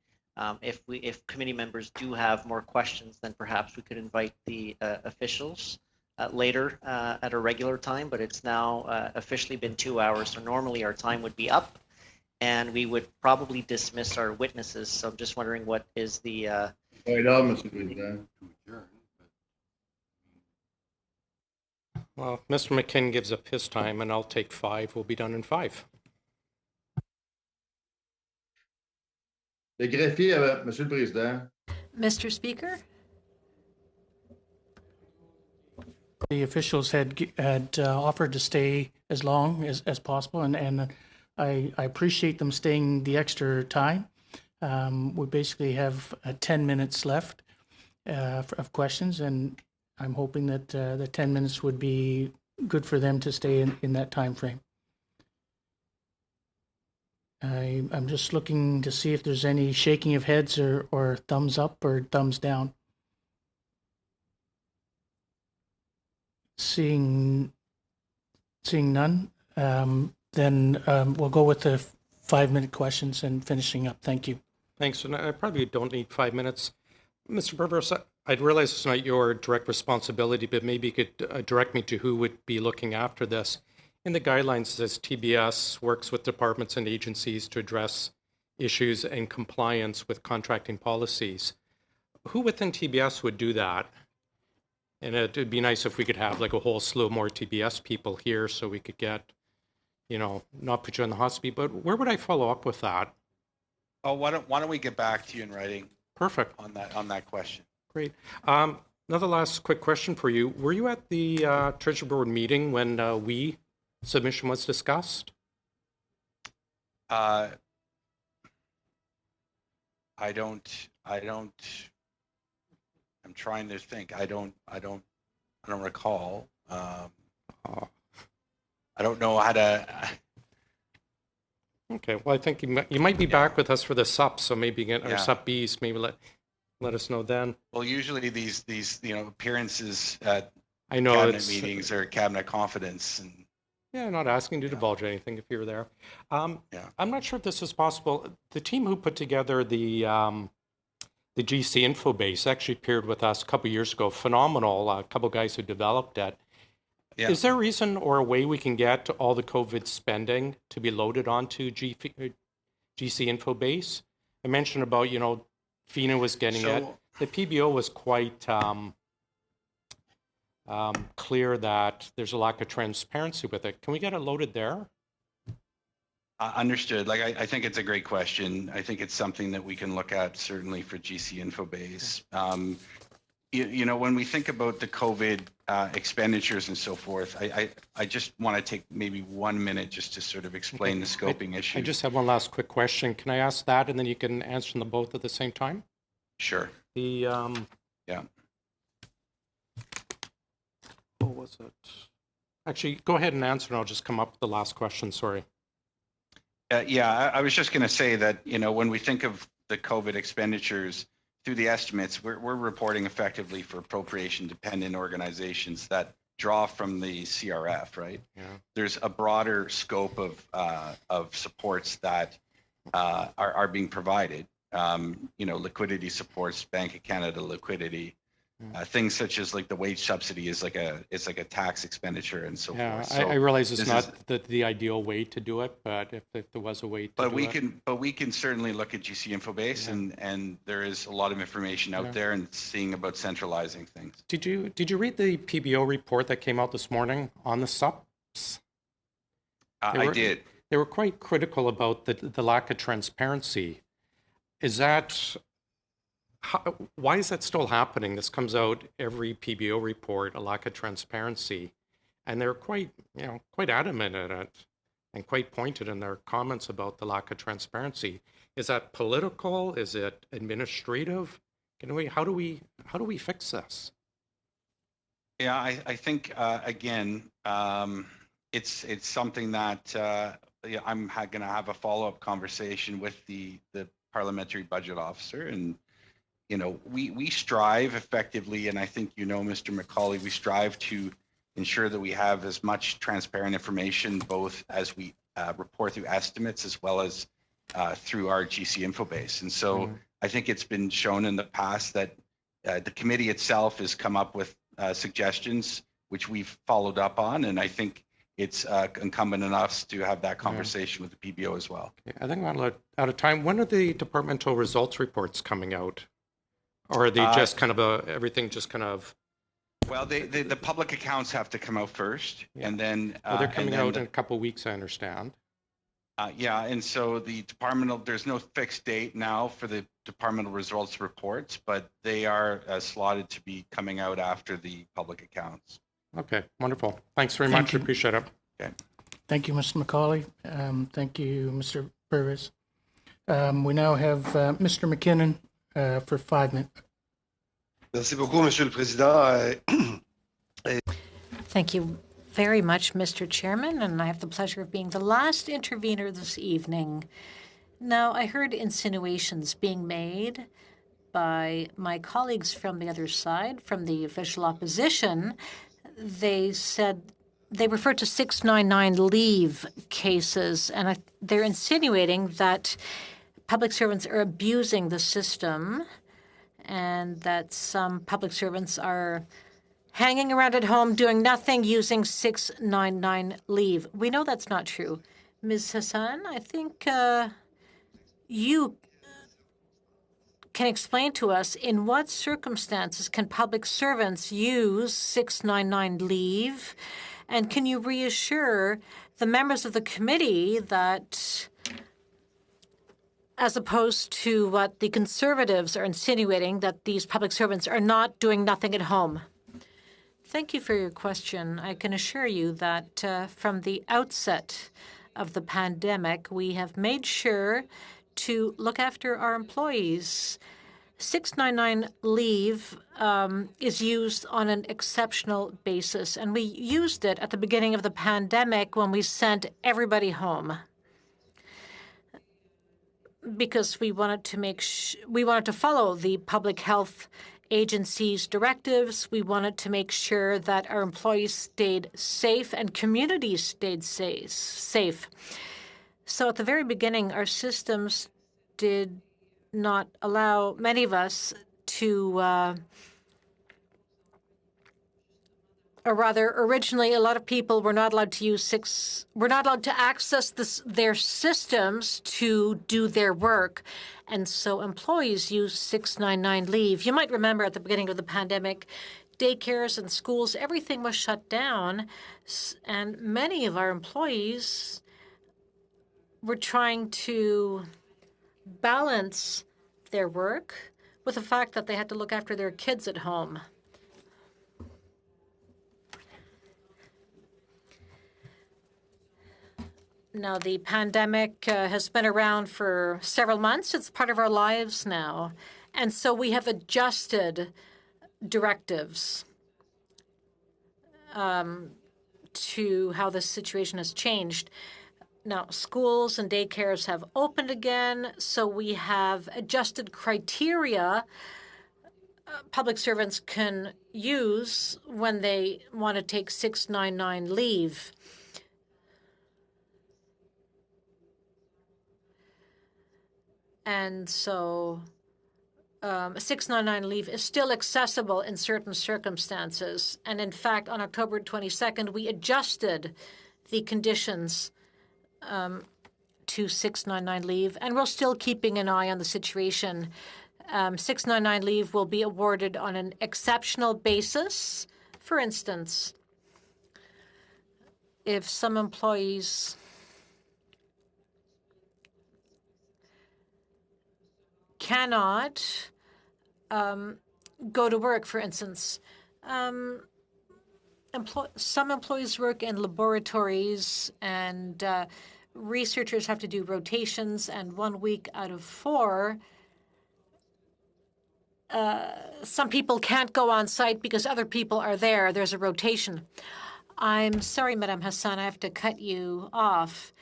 [SPEAKER 4] if committee members do have more questions, then perhaps we could invite the officials later at a regular time. But it's now officially been 2 hours, so normally our time would be up, and we would probably dismiss our witnesses. So I'm just wondering what is the
[SPEAKER 10] Well, Mr. McKinn gives up his time, and I'll take 5. We'll be done in 5.
[SPEAKER 13] Le greffier, Monsieur le Président.
[SPEAKER 3] Mr. Speaker?
[SPEAKER 1] The officials had offered to stay as long as possible, and I appreciate them staying the extra time. We basically have 10 minutes left of questions, and I'm hoping that the 10 minutes would be good for them to stay in that time frame. I'm just looking to see if there's any shaking of heads or thumbs up or thumbs down. Seeing none, then we'll go with the 5-minute questions and finishing up. Thank you.
[SPEAKER 10] Thanks. And I probably don't need 5 minutes. Mr. Burgos, I'd realize it's not your direct responsibility, but maybe you could direct me to who would be looking after this. In the guidelines, it says TBS works with departments and agencies to address issues and compliance with contracting policies. Who within TBS would do that? And it'd be nice if we could have like a whole slew more TBS people here so we could get, not put you on the hot seat, but where would I follow up with that?
[SPEAKER 11] Oh, why don't we get back to you in writing?
[SPEAKER 10] Perfect.
[SPEAKER 11] On that question.
[SPEAKER 10] Great. Another last quick question for you. Were you at the Treasury Board meeting when submission was discussed?
[SPEAKER 11] I don't. I'm trying to think. I don't recall. I don't know how to.
[SPEAKER 10] Okay. Well, I think you might be back with us for the SUP, so maybe get our SUP Bs. Maybe let us know then.
[SPEAKER 11] Well, usually these appearances at
[SPEAKER 10] I know
[SPEAKER 11] cabinet meetings are cabinet confidence. And
[SPEAKER 10] yeah, I'm not asking you to divulge anything if you're there. I'm not sure if this is possible. The team who put together the GC info base actually appeared with us a couple of years ago. Phenomenal. A couple of guys who developed it. Yeah. Is there a reason or a way we can get all the COVID spending to be loaded onto GC info base? I mentioned about, FINA was getting it. The PBO was quite clear that there's a lack of transparency with it. Can we get it loaded there?
[SPEAKER 11] Understood. I think it's a great question. I think it's something that we can look at certainly for GC Infobase. When we think about the COVID expenditures and so forth, I just want to take maybe 1 minute just to sort of explain the scoping issue.
[SPEAKER 10] I just have one last quick question. Can I ask that and then you can answer them both at the same time?
[SPEAKER 11] Sure.
[SPEAKER 10] The was it? Actually, go ahead and answer, and I'll just come up with the last question. Sorry.
[SPEAKER 11] I was just going to say that, when we think of the COVID expenditures through the estimates, we're reporting effectively for appropriation-dependent organizations that draw from the CRF, right?
[SPEAKER 10] Yeah.
[SPEAKER 11] There's a broader scope of supports that are being provided. Liquidity supports, Bank of Canada liquidity, things such as like the wage subsidy is like a tax expenditure and so forth. So
[SPEAKER 10] I realize it's not the ideal way to do it, but if there was a way to do it.
[SPEAKER 11] But we can certainly look at GC Infobase, and there is a lot of information out there and seeing about centralizing things.
[SPEAKER 10] Did you read the PBO report that came out this morning on the SUPs?
[SPEAKER 11] I did.
[SPEAKER 10] They were quite critical about the lack of transparency. Why is that still happening? This comes out every PBO report, a lack of transparency, and they're quite adamant in it and quite pointed in their comments about the lack of transparency. Is that political? Is it administrative? How do we fix this?
[SPEAKER 11] Yeah, I think again, it's something that I'm going to have a follow-up conversation with the parliamentary budget officer, and we strive effectively, and I think Mr. McCauley, we strive to ensure that we have as much transparent information both as we report through estimates as well as through our GC Infobase. And so I think it's been shown in the past that the committee itself has come up with suggestions which we've followed up on, and I think it's incumbent on us to have that conversation with the PBO as well.
[SPEAKER 10] Okay. I think we're out of time. When are the departmental results reports coming out? Or are they just kind of everything just kind of?
[SPEAKER 11] Well, the public accounts have to come out first, and then
[SPEAKER 10] they're coming out in a couple of weeks, I understand.
[SPEAKER 11] And so the there's no fixed date now for the departmental results reports, but they are slotted to be coming out after the public accounts.
[SPEAKER 10] Okay, wonderful. Thanks very much. Appreciate it.
[SPEAKER 11] Okay.
[SPEAKER 1] Thank you, Mr. McCauley. Thank you, Mr. Purvis. We now have Mr. McKinnon for 5 minutes.
[SPEAKER 7] Merci beaucoup, Monsieur le Président.
[SPEAKER 3] Thank you very much, Mr. Chairman, and I have the pleasure of being the last intervener this evening. Now, I heard insinuations being made by my colleagues from the other side, from the official opposition. They said they referred to 699 leave cases, and they're insinuating that public servants are abusing the system and that some public servants are hanging around at home doing nothing using 699 leave. We know that's not true. Ms. Hassan, I think you can explain to us in what circumstances can public servants use 699 leave, and can you reassure the members of the committee that, as opposed to what the Conservatives are insinuating, that these public servants are not doing nothing at home? Thank you for your question. I can assure you that from the outset of the pandemic, we have made sure to look after our employees. 699 leave is used on an exceptional basis, and we used it at the beginning of the pandemic when we sent everybody home, because we wanted to follow the public health agency's directives. We wanted to make sure that our employees stayed safe and communities stayed safe. So at the very beginning, our systems did not allow many of us to, or rather, originally, a lot of people were not allowed to access their systems to do their work. And so employees use 699 leave. You might remember at the beginning of the pandemic, daycares and schools, everything was shut down. And many of our employees were trying to balance their work with the fact that they had to look after their kids at home. Now, the pandemic has been around for several months. It's part of our lives now. And so we have adjusted directives. to how this situation has changed. Now, schools and daycares have opened again, so we have adjusted criteria public servants can use when they want to take 699 leave. And so 699 leave is still accessible in certain circumstances. And in fact, on October 22nd, we adjusted the conditions to 699 leave, and we're still keeping an eye on the situation. 699 leave will be awarded on an exceptional basis. For instance, if some employees cannot go to work, for instance, some employees work in laboratories, and researchers have to do rotations, and 1 week out of 4, some people can't go on site because other people are there. There's a rotation. I'm sorry, Madame Hassan, I have to cut you off.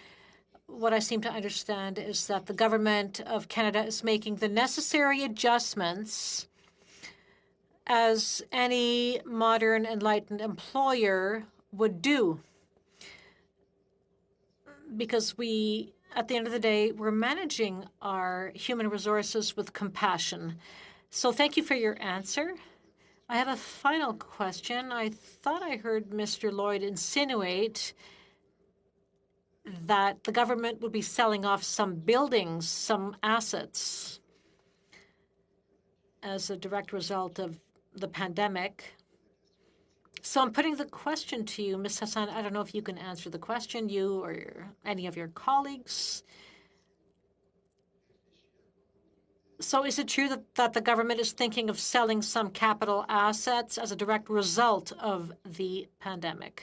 [SPEAKER 3] What I seem to understand is that the government of Canada is making the necessary adjustments as any modern, enlightened employer would do. Because we, at the end of the day, we're managing our human resources with compassion. So thank you for your answer. I have a final question. I thought I heard Mr. Lloyd insinuate that the government would be selling off some buildings, some assets, as a direct result of the pandemic. So I'm putting the question to you, Ms. Hassan. I don't know if you can answer the question, you or any of your colleagues. So is it true that the government is thinking of selling some capital assets as a direct result of the pandemic?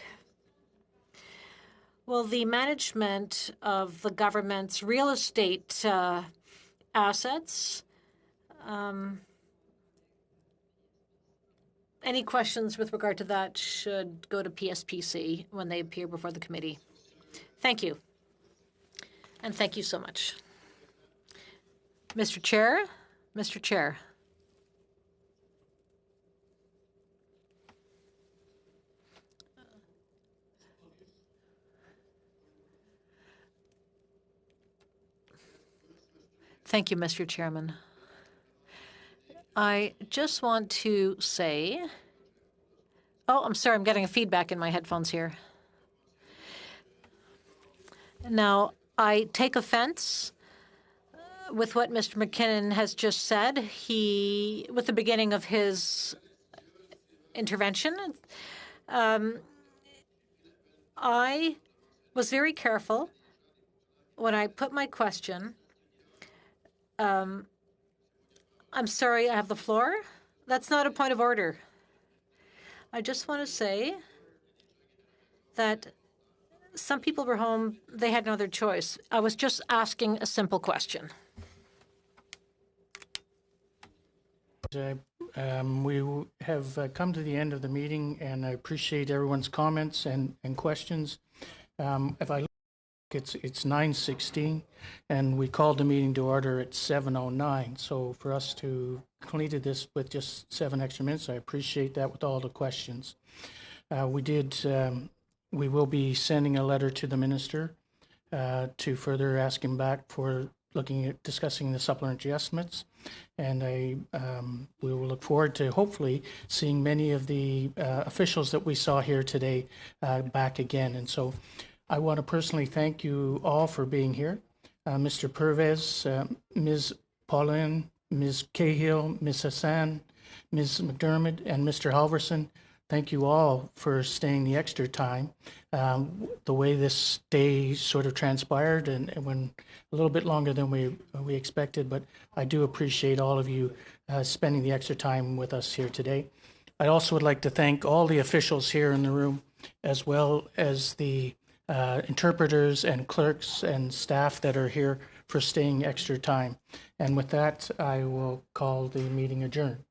[SPEAKER 3] Well, the management of the government's real estate assets. Any questions with regard to that should go to PSPC when they appear before the committee. Thank you. And thank you so much. Mr. Chair, Mr. Chair. Thank you, Mr. Chairman. I just want to say, oh, I'm sorry, I'm getting a feedback in my headphones here. Now, I take offense with what Mr. McKinnon has just said. With the beginning of his intervention, I was very careful when I put my question. I'm sorry, I have the floor. That's not a point of order. I just want to say that some people were home. They had no other choice. I was just asking a simple question.
[SPEAKER 1] We have come to the end of the meeting, and I appreciate everyone's comments and questions. If I look, it's 9:16, and we called the meeting to order at 7:09. So for us to completed this with just 7 extra minutes, I appreciate that with all the questions. We will be sending a letter to the minister to further ask him back for looking at discussing the supplementary estimates. And we will look forward to hopefully seeing many of the officials that we saw here today back again. And so I want to personally thank you all for being here. Mr. Purves, Ms. Paulin, Ms. Cahill, Ms. Hassan, Ms. McDermott, and Mr. Halverson. Thank you all for staying the extra time. The way this day sort of transpired and went a little bit longer than we expected, but I do appreciate all of you spending the extra time with us here today. I also would like to thank all the officials here in the room, as well as the interpreters and clerks and staff that are here for staying extra time. And with that, I will call the meeting adjourned.